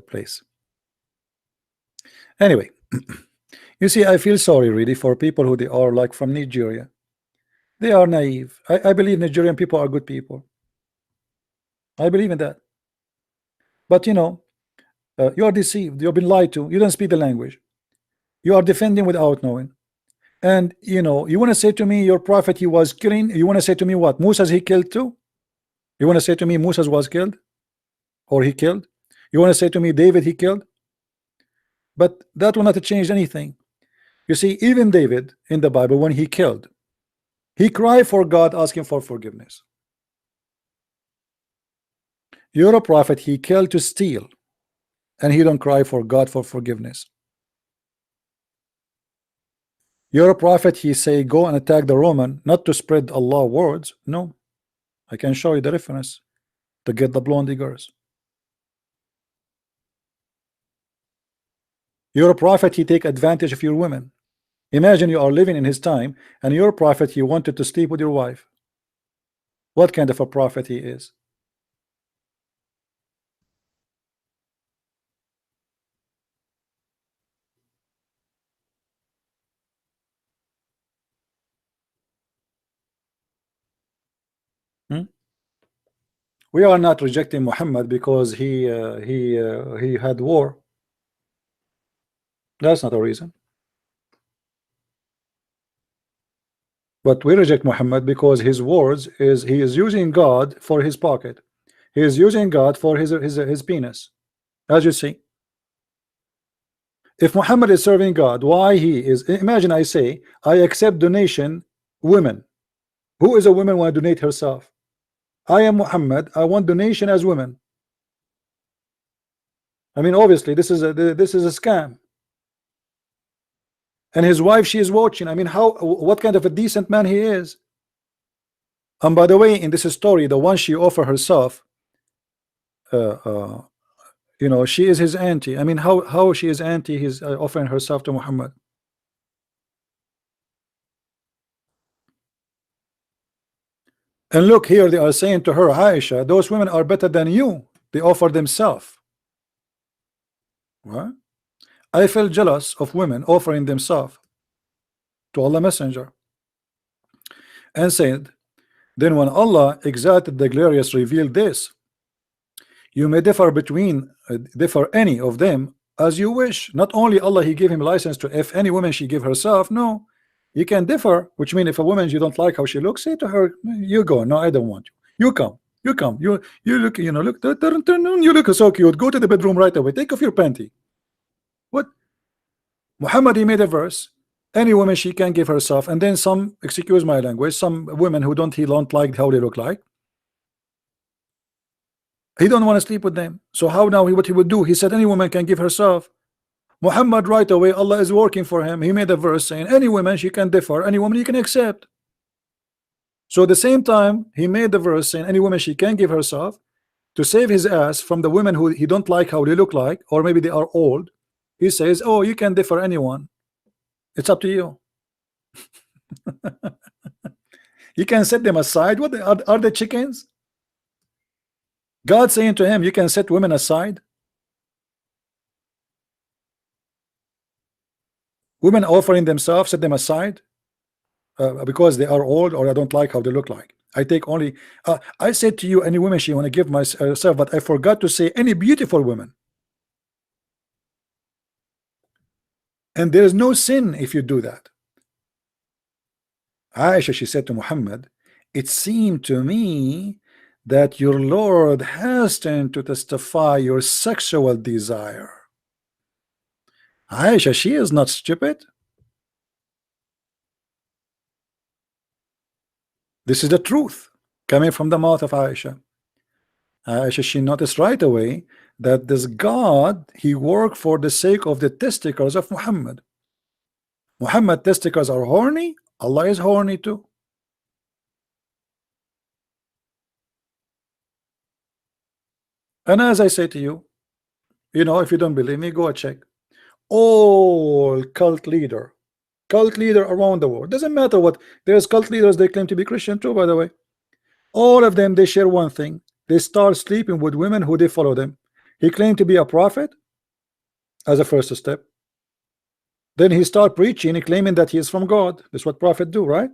place. Anyway, you see, I feel sorry really for people who they are like from Nigeria. They are naive. I believe Nigerian people are good people. I believe in that. But you know, you are deceived. You've been lied to. You don't speak the language. You are defending without knowing. And you know, you want to say to me your prophet he was killing. You want to say to me what? Musa's he killed too? You want to say to me Musa's was killed? Or he killed? You want to say to me David he killed? But that will not change anything. You see, even David in the Bible, when he killed, he cried for God asking for forgiveness. You're a prophet, he killed to steal, and he don't cry for God for forgiveness. You're a prophet, he say go and attack the Roman, not to spread Allah words. No, I can show you the reference to get the blonde girls. You're a prophet, he take advantage of your women. Imagine you are living in his time and you're a prophet, he wanted to sleep with your wife. What kind of a prophet he is? We are not rejecting Muhammad because he had war. That's not a reason. But we reject Muhammad because his words is he is using God for his pocket. He is using God for his penis. As you see, if Muhammad is serving God, why he is? Imagine I say I accept donation women. Who is a woman want to donate herself? I am Muhammad. I want donation as women. I mean, obviously, this is a scam. And his wife, she is watching. I mean, what kind of a decent man he is. And by the way, in this story, the one she offered herself, you know, she is his auntie. I mean, how she is auntie? He's offering herself to Muhammad. And look here, they are saying to her, Aisha, those women are better than you. They offer themselves. Right? I feel jealous of women offering themselves to Allah Messenger. And said, then when Allah exalted the glorious revealed this, you may differ between differ any of them as you wish. Not only Allah he gave him license to if any woman she give herself. No, you can differ, which means if a woman you don't like how she looks, say to her, you go. No, I don't want you. You come. You come. You look. You know. Look. You look so cute. Go to the bedroom right away. Take off your panty. What? Muhammad he made a verse. Any woman she can give herself, and then some. Excuse my language. Some women who don't like how they look like. He don't want to sleep with them. So how now what he would do? He said any woman can give herself. Muhammad right away, Allah is working for him. He made a verse saying any woman she can differ, any woman you can accept. So at the same time, he made the verse saying any woman she can give herself to save his ass from the women who he don't like how they look like, or maybe they are old. He says, oh, you can differ anyone. It's up to you. You can set them aside. What are they chickens? God saying to him, you can set women aside. Women offering themselves, set them aside. because they are old or I don't like how they look like. I take only I said to you any women she want to give myself, but I forgot to say any beautiful women. And there is no sin if you do that. Aisha, she said to Muhammad, it seemed to me that your Lord hastened to testify your sexual desire. Aisha, she is not stupid. This is the truth coming from the mouth of Aisha. Aisha, she noticed right away that this God, he worked for the sake of the testicles of Muhammad. Muhammad testicles are horny, Allah is horny too. And as I say to you, you know, if you don't believe me, go and check. All cult leader around the world, doesn't matter what, there's cult leaders, they claim to be Christian too, by the way. All of them, they share one thing: they start sleeping with women who they follow them. He claimed to be a prophet as a first step. Then he start preaching and claiming that he is from God. That's what prophets do, right?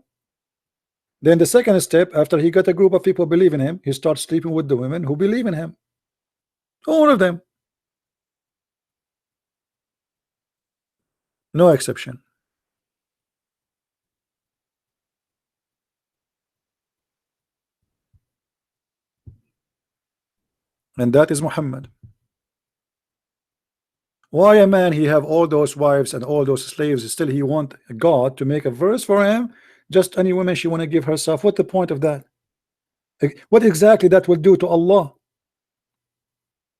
Then the second step, after he got a group of people believe in him, he starts sleeping with the women who believe in him. All of them, no exception. And that is Muhammad. Why a man, he have all those wives and all those slaves, still he want God to make a verse for him? Just any woman she want to give herself. What the point of that? What exactly that will do to Allah?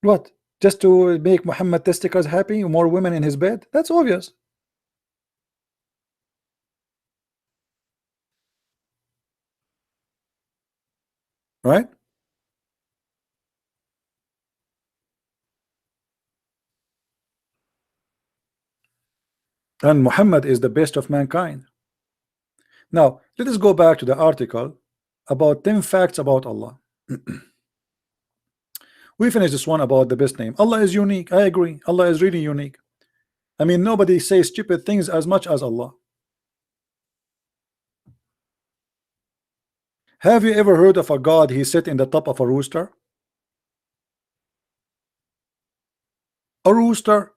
What? Just to make Muhammad testicles happy, more women in his bed? That's obvious. Right? And Muhammad is the best of mankind. Now, let us go back to the article about 10 facts about Allah. We finished this one about the best name. Allah is unique. I agree. Allah is really unique. I mean, nobody says stupid things as much as Allah. Have you ever heard of a God he sit in the top of a rooster? A rooster.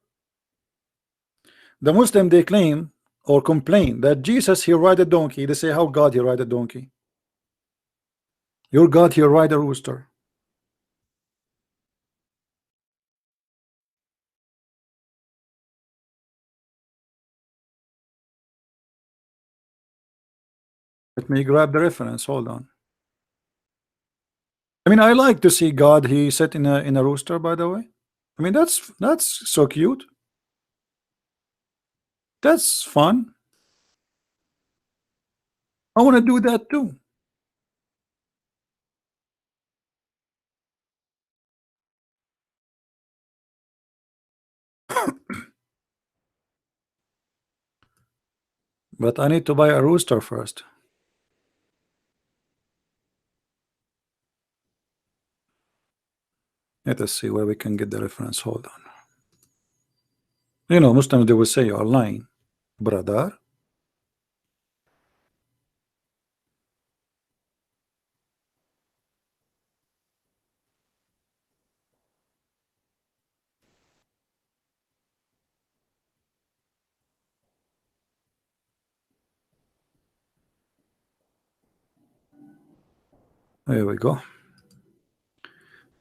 The Muslim, they claim or complain that Jesus, he ride a donkey. They say, how God he ride a donkey? Your God he ride a rooster. Let me grab the reference. Hold on. I mean, I like to see God he sit in a rooster, by the way. I mean, that's so cute. That's fun. I want to do that too. But I need to buy a rooster first. Let us see where we can get the reference. Hold on. You know, Muslims, they will say you are lying, brother. There we go.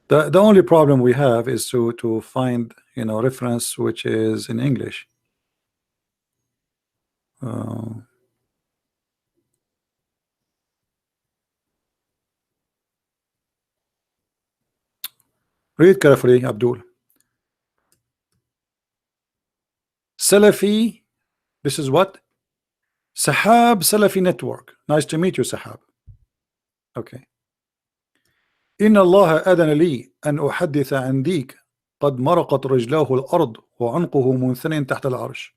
The only problem we have is to find, you know, reference which is in English. Read carefully, Abdul. Salafi, this is what? Sahab Salafi Network. Nice to meet you, Sahab. Okay. إن الله أذن لي أن أحدث عن ديك قد مرقت رجلاه الأرض وعنقه منثنٍ تحت العرش.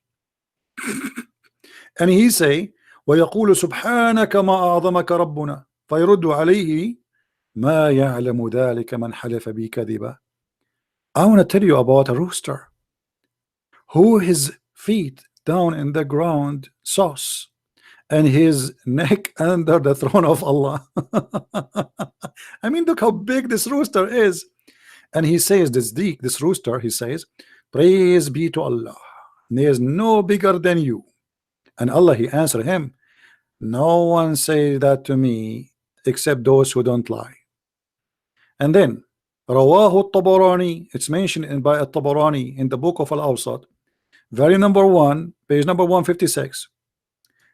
And he say ويقول سبحانك ما أعظمك ربنا فيرد عليه ما يعلم ذلك من حلف بي كذبا. I want to tell you about a rooster who his feet down in the ground sauce and his neck under the throne of Allah. I mean, look how big this rooster is. And he says, this rooster, he says, praise be to Allah, there is no bigger than you. And Allah, he answered him, no one say that to me except those who don't lie. And then Rawahu Tabarani, it's mentioned by Tabarani in the book of Al-Awsat, very number 1, page number 156.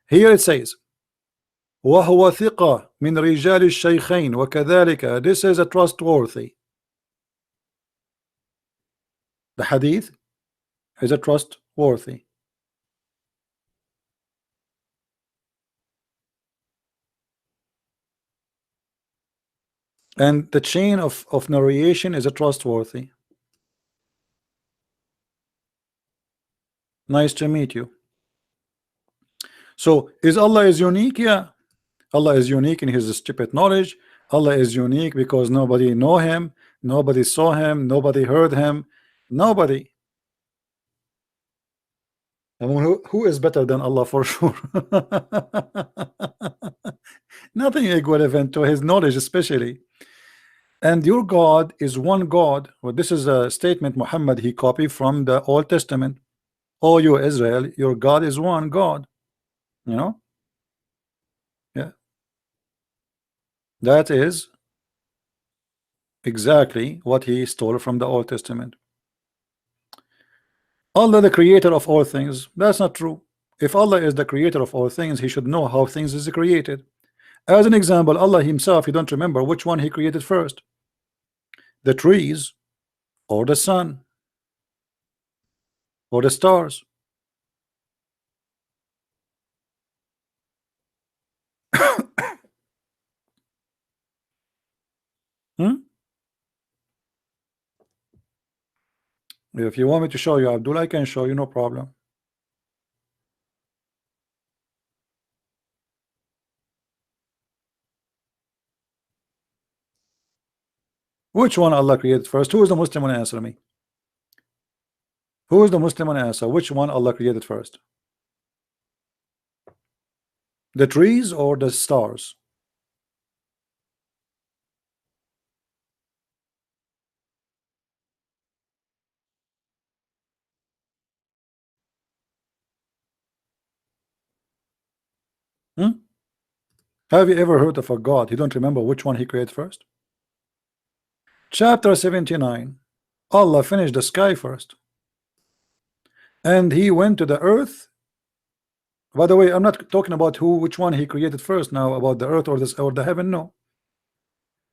Here it says, وهو ثقة من رجال الشيخين وكذلك, this is a trustworthy. The hadith is a trustworthy. And the chain of narration is a trustworthy. Nice to meet you. So is Allah is unique? Yeah, Allah is unique in his stupid knowledge. Allah is unique because nobody know him, nobody saw him, nobody heard him, nobody. I mean, who is better than Allah for sure? Nothing equivalent to his knowledge, especially. And your God is one God. Well, this is a statement Muhammad he copied from the Old Testament. Oh, you Israel, your God is one God. You know? Yeah. That is exactly what he stole from the Old Testament. Allah the creator of all things. That's not true. If Allah is the creator of all things, he should know how things is created. As an example, Allah himself, you don't remember which one he created first, the trees or the sun or the stars. If you want me to show you, Abdul, I can show you, no problem. Which one Allah created first? Who is the Muslim one? Answer me. Who is the Muslim one? Answer. Which one Allah created first? The trees or the stars? Have you ever heard of a God? You don't remember which one he created first? Chapter 79. Allah finished the sky first. And he went to the earth. By the way, I'm not talking about which one he created first now, about the earth or the heaven. No.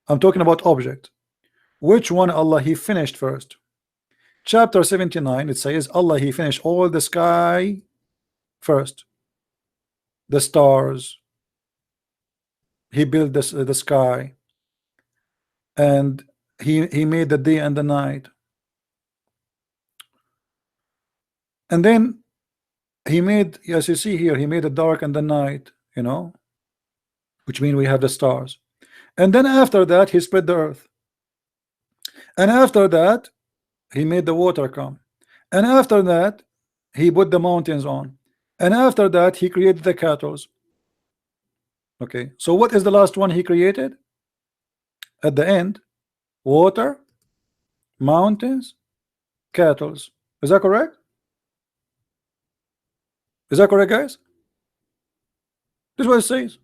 I'm talking about object. Which one Allah he finished first? Chapter 79, it says Allah he finished all the sky first. The stars. He built the sky. And he made the day and the night. And then he made, as you see here, he made the dark and the night, you know, which means we have the stars. And then after that he spread the earth. And after that he made the water come. And after that he put the mountains on. And after that he created the cattle. Okay, so what is the last one he created? At the end, water, mountains, cattle. Is that correct? Is that correct, guys? This is what it says.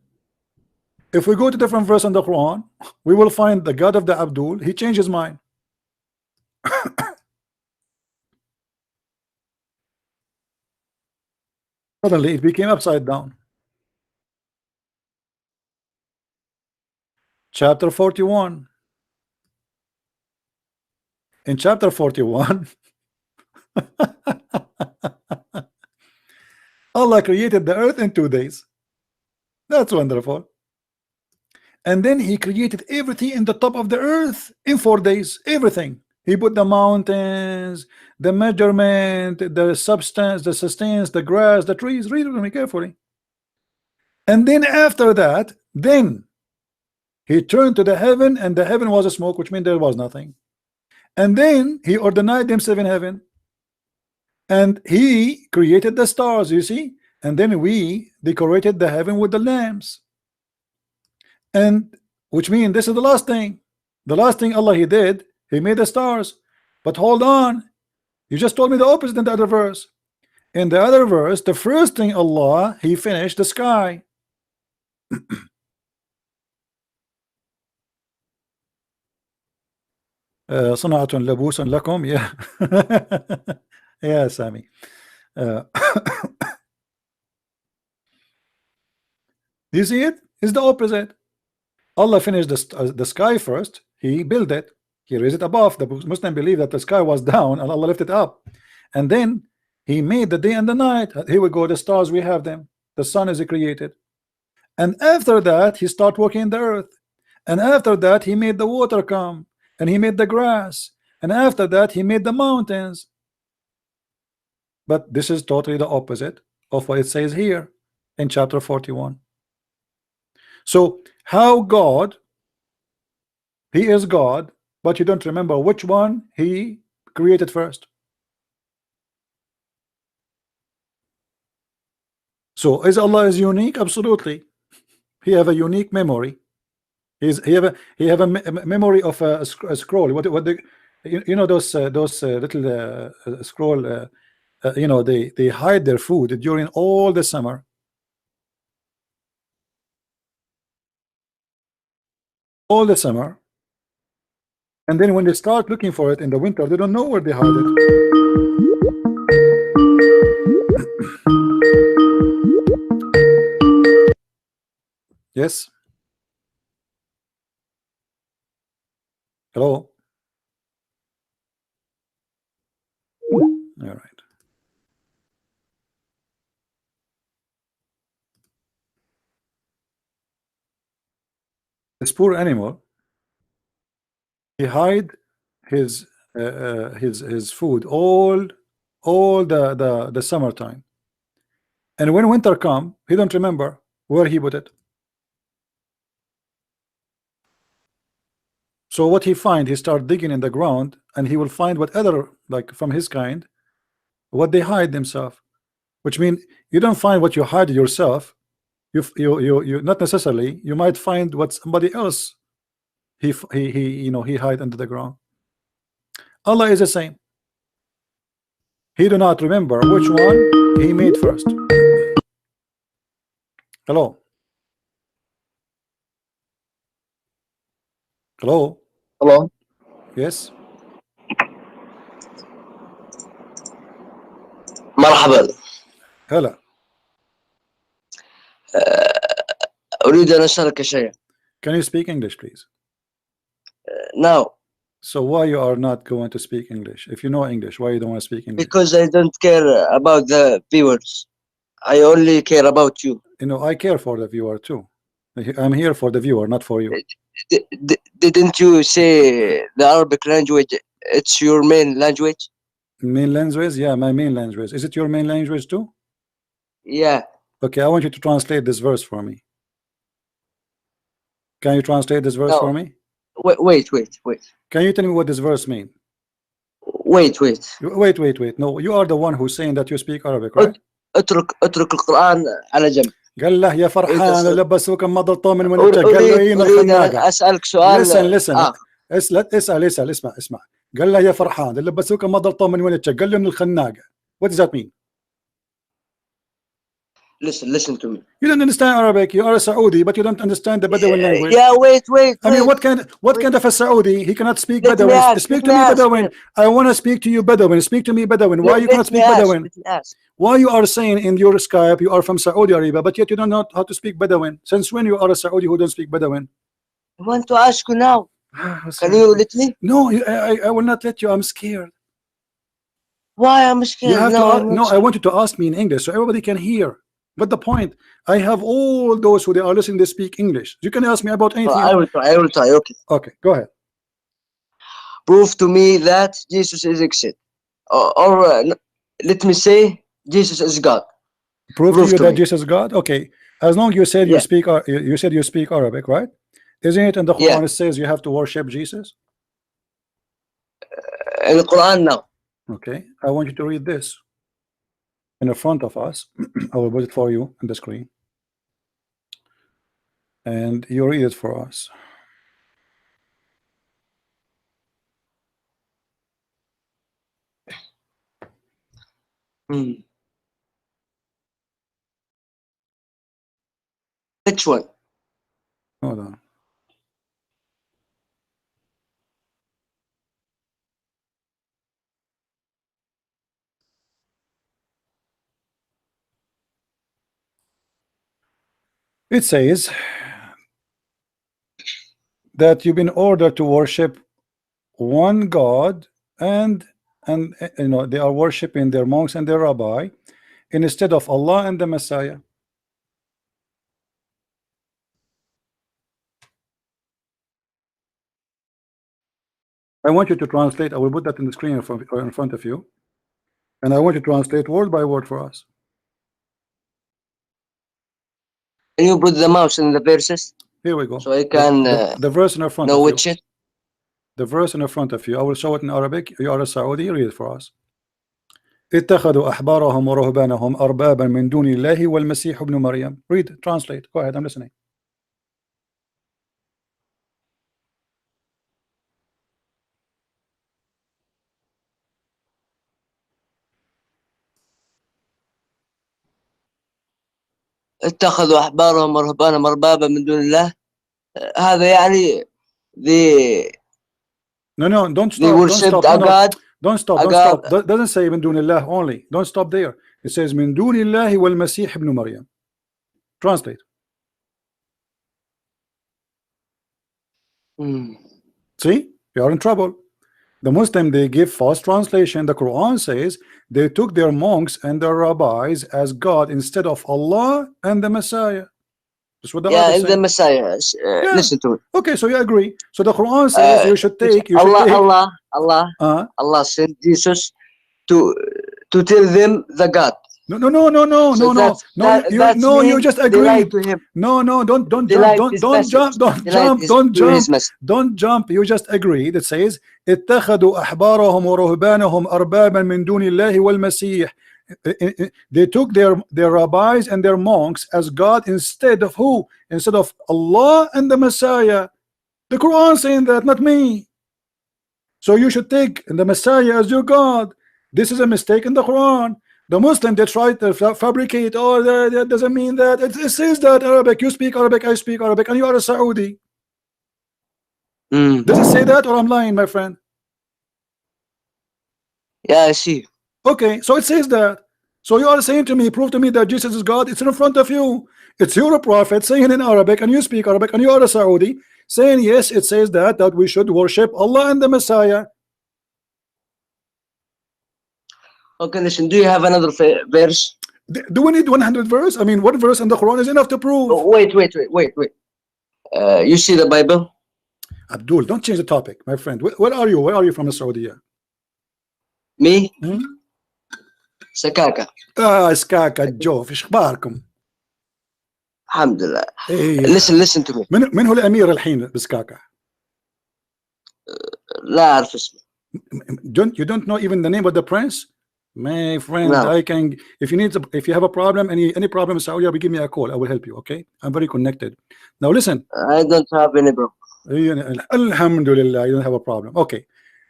If we go to different verse in the Quran, we will find the God of the Abdul, he changed his mind. Suddenly it became upside down. Chapter 41. In chapter 41, Allah created the earth in 2 days. That's wonderful. And then he created everything in the top of the earth in 4 days. Everything. He put the mountains, the measurement, the substance, the sustenance, the grass, the trees. Read it carefully. And then after that, then he turned to the heaven, and the heaven was a smoke, which means there was nothing. And then he ordained them 7 heaven. And he created the stars, you see. and then we decorated the heaven with the lamps, and which means this is the last thing. The last thing Allah He did, He made the stars. But hold on, you just told me the opposite in the other verse. In the other verse, the first thing Allah He finished the sky. صنعة لبوس لكم. Yeah. Yeah, Sammy. You see it? It's the opposite. Allah finished the sky first. He built it. He raised it above. The Muslim believe that the sky was down and Allah lifted it up. And then He made the day and the night. Here we go, the stars, we have them. The sun is created. And after that, He started working in the earth. And after that, He made the water come. And He made the grass. And after that, He made the mountains. But this is totally the opposite of what it says here in chapter 41. So how God, He is God, but you don't remember which one He created first. So is Allah is unique? Absolutely. He have a unique memory. He have a memory of a scroll. What the, you know those little scroll. You know, they hide their food during all the summer. All the summer. And then when they start looking for it in the winter, they don't know where they hide it. Yes. Hello. All right. This poor animal, he hide his food all the summertime, and when winter come, he don't remember where he put it. So what he find, he start digging in the ground, and he will find what other, like from his kind, what they hide themselves. Which means you don't find what you hide yourself. You not necessarily. You might find what somebody else he hide under the ground. Allah is the same. He do not remember which one He made first. Hello. Hello. Hello. Yes. مرحبا. هلا. أريد أن أسألك شيء. Can you speak English, please? No. So why you are not going to speak English? If you know English, why you don't want to speak English? Because I don't care about the viewers. I only care about you. You know, I care for the viewer too. I'm here for the viewer, not for you. Didn't you say the Arabic language, it's your main language? Main language? Yeah, my main language. Is it your main language too? Yeah. Okay, I want you to translate this verse for me. Can you translate this verse for me? Wait. Can you tell me what this verse means? Wait. No, you are the one who's saying that you speak Arabic, right? اترك القرآن على جنب. قال له يا فرحان لبسوك مضى من وين قال له ايه أريد أسألك سؤال. listen اسمع قال له يا فرحان لبسوك مضى من وين قال له من الخناقة. What does that mean? Listen to me. You don't understand Arabic. You are a Saudi, but you don't understand the Bedouin language. Yeah, wait. I mean, what kind of a Saudi? He cannot speak Bedouin. Speak to me Bedouin. I want to speak to you Bedouin. Speak to me Bedouin. Why you cannot speak Bedouin? Why you are saying in your Skype you are from Saudi Arabia, but yet you don't know how to speak Bedouin? Since when you are a Saudi who don't speak Bedouin? I want to ask you now. Can you let me? No, I will not let you. I'm scared. Why I'm scared? You have I want you to ask me in English so everybody can hear. But the point, I have all those who they are listening, they speak English. You can ask me about anything. I will try. Okay, go ahead. Prove to me that Jesus is exist, or let me say Jesus is God. Prove to you that Jesus is God. Okay, as long as you said you speak, you speak Arabic, right? Isn't it in the Quran it says you have to worship Jesus? In the Quran now. Okay, I want you to read this. in the front of us. I will put it for you on the screen, and you read it for us. Which one? Hold on. It says that you've been ordered to worship one God, and you know, they are worshiping their monks and their rabbi instead of Allah and the Messiah. I want you to translate. I will put that in the screen in front of you, and I want you to translate word by word for us. Can you put the mouse in the verses? Here we go. So I can the verse in front know of which you. it. The verse in front of you. I will show it in Arabic. You are a Saudi. Read it for us. اتخذوا أحبارهم ورهبانهم أربابا من دون الله والمسيح ابن مريم. Read, translate. Go ahead, I'm listening. اتخذوا أحبارهم ورهبانهم أربابا من دون الله. هذا يعني No, don't stop. they worshipped don't stop. a god. Don't stop. Don't stop. Doesn't say من دون الله only. Don't stop there. It says من دون الله والمسيح ابن مريم. Translate. See, you are in trouble. The Muslim, they give false translation. The Quran says they took their monks and their rabbis as God instead of Allah and the Messiah. That's what the and the Messiah. Listen to it. Okay, so you agree. So the Quran says you should take. Allah sent Jesus to tell them the God. No, you just agreed. No, don't jump. You just agreed. It says اتخذوا أحبارهم ورهبانهم أربابا من دون الله والمسيح. They took their rabbis and their monks as God instead of who? Instead of Allah and the Messiah. The Quran saying that, not me. So you should take the Messiah as your God. This is a mistake in the Quran. The Muslim, they try to fabricate. Oh, that doesn't mean that. It says that Arabic. You speak Arabic, I speak Arabic, and you are a Saudi. Does it say that, or I'm lying, my friend? Yeah, I see. Okay, so it says that. So you are saying to me, prove to me that Jesus is God. It's in front of you. It's your prophet saying in Arabic, and you speak Arabic, and you are a Saudi, saying yes, it says that we should worship Allah and the Messiah. Okay, listen, do you have another verse? Do we need 100 verse? I mean, what verse in the Quran is enough to prove? Oh, wait. You see the Bible? Abdul, don't change the topic, my friend. Where are you? Where are you from, Saudi? Me? سكاكا. سكاكا جو في اخباركم؟ الحمد لله. Listen to me. من هو الامير الحين بسكاكا؟ لا أعرف اسمه. You don't know even the name of the prince? My friend, no. I can. If you have a problem, any problem in Saudi Arabia, give me a call. I will help you. Okay, I'm very connected. Now listen. I don't have any problem. Alhamdulillah, you don't have a problem. Okay,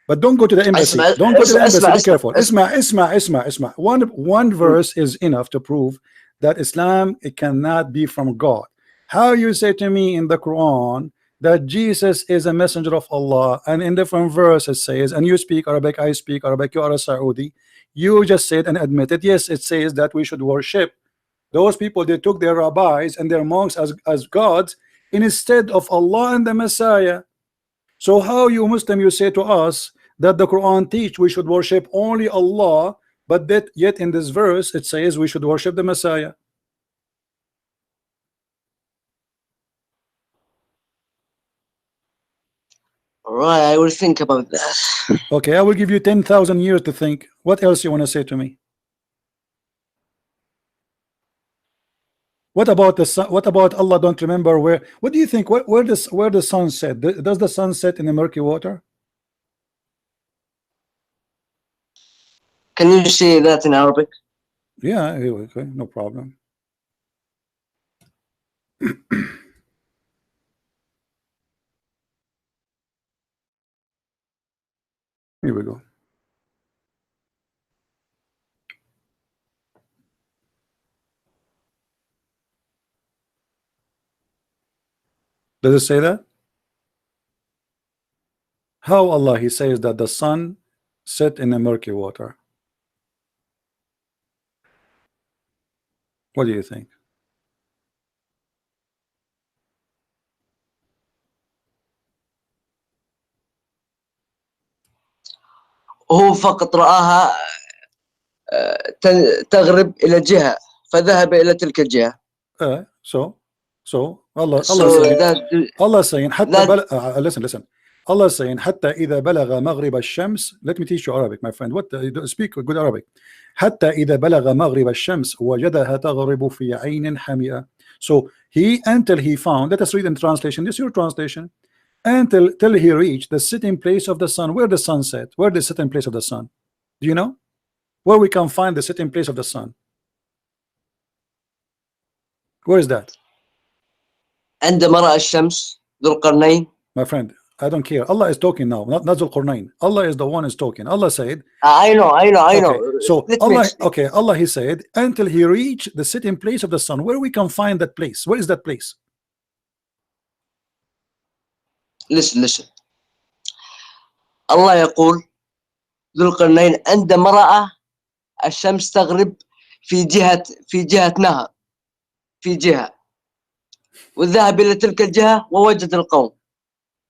but don't go to the embassy. Don't go to the embassy. Be careful. Isma. One verse is enough to prove that Islam, it cannot be from God. How you say to me in the Quran that Jesus is a messenger of Allah, and in different verses says, and you speak Arabic, I speak Arabic, you are a Saudi. You just said and admitted, yes, it says that we should worship those people. They took their rabbis and their monks as gods instead of Allah and the Messiah. So how you Muslim, you say to us that the Quran teach we should worship only Allah, but that yet in this verse it says we should worship the Messiah. All right, I will think about that. Okay, I will give you 10,000 years to think. What else you want to say to me? What about the sun? What about Allah? Don't remember where? What do you think? Where the sun set? Does the sun set in the murky water? Can you say that in Arabic? Yeah, okay, no problem. Here we go. Does it say that? How Allah He says that the sun set in the murky water? What do you think? هو فقط رآها تغرب إلى جهة فذهب إلى تلك الجهة. So Allah So saying, that Allah saying that listen. Allah saying حتى إذا بلغ مغرب الشمس. Let me teach you Arabic, my friend. What speak good Arabic. حتى إذا بلغ مغرب الشمس وجدها تغرب في عين حمئة. So he until he found. Let us read in translation. This is your translation. Till he reached the sitting place of the sun. Where the sun set? Where the sitting place of the sun? Do you know where we can find the sitting place of the sun? Where is that? عندما رأى الشمس ذو القرنين. My friend, I don't care. Allah is talking now, not Zul Qurnain. Allah is the one is talking. Allah said, I know. okay, so Let Allah, me explain. okay, Allah He said, until he reached the sitting place of the sun. Where we can find that place? Where is that place? Listen. الله يقول ذو القرنين عندما رأى الشمس تغرب في جهة نهر في جهة وذهب إلى تلك الجهة ووجد القوم.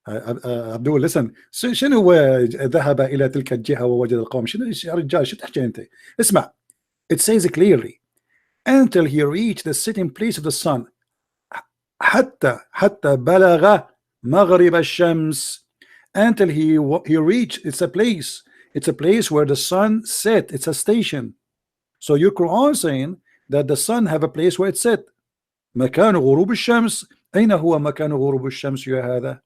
Abdul, listen. شنو ذهب إلى تلك الجهة ووجد القوم؟ شنو يا رجال؟ شو تحكي أنت؟ اسمع. It says clearly, until he reached the sitting place of the sun. حتى بلغ مغرب الشمس. Until he reached. It's a place where the sun set. It's a station. So your Quran saying that the sun have a place where it set. مكان غروب الشمس. أين هو مكان غروب الشمس يا هذا؟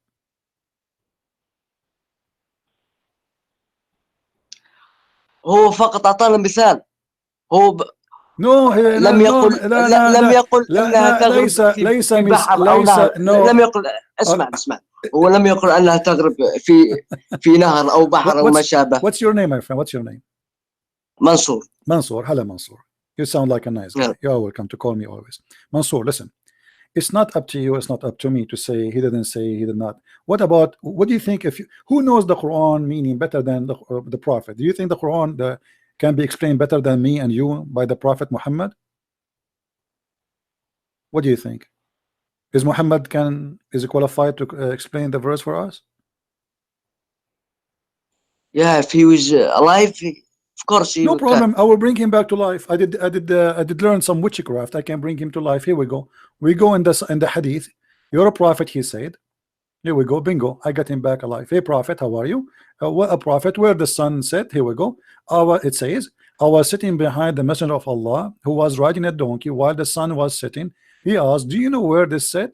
هو فقط أعطانا مثال. هو لم يقل أنها تغرب في بحر أو نهر. لم يقل. اسمع. هو لم يقل أنها تغرب في نهر أو بحر أو ما شابه. What's your name, my friend? What's your name? Mansoor. Hello Mansoor. You sound like a nice guy. Yeah. You're welcome to call me always. Mansoor, listen. It's not up to you. It's not up to me to say he didn't say he did not. What do you think? Who knows the Quran meaning better than the Prophet? Do you think the Quran can be explained better than me and you by the Prophet Muhammad? What do you think? Is Muhammad is qualified to explain the verse for us? Yeah, if he was alive, of course he no problem. can. I will bring him back to life. I did learn some witchcraft. I can bring him to life. Here we go. We go in the hadith. You're a prophet, he said. Here we go. Bingo. I got him back alive. Hey prophet, how are you? What a prophet. Where the sun set. Here we go. It says, I was sitting behind the messenger of Allah who was riding a donkey while the sun was setting. He asked, do you know where this set?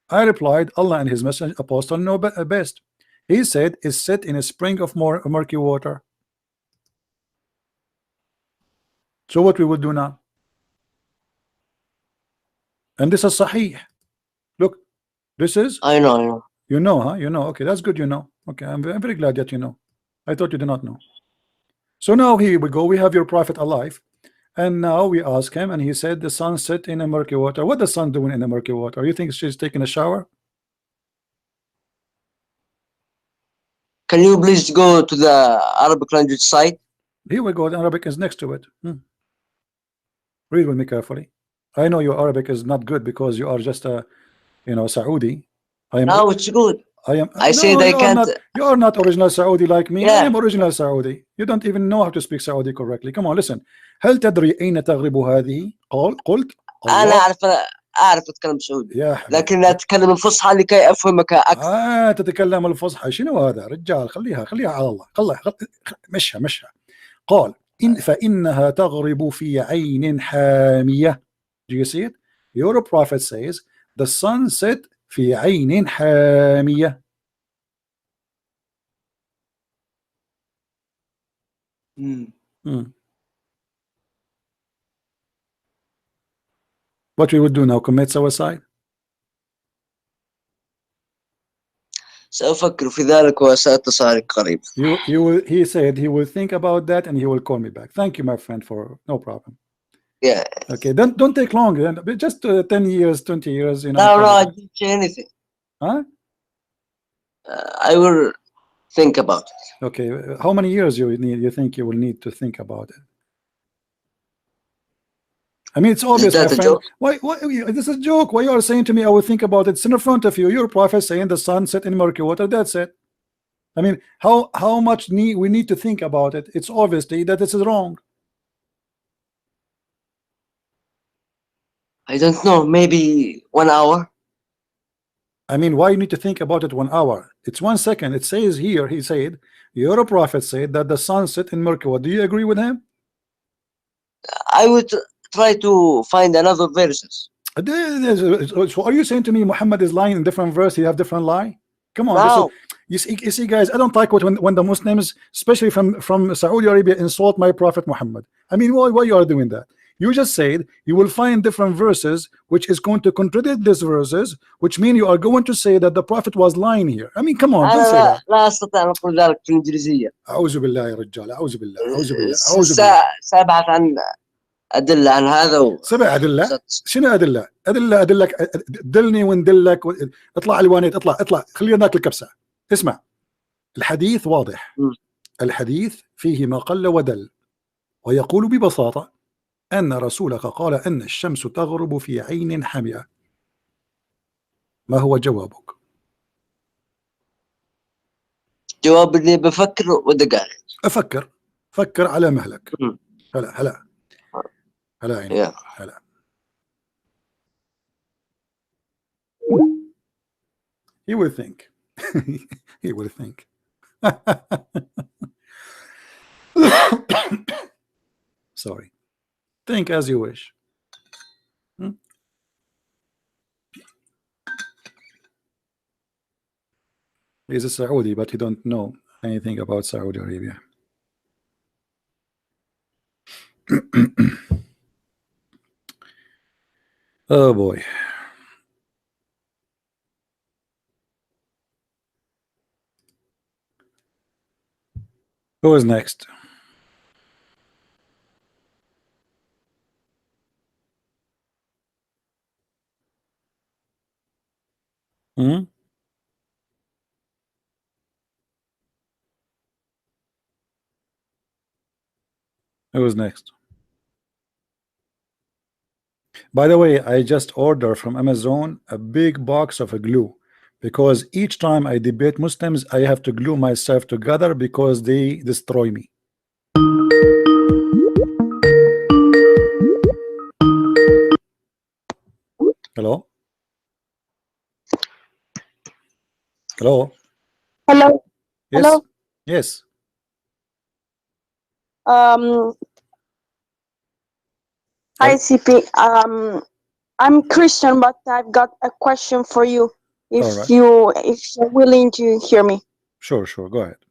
I replied, Allah and his messenger apostle know best. He said, it's set in a spring of murky water. So what we would do now? And this is Sahih. Look, this is. I know. You know, huh? You know. Okay, that's good. You know. Okay, I'm very glad that you know. I thought you did not know. So now here we go. We have your prophet alive, and now we ask him, and he said the sun set in a murky water. What the sun doing in the murky water? You think she's taking a shower? Can you please go to the Arabic language site? Here we go. The Arabic is next to it. Read with me carefully. I know your Arabic is not good because you are just a, Saudi. No, it's good. I say they can't. You are not original Saudi like me. Yeah. I am original Saudi. You don't even know how to speak Saudi correctly. Come on, listen. هل تدري أين تغرب هذه؟ قلت أنا أعرف أتكلم سعودي لكن أتكلم الفصحى لكي أفهمك أكثر. تتكلم الفصحى. شنو هذا رجال؟ خليها على الله. مشها. قال فإنها تغرب في عين حامية. Do you see it? Your prophet says the sun set في عين حامية. What we would do now? Commit suicide? سأفكر في ذلك وسأتصل قريبا. He said he will think about that and he will call me back. Thank you, my friend, for no problem. Yeah. Okay, don't take long. Just 10 years, 20 years. You know. No, I didn't say anything. Huh? I will think about it. Okay, how many years you think you will need to think about it? I mean, it's obvious, my friend. Why this is a joke? Why you are saying to me I will think about it? It's in front of you. Your prophet saying the sun set in murky water. That's it. I mean, how much we need to think about it? It's obviously that this is wrong. I don't know, maybe 1 hour. I mean, why you need to think about it 1 hour? It's 1 second. It says here, he said, your prophet said that the sun set in murky water. Do you agree with him? I would try to find another verses. So are you saying to me Muhammad is lying in different verse? He have different lie? Come on. No. You see, guys, I don't like when the Muslims, especially from Saudi Arabia, insult my prophet Muhammad. I mean, why you are doing that? You just said you will find different verses which is going to contradict these verses, which mean you are going to say that the prophet was lying here. I mean, come on, don't say that. لا أستطيع أن أقول ذلك في الإنجليزية. أعوذ بالله يا رجال، أعوذ بالله، أعوذ بالله، أعوذ بالله. سأبحث عن أدلة عن هذا. سبع أدلة؟ شنو أدلة؟ أدلك دلني وندلك اطلع الوانيت، اطلع خلينا ناكل كبسة. اسمع، الحديث واضح. الحديث فيه ما قل ودل، ويقول ببساطة أن رسولك قال أن الشمس تغرب في عين حمئة. ما هو جوابك؟ جواب اللي بفكر ودقائق. فكر على مهلك. هلا عيني. هلا. He will think. He will think. Sorry. Think as you wish. He's a Saudi, but he don't know anything about Saudi Arabia. Oh boy. Who is next? Who is next? By the way, I just ordered from Amazon a big box of a glue, because each time I debate Muslims I have to glue myself together because they destroy me. Hello? Hello? Hello? Yes. Hello? Yes. Hi, CP. I'm Christian, but I've got a question for you. If right. you're willing to hear me. Sure. Go ahead.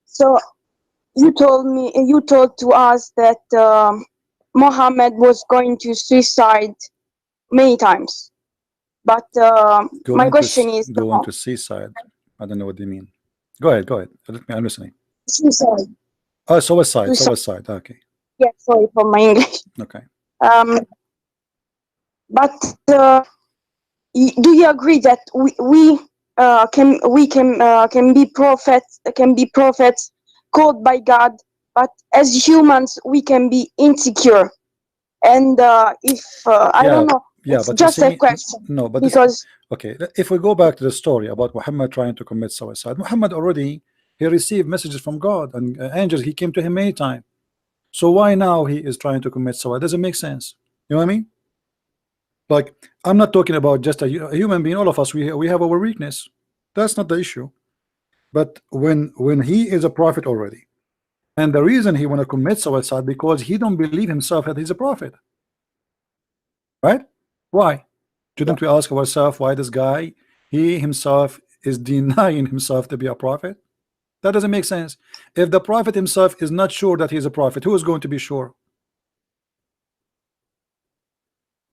So you told to us that Mohammed was going to suicide many times, but my question is going to seaside. I don't know what they mean. Go ahead. I'm listening. Suicide. Oh, suicide. Okay. Yeah, sorry for my English. Okay. But do you agree that we can be prophets called by God, but as humans we can be insecure, and I don't know. Yeah, it's but just a question. No, but because okay, if we go back to the story about Muhammad trying to commit suicide, Muhammad already he received messages from God and angels. He came to him many times. So why now he is trying to commit suicide? Doesn't make sense. You know what I mean? Like, I'm not talking about just a human being. All of us, we have our weakness. That's not the issue. But when he is a prophet already, and the reason he want to commit suicide because he don't believe himself that he's a prophet, right? Why? Shouldn't we ask ourselves why this guy, he himself is denying himself to be a prophet? That doesn't make sense. If the prophet himself is not sure that he's a prophet, who is going to be sure?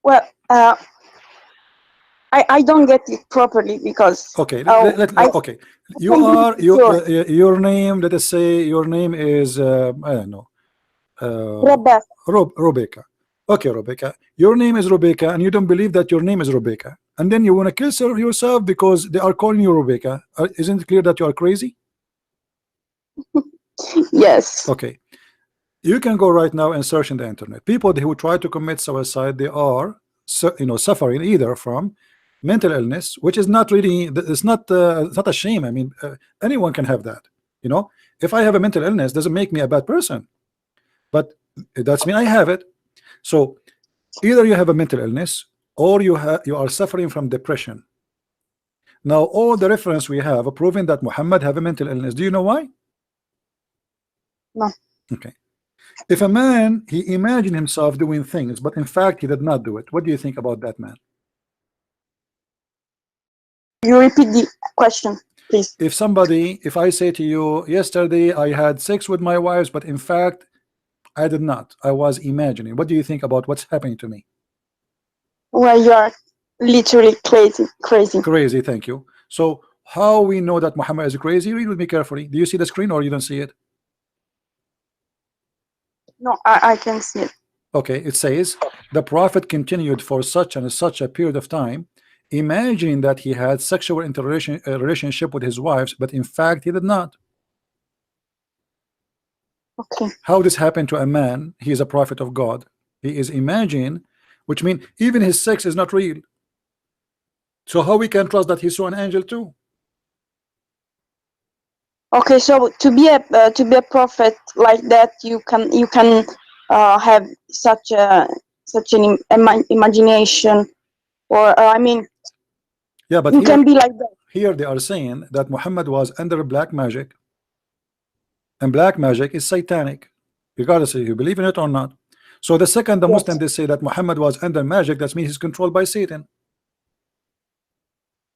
Well, I don't get it properly because okay. Okay, your name. Let us say your name is I don't know, Rebecca. Rebecca. Okay, Rebecca. Your name is Rebecca, and you don't believe that your name is Rebecca, and then you want to kill yourself because they are calling you Rebecca. Isn't it clear that you are crazy? Yes. Okay. You can go right now and search in the internet. People who try to commit suicide, they are suffering either from mental illness, which is not really, it's not a shame. I mean, anyone can have that. If I have a mental illness, doesn't make me a bad person, but that's mean I have it. So either you have a mental illness or you are suffering from depression. Now all the reference we have are proving that Muhammad have a mental illness. Do you know why? No. Okay. If a man, he imagined himself doing things, but in fact he did not do it, what do you think about that man? You repeat the question, please. If I say to you, yesterday I had sex with my wives, but in fact I did not, I was imagining, what do you think about what's happening to me? Well, you are literally crazy. Thank you. So how we know that Muhammad is crazy? Read with me carefully. Do you see the screen or you don't see it? No, I can see it. Okay, it says the prophet continued for such and such a period of time, imagining that he had sexual relationship with his wives, but in fact he did not. Okay. How this happened to a man? He is a prophet of God. He is imagining, which means even his sex is not real. So how we can trust that he saw an angel too? Okay, so to be a prophet like that, you can have such an imagination, or I mean, yeah, but you can be like that. Here they are saying that Muhammad was under black magic, and black magic is satanic, regardless if you believe in it or not. So the second the Muslim they say that Muhammad was under magic, that means he's controlled by Satan.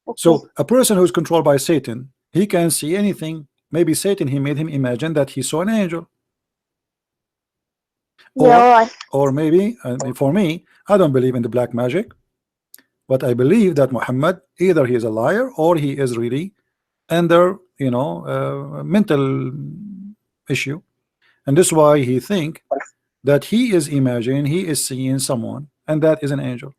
Okay. So a person who's controlled by Satan, he can see anything. Maybe Satan, he made him imagine that he saw an angel. Or maybe, for me, I don't believe in the black magic, but I believe that Muhammad, either he is a liar or he is really under mental issue, and this is why he think that he is imagining, he is seeing someone, and that is an angel.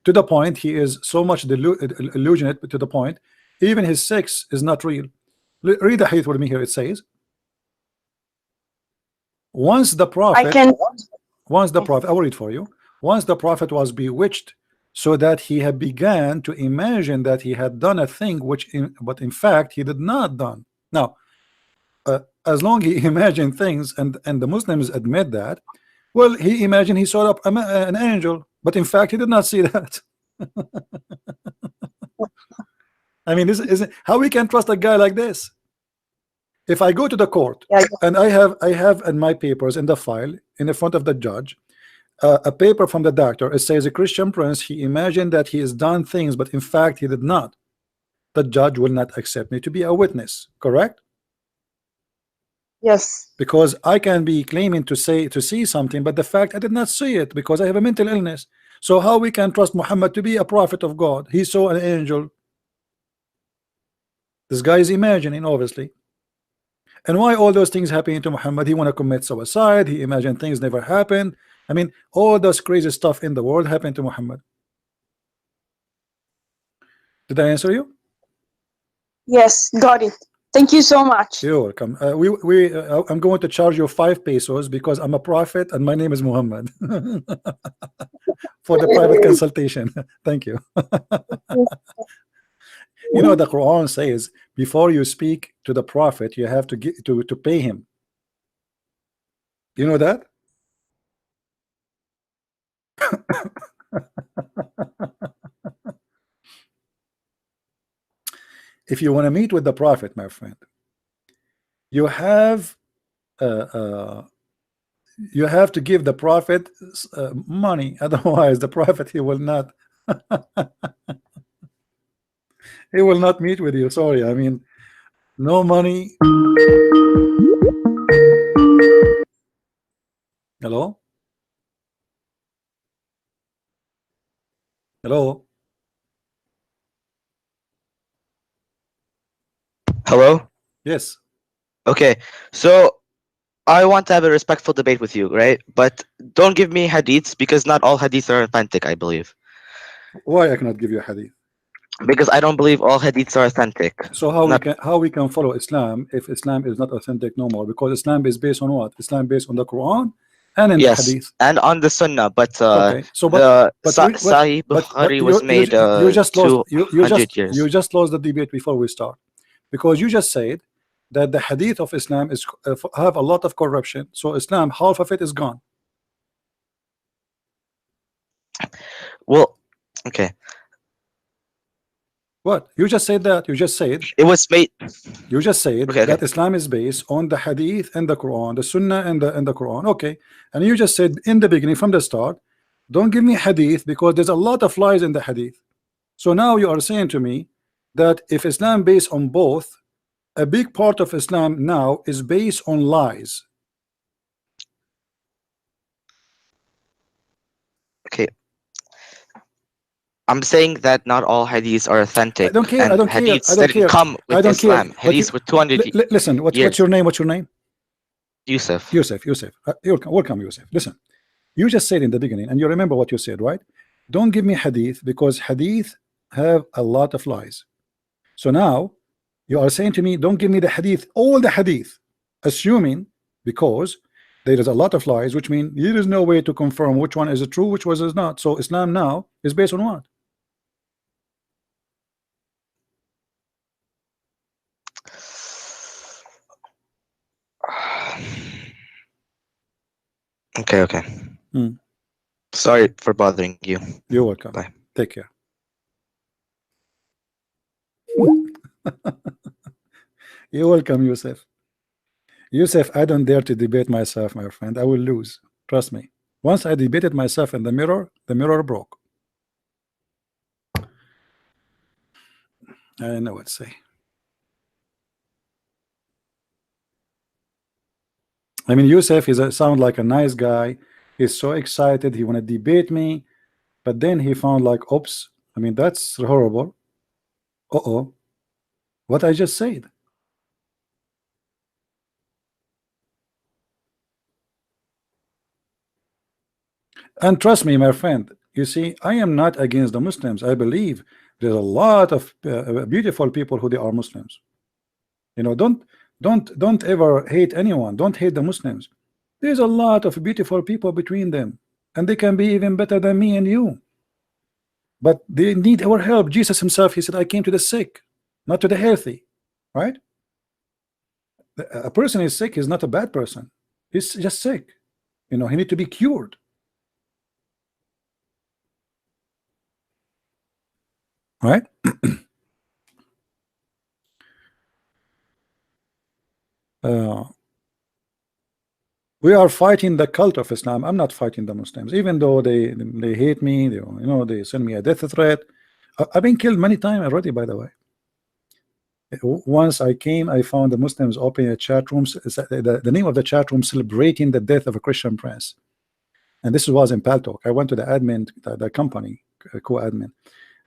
To the point he is so much illusionate, to the point even his sex is not real. Read the hadith with me here. It says, once the prophet, I will read for you. Once the prophet was bewitched, so that he had began to imagine that he had done a thing but in fact he did not done. Now, as long he imagined things, and the Muslims admit that, well, he imagined he saw an angel, but in fact he did not see that. I mean, this isn't how we can trust a guy like this. If I go to the court and I have in my papers in the file in the front of the judge a paper from the doctor, it says a Christian prince, he imagined that he has done things, but in fact he did not. The judge will not accept me to be a witness, correct? Yes. Because I can be claiming to see something, but the fact I did not see it because I have a mental illness. So how we can trust Muhammad to be a prophet of God? He saw an angel. This guy is imagining, obviously. And why all those things happening to Muhammad? He want to commit suicide. He imagined things never happened. I mean, all those crazy stuff in the world happened to Muhammad. Did I answer you? Yes, got it. Thank you so much. You're welcome. I'm going to charge you 5 pesos because I'm a prophet and my name is Muhammad for the private consultation. Thank you. You know, the Quran says before you speak to the prophet, you have to get to pay him. You know that? If you want to meet with the prophet, my friend, you have to give the prophet money. Otherwise, the prophet he will not he will not meet with you. Sorry, I mean, no money. Hello? Hello. Hello? Yes. Okay, so I want to have a respectful debate with you, right? But don't give me hadiths because not all hadiths are authentic, I believe. Why I cannot give you a hadith? Because I don't believe all hadiths are authentic. So how we can follow Islam if Islam is not authentic no more? Because Islam is based on what? Islam based on the Quran and in the hadith. And on the Sunnah, but okay. So Sahih Bukhari was made you just lost 200 years. You just lost the debate before we start, because you just said that the hadith of Islam is have a lot of corruption. So Islam, half of it is gone. Well, okay. What? You just said that. You just said it was made. You just said that Islam is based on the hadith and the Quran, the Sunnah and the Quran. Okay. And you just said in the beginning, from the start, don't give me hadith because there's a lot of lies in the hadith. So now you are saying to me that if Islam based on both, a big part of Islam now is based on lies. Okay. I'm saying that not all hadiths are authentic. I don't care. And I don't care. hadiths I don't didn't care. come with I don't Islam. care. Hadiths with 200 listen, what's your name? What's your name? Yusuf. Yusuf. Welcome, Yusuf. Listen, you just said in the beginning, and you remember what you said, right? Don't give me hadith because hadith have a lot of lies. So now you are saying to me, don't give me the hadith, all the hadith, assuming because there is a lot of lies, which means there is no way to confirm which one is true, which one is not. So Islam now is based on what? Okay. Sorry for bothering you. You're welcome. Bye. Take care. You're welcome, Yusuf. Yusuf, I don't dare to debate myself, my friend. I will lose. Trust me. Once I debated myself in the mirror broke. I know what to say. I mean, Yusuf sound like a nice guy. He's so excited. He want to debate me, but then he found like, oops. I mean, that's horrible. Uh-oh. What I just said. And trust me, my friend, you see, I am not against the Muslims. I believe there's a lot of beautiful people who they are Muslims. You know, don't ever hate anyone. Don't hate the Muslims. There's a lot of beautiful people between them, and they can be even better than me and you. But they need our help. Jesus himself, he said, I came to the sick, not to the healthy. Right? A person is sick is not a bad person. He's just sick. You know, he need to be cured. Right? We are fighting the cult of Islam. I'm not fighting the Muslims, even though they hate me. They send me a death threat. I've been killed many times already, by the way. Once I came, I found the Muslims opening a chat room. The name of the chat room, celebrating the death of a Christian prince. And this was in Paltalk. I went to the admin, the company, co-admin.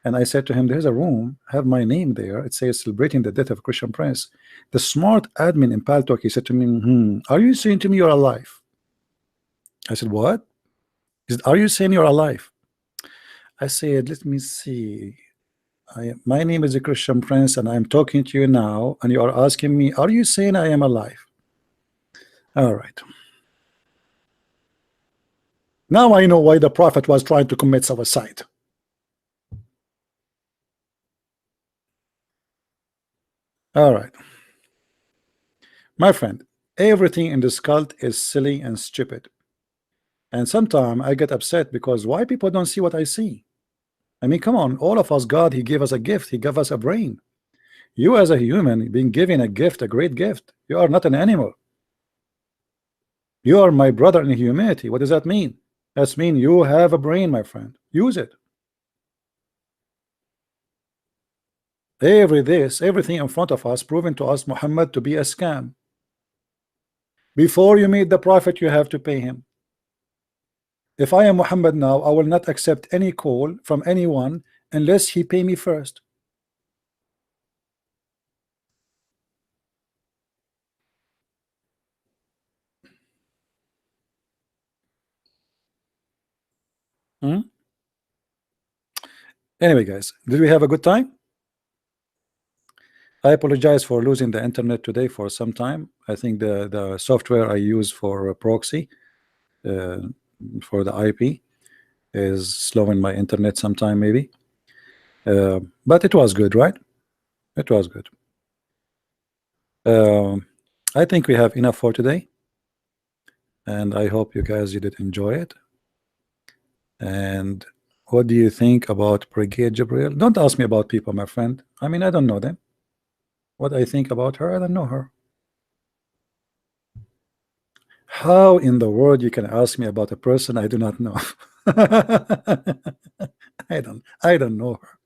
And I said to him, there's a room, have my name there. It says celebrating the death of a Christian prince. The smart admin in Paltalk, he said to me, are you saying to me you're alive? I said, what? He said, are you saying you're alive? I said, let me see. My name is a Christian prince and I'm talking to you now. And you are asking me, are you saying I am alive? All right. Now I know why the prophet was trying to commit suicide. All right, my friend, everything in this cult is silly and stupid. And sometimes I get upset because why people don't see what I see? I mean, come on, all of us, God, he gave us a gift. He gave us a brain. You as a human being given a gift, a great gift. You are not an animal. You are my brother in humanity. What does that mean? That means you have a brain, my friend. Use it. Everything in front of us proven to us Muhammad to be a scam. Before you meet the prophet, you have to pay him. If I am Muhammad now, I will not accept any call from anyone unless he pay me first. Anyway, guys, did we have a good time? I apologize for losing the internet today for some time. I think the software I use for a proxy for the IP is slowing my internet sometime maybe. But it was good, right? It was good. I think we have enough for today, and I hope you guys did enjoy it. And what do you think about Brigade Jibril? Don't ask me about people, my friend. I mean, I don't know them. What I think about her, I don't know her. How in the world you can ask me about a person I do not know? I don't know her.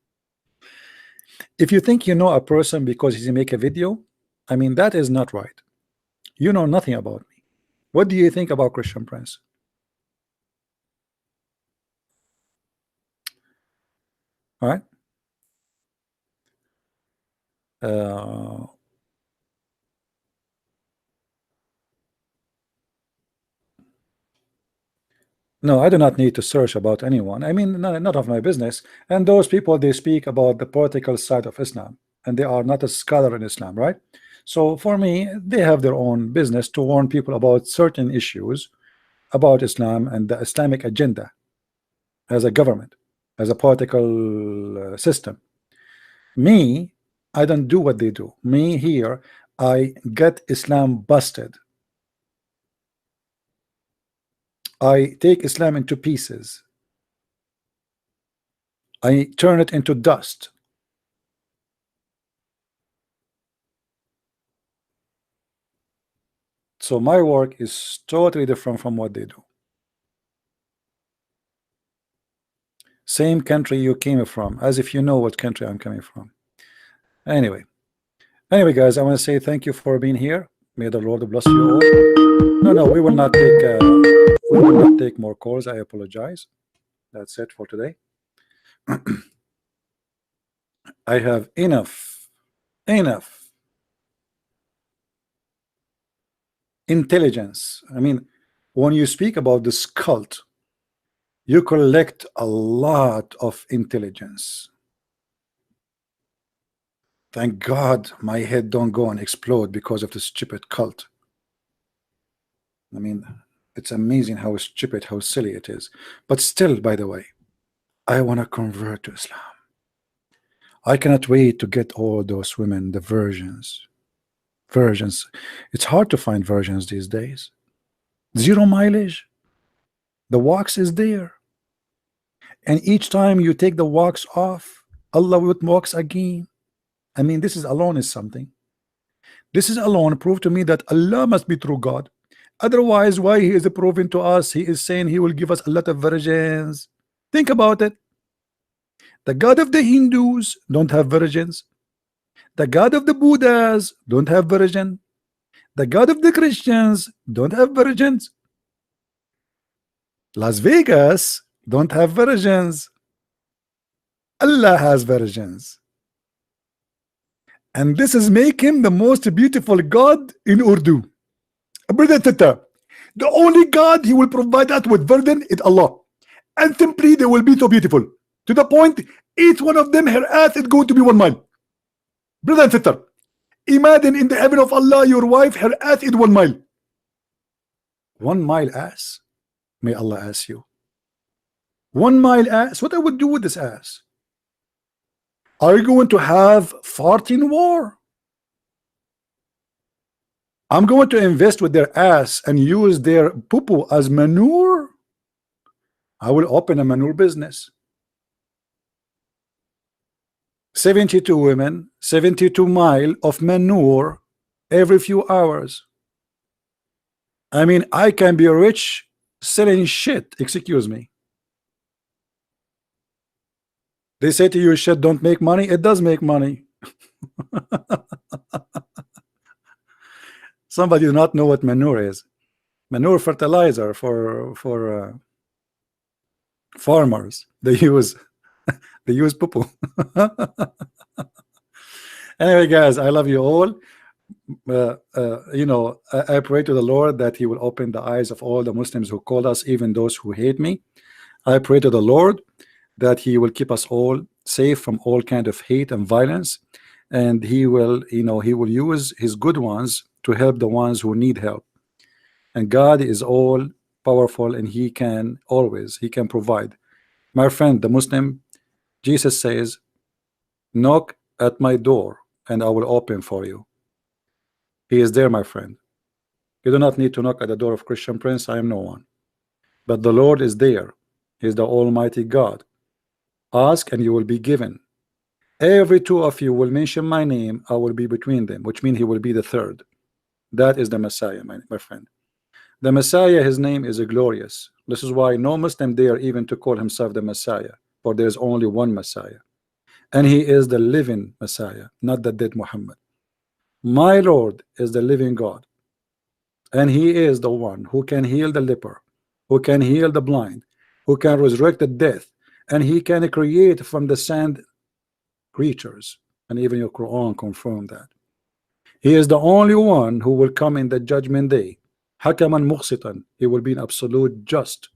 If you think you know a person because he make a video, I mean, that is not right. You know nothing about me. What do you think about Christian Prince? All right. No, I do not need to search about anyone. I mean, not of my business. And those people, they speak about the political side of Islam, and they are not a scholar in Islam, right? So for me, they have their own business to warn people about certain issues about Islam and the Islamic agenda as a government, as a political system. Me, I don't do what they do. Me here, I get Islam busted. I take Islam into pieces. I turn it into dust. So my work is totally different from what they do. Same country you came from, as if you know what country I'm coming from. Anyway, guys, I want to say thank you for being here. May the Lord bless you all. No, we will not take more calls. I apologize. That's it for today. I have enough intelligence. I mean, when you speak about this cult, you collect a lot of intelligence. Thank God my head don't go and explode because of the stupid cult. I mean, it's amazing how stupid, how silly it is. But still, by the way, I want to convert to Islam. I cannot wait to get all those women, the virgins. It's hard to find virgins these days. 0 mileage. The wax is there. And each time you take the wax off, Allah will wax again. I mean, this is alone is something. This is alone proof to me that Allah must be true God. Otherwise, why he is proving to us? He is saying he will give us a lot of virgins. Think about it. The God of the Hindus don't have virgins. The God of the Buddhas don't have virgin. The God of the Christians don't have virgins. Las Vegas don't have virgins. Allah has virgins. And this is make him the most beautiful God in Urdu. Brother Tata, the only God he will provide us with virgin is Allah. And simply they will be so beautiful. To the point, each one of them, her ass is going to be 1 mile. Brother and sister, imagine in the heaven of Allah, your wife, her ass is 1 mile. 1 mile ass? May Allah ask you. 1 mile ass? What I would do with this ass? Are you going to have farting war? I'm going to invest with their ass and use their poo-poo as manure. I will open a manure business. 72 women, 72 miles of manure every few hours. I mean, I can be rich selling shit, excuse me. They say to you, shit don't make money. It does make money. Somebody do not know what manure is. Manure fertilizer for Farmers, they use poo-poo. Anyway, guys, I love you all. You know, I pray to the Lord that He will open the eyes of all the Muslims who call us, even those who hate me. I pray to the Lord that He will keep us all safe from all kind of hate and violence, and He will, you know, He will use His good ones to help the ones who need help. And God is all powerful, and He can provide. My friend, the Muslim, Jesus says, knock at my door and I will open for you. He is there, my friend. You do not need to knock at the door of Christian Prince. I am no one, but the Lord is there. He is the Almighty God. Ask and you will be given. Every two of you will mention my name, I will be between them, which means He will be the third. That is the Messiah, my friend. The Messiah, His name is glorious. This is why no Muslim dare even to call himself the Messiah, for there is only one Messiah, and He is the living Messiah, not the dead Muhammad. My Lord is the living God, and He is the one who can heal the leper, who can heal the blind, who can resurrect the dead, and He can create from the sand creatures, and even your Quran confirmed that. He is the only one who will come in the judgment day. Hakaman muqsitan, He will be an absolute just,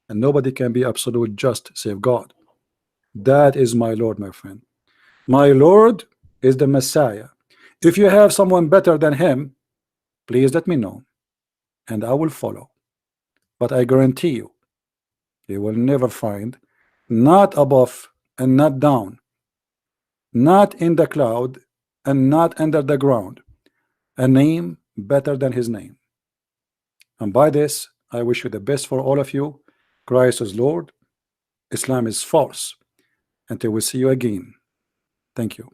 and nobody can be absolute just save God. That is my Lord, my friend. My Lord is the Messiah. If you have someone better than Him, please let me know, and I will follow. But I guarantee you, you will never find, not above and not down, not in the cloud and not under the ground, a name better than His name. And by this, I wish you the best for all of you. Christ is Lord, Islam is false. Until we see you again. Thank you.